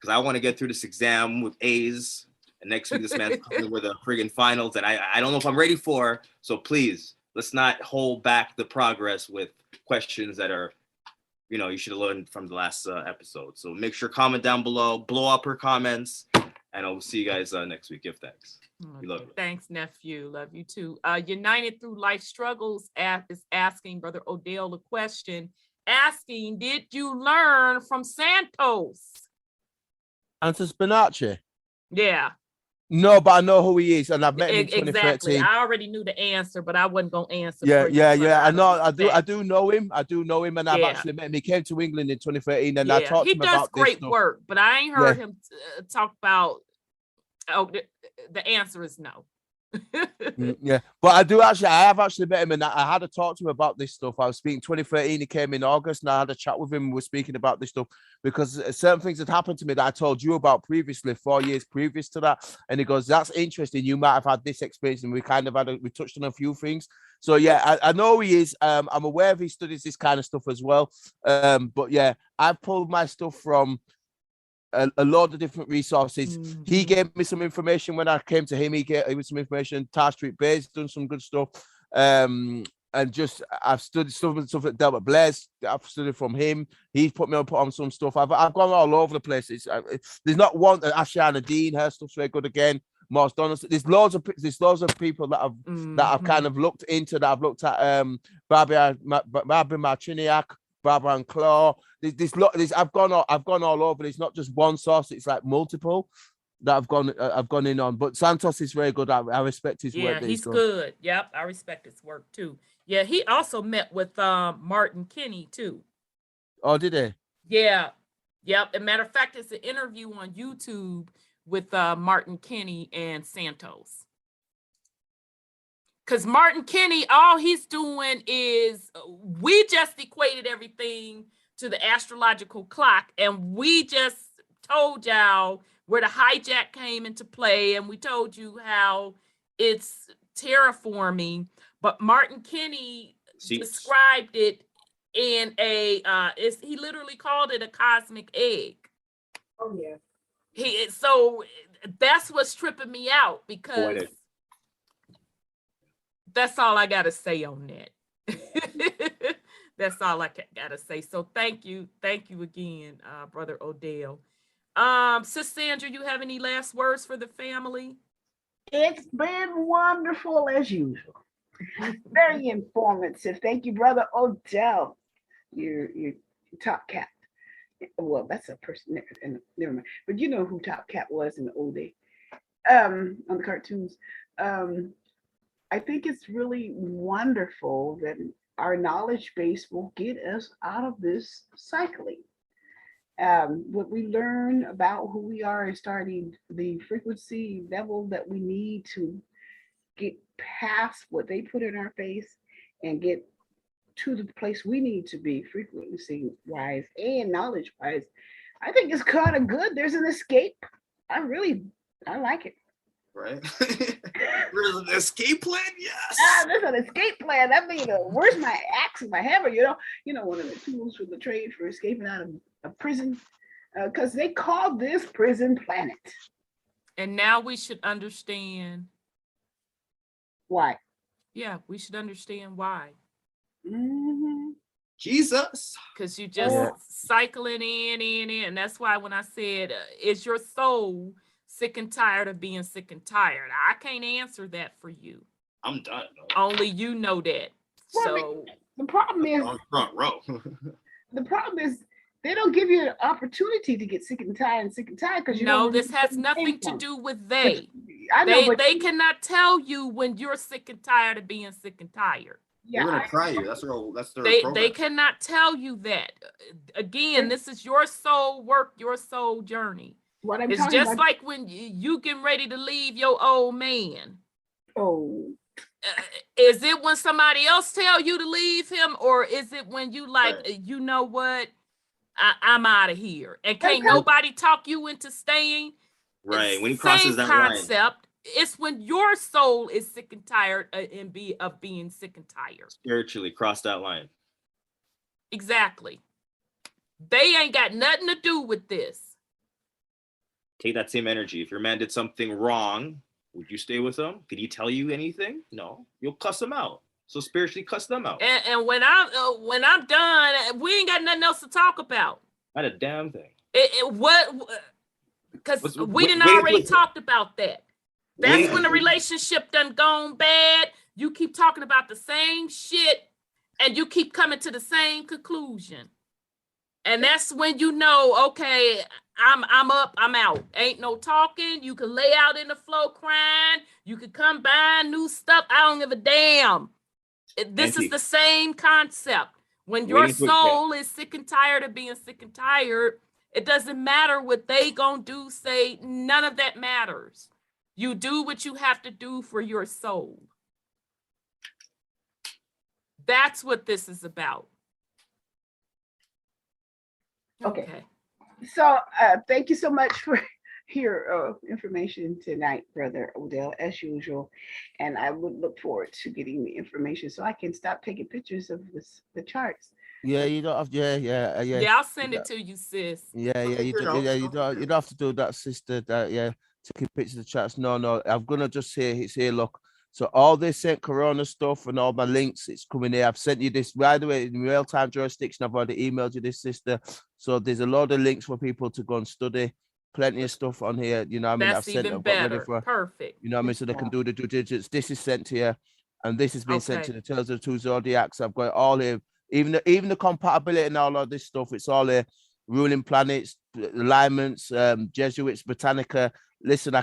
because I want to get through this exam with A's. And next week, this man's coming with a friggin' finals, and I don't know if I'm ready for. So please, let's not hold back the progress with questions that are, you know, you should have learned from the last episode. So make sure comment down below, blow up her comments, and I'll see you guys next week. Give thanks. We love you. Thanks, nephew. Love you too. United Through Life Struggles is asking Brother Odell a question, asking, did you learn from Santos? Anton Spinaci? Yeah. No, but I know who he is, and I've met him in 2013. Exactly. I already knew the answer, but I wasn't gonna answer. Yeah, for you, yeah, yeah. I know. I do know him. And I've Yeah. actually met him. He came to England in 2013, and Yeah, I talked to him he does about this great stuff. work, but I ain't heard him talk about. Oh, the answer is no. Yeah, but I have actually met him, and I had a talk to him about this stuff. I was speaking 2013. He came in August, and I had a chat with him. And we were speaking about this stuff because certain things had happened to me that I told you about previously, 4 years previous to that. And he goes, "That's interesting. You might have had this experience." And we kind of we touched on a few things. So yeah, I know he is. I'm aware of he studies this kind of stuff as well. But yeah, I've pulled my stuff from a lot of different resources. Mm-hmm. He gave me some information when I came to him. He gave me some information. Tar Street Bay's done some good stuff. And just I've studied stuff at Delbert Blair's. I've studied from him. He's put on some stuff. I've gone all over the place. There's not one. Ashiana Dean, her stuff's very good again. Morris Donaldson. There's loads of people that I've kind of looked into. That I've looked at. Barbara Marchiniak, Barbara and Claw. I've gone all over. It's not just one source. It's like multiple that I've gone in on. But Santos is very good. I respect his work. Yeah, he's good. Yep, I respect his work too. Yeah, he also met with Martin Kinney too. Oh, did he? Yeah, yep. As a matter of fact, it's an interview on YouTube with Martin Kinney and Santos. Because Martin Kinney, all he's doing is, we just equated everything to the astrological clock, and we just told y'all where the hijack came into play, and we told you how it's terraforming. But Martin Kinney described it in he literally called it a cosmic egg. Oh yeah. So that's what's tripping me out, because that's all I gotta say on that. That's all I gotta say. So thank you again, Brother Odell. Sis Sandra, you have any last words for the family? It's been wonderful as usual. Very informative. Thank you, Brother Odell. You're Top Cat. Well, that's a person. Never mind. But you know who Top Cat was in the old day, on the cartoons. I think it's really wonderful that our knowledge base will get us out of this cycling. What we learn about who we are is starting the frequency level that we need to get past what they put in our face and get to the place we need to be frequency wise and knowledge wise. I think it's kind of good. There's an escape. I like it. Right? There's an escape plan, yes. There's an escape plan. I mean, where's my axe and my hammer? You know, one of the tools for the trade for escaping out of a prison, because they call this Prison Planet. And now we should understand why. Yeah, we should understand why. Mm-hmm. Jesus, because you just cycling in, and that's why when I said, "Is your soul sick and tired of being sick and tired?" I can't answer that for you. I'm done. Only you know that. Well, so I mean, the problem is on front row. The problem is they don't give you an opportunity to get sick and tired because you know this has nothing to do with they. I know, they cannot tell you when you're sick and tired of being sick and tired. Yeah, They're gonna try you. That's their They program. cannot tell you that. Again, this is your soul work, your soul journey. what I'm It's talking just about. like when you getting ready to leave your old man. Oh, Is it when somebody else tell you to leave him, or is it when you like, Right. you know what, I'm out of here, and can't Sometimes- nobody talk you into staying? Right. When he Same crosses that line. concept. It's when your soul is sick and tired of being sick and tired. Spiritually cross that line. Exactly. They ain't got nothing to do with this. Take that same energy. If your man did something wrong, would you stay with him? Did he tell you anything? No. You'll cuss him out. So spiritually cuss them out. And when I'm done, we ain't got nothing else to talk about. Not a damn thing. Because we didn't already talked about that. That's when the relationship done gone bad. You keep talking about the same shit and you keep coming to the same conclusion. And that's when you know, okay, I'm up, I'm out. Ain't no talking. You can lay out in the floor crying. You can come buying new stuff. I don't give a damn. This is the same concept. When your soul is sick and tired of being sick and tired, it doesn't matter what they gonna do, say, none of that matters. You do what you have to do for your soul. That's what this is about. okay. So thank you so much for your information tonight, Brother Odell, as usual. And I would look forward to getting the information so I can stop taking pictures of the charts. Yeah, you don't have. Yeah. I'll send it to you, sis. You don't have to do that, sister. Taking pictures of the chats. No. I'm gonna just say here. Look. So all this sent Corona stuff and all my links, it's coming here. I've sent you this right away in real-time jurisdiction. I've already emailed you this, sister. So there's a lot of links for people to go and study. Plenty of stuff on here. You know what I mean? That's even better. Perfect. You know what I mean? So they can do the due diligence. This is sent here, and this has been sent to the Tales of the Two Zodiacs. I've got it all here. Even the compatibility and all of this stuff, it's all here. Ruling planets, alignments, Jesuits, Britannica. Listen,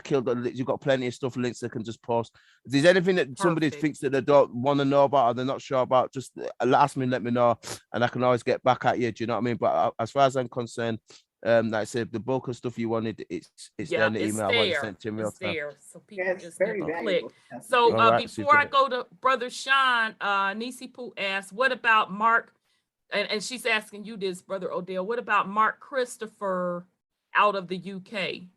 you've got plenty of stuff, links they can just post. If there's anything that somebody thinks that they don't want to know about or they're not sure about, just ask me and let me know, and I can always get back at you. Do you know what I mean? But as far as I'm concerned, like I said, the bulk of stuff you wanted, it's there in the email. I sent to real time. So people just need to click. So before I go to Brother Sean, Nisi Poo asked, what about Mark? And she's asking you this, Brother Odell. What about Mark Christopher out of the UK?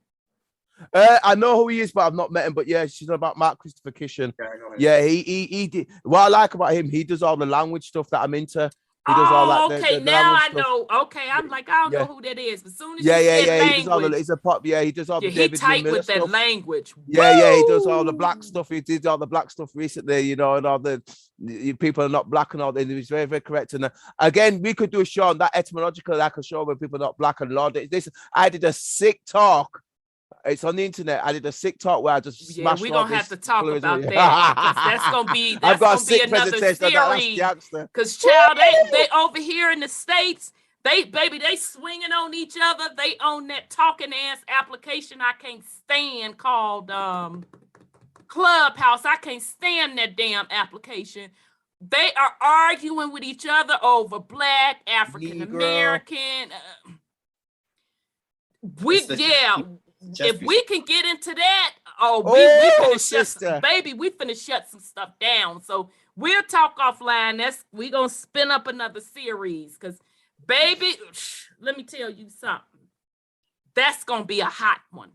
I know who he is, but I've not met him. But yeah, she's about Mark Christopher Kishan. Yeah, he did. What I like about him, he does all the language stuff that I'm into. He does all that. Okay, now I know. Okay, I'm like, I don't know who that is. But as soon as yeah. language, He does all the. He's a pop. Yeah, he does all the. He tight with that language. Yeah, he does all the black stuff. He did all the black stuff recently, you know, and all the people are not black and all that. He was very, very correct. And again, we could do a show on that etymological, like a show where people are not black and Lord. I did a sick talk. It's on the internet. I did a sick talk where I just smashed. We're gonna have to talk about that. That's gonna be another series. Because child, they over here in the States, they swinging on each other. They own that talking ass application I can't stand called Clubhouse. I can't stand that damn application. They are arguing with each other over Black, African American. If we can get into that, we finna shut some stuff down. So we'll talk offline. We gonna spin up another series because, baby, let me tell you something. That's gonna be a hot one.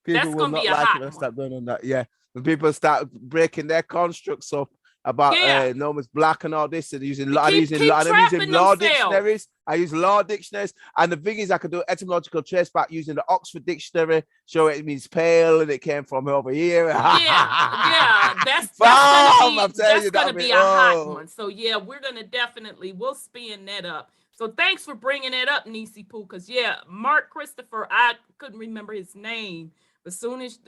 That's gonna be a hot one. Stop doing that. Yeah, when people start breaking their constructs up about no one's black and all this, and using law dictionaries. I use law dictionaries, and the thing is, I can do etymological trace back using the Oxford Dictionary, show it means pale and it came from over here. That's gonna be a hot one. So yeah, we'll spin that up. So thanks for bringing that up, Nisi Poo, because Mark Christopher, I couldn't remember his name, but as soon as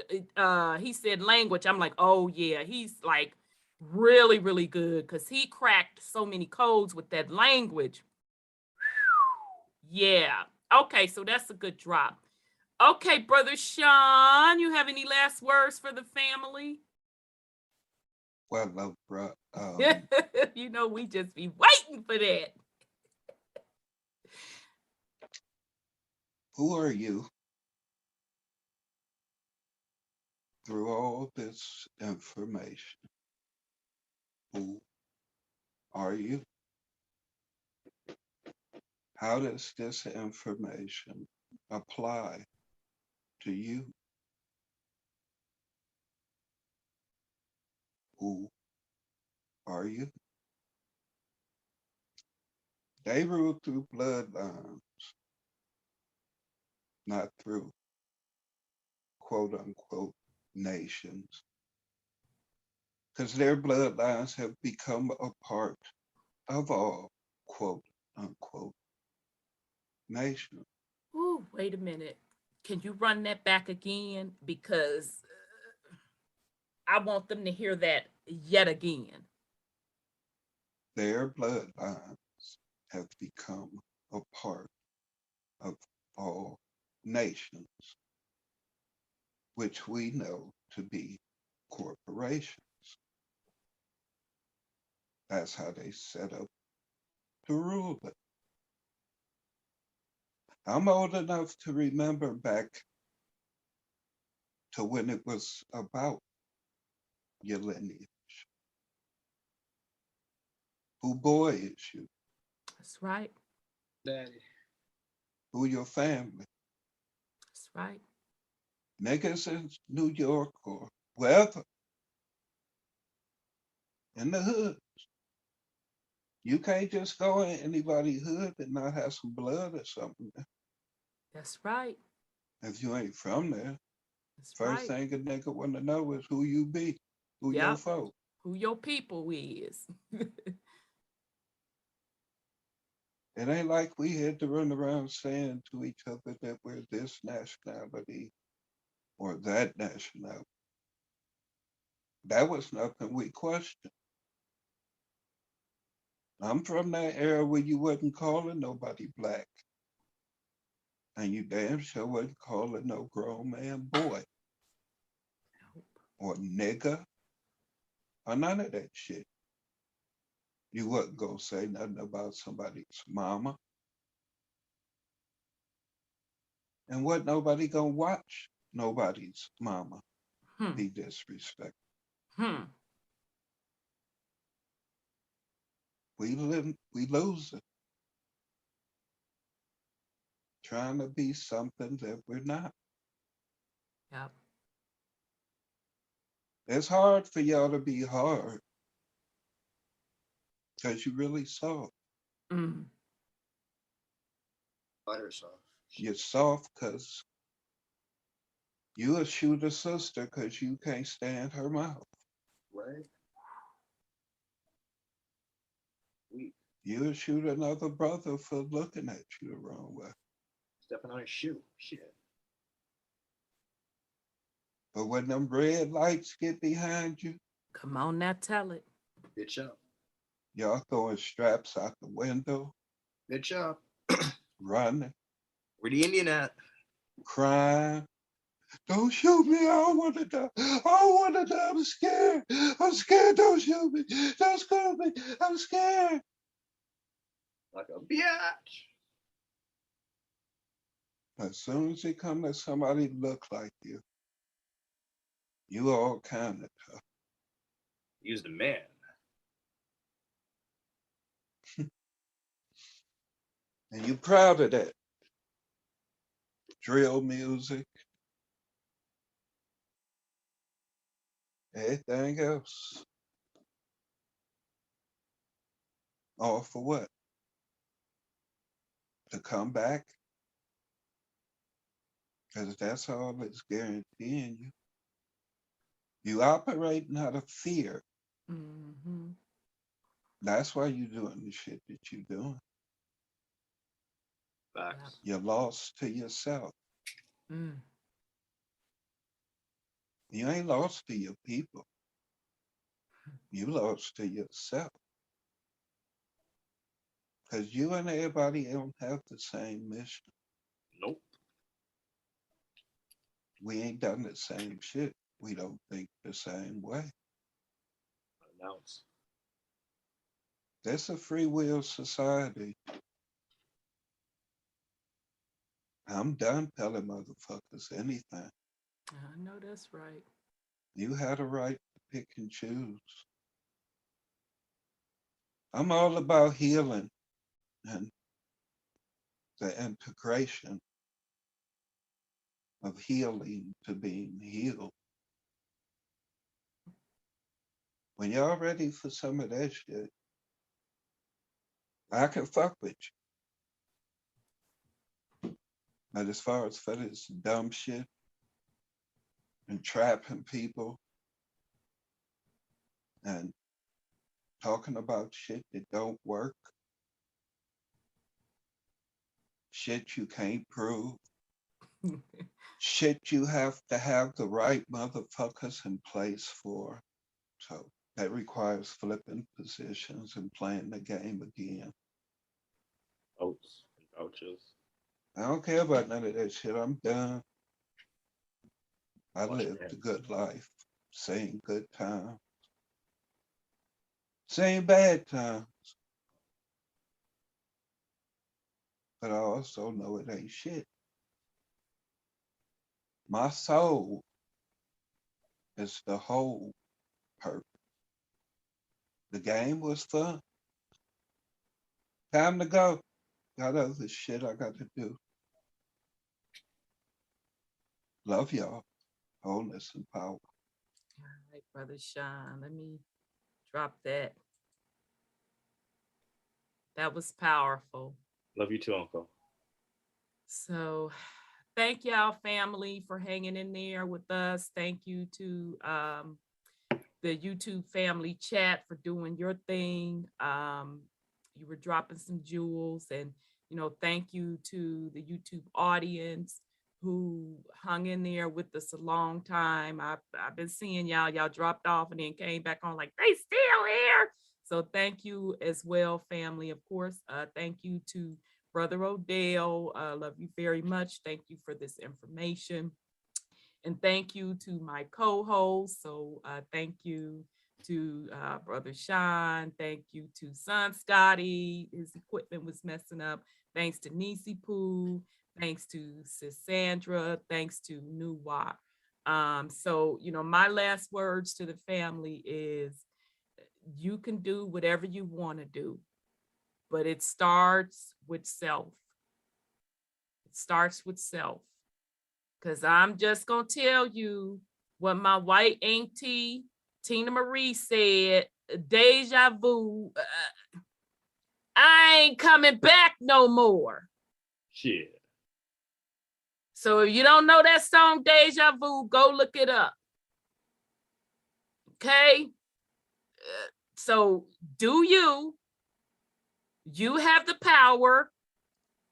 he said language, I'm like, oh yeah, he's like really, really good because he cracked so many codes with that language. Yeah. Okay, so that's a good drop. Okay, Brother Sean, you have any last words for the family? Well, bro, You know, we just be waiting for that. who are you through all this information? Who are you? How does this information apply to you? Who are you? They rule through bloodlines, not through quote unquote nations, because their bloodlines have become a part of all quote unquote nations. Ooh, wait a minute. Can you run that back again? Because I want them to hear that yet again. Their bloodlines have become a part of all nations, which we know to be corporations. That's how they set up to rule it. I'm old enough to remember back to when it was about your lineage. Who boy is you? That's right. Daddy. Who your family? That's right. Niggas in New York or wherever, in the hood. You can't just go in anybody's hood and not have some blood or something. That's right. If you ain't from there, That's first right. thing a nigga want to know is who you be, who your Yep. folk. Who your people is. It ain't like we had to run around saying to each other that we're this nationality or that nationality. That was nothing we questioned. I'm from that era where you wasn't calling nobody black. And you damn sure wasn't calling no grown man boy. Or nigga. Or none of that shit. You wasn't gonna say nothing about somebody's mama. And wasn't nobody gonna watch nobody's mama be disrespected. We lose it. Trying to be something that we're not. Yep. It's hard for y'all to be hard. Because you really soft. Butter soft. You're soft because you'll shoot a sister because you can't stand her mouth. Right. You'll shoot another brother for looking at you the wrong way. Stepping on his shoe. Shit. But when them red lights get behind you, come on now, tell it. Bitch up. Y'all throwing straps out the window. Bitch up. Running. Where the Indian at? Crying. Don't shoot me. I don't want to die. I don't want to die. I'm scared. I'm scared. Don't shoot me. Don't shoot me. I'm scared. Like a bitch. As soon as you come to somebody look like you all kind of tough. Use the man. And you proud of that. Drill music. Everything else. All for what? To come back? Because that's all it's guaranteeing you. You operating out of fear. Mm-hmm. That's why you're doing the shit that you're doing. Facts. You're lost to yourself. You ain't lost to your people. You lost to yourself. Because you and everybody don't have the same mission. Nope. We ain't done the same shit. We don't think the same way. Announce. That's a free will society. I'm done telling motherfuckers anything. I know that's right. You had a right to pick and choose. I'm all about healing and the integration of healing to being healed. When y'all ready for some of that shit, I can fuck with you. But as far as for this dumb shit and trapping people and talking about shit that don't work, shit you can't prove, shit you have to have the right motherfuckers in place for. So that requires flipping positions and playing the game again. Oats and vouchers. I don't care about none of that shit. I'm done. I lived a good life, same good time, same bad times. But I also know it ain't shit. My soul is the whole purpose. The game was fun. Time to go. Got other shit I got to do. Love y'all. Wholeness and power. All right, Brother Sean, let me drop that. That was powerful. Love you too, Uncle. So thank y'all, family, for hanging in there with us. Thank you to the YouTube family chat for doing your thing. You were dropping some jewels, and thank you to the YouTube audience who hung in there with us a long time. I've been seeing y'all dropped off and then came back on like they still here. So thank you as well, family. Of course, thank you to Brother Odel. Love you very much. Thank you for this information. And thank you to my co-host. So thank you to Brother Sean. Thank you to Son Scotty. His equipment was messing up. Thanks to Nisi Poo. Thanks to Sis Sandra. Thanks to Nuwa. So, my last words to the family is you can do whatever you want to do, but it starts with self. It starts with self. Because I'm just going to tell you what my white auntie, Tina Marie, said, deja vu. I ain't coming back no more. Shit. So if you don't know that song, Deja Vu, go look it up. Okay? So do you. You have the power,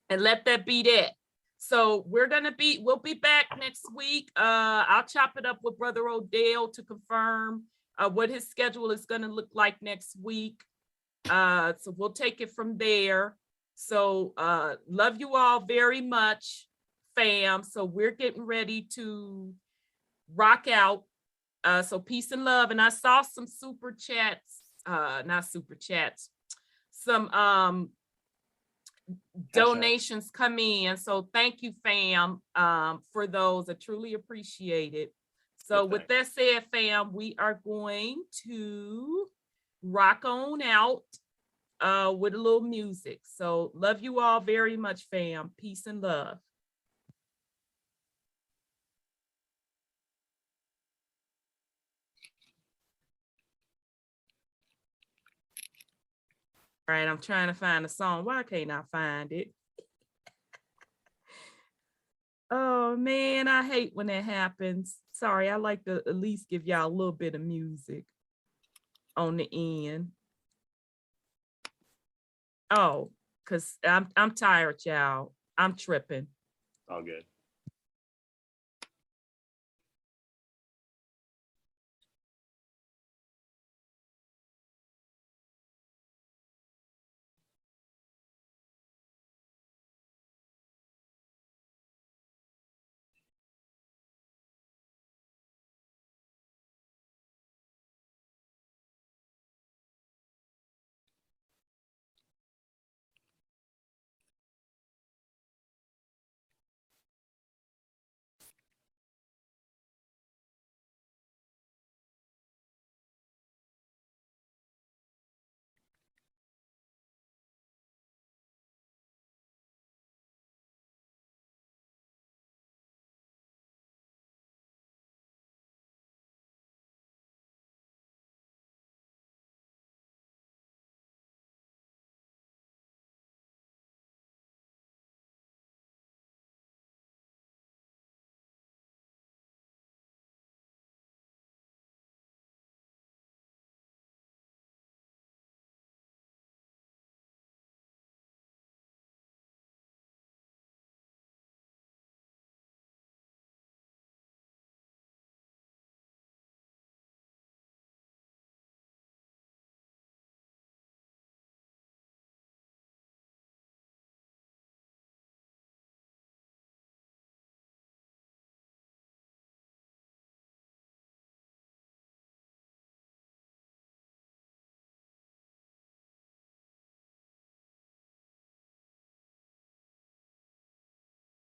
and let that be that. So we'll be back next week. I'll chop it up with Brother Odel to confirm what his schedule is going to look like next week. So we'll take it from there. So love you all very much, fam. So we're getting ready to rock out. So peace and love. And I saw some super chats, not super chats, some donations come in. So thank you, fam, for those. I truly appreciate it. So with that said, fam, we are going to rock on out with a little music. So love you all very much, fam. Peace and love. All right, I'm trying to find a song. Why can't I find it? Oh man, I hate when that happens. Sorry, I like to at least give y'all a little bit of music on the end. Oh, because I'm tired, y'all. I'm tripping. All good.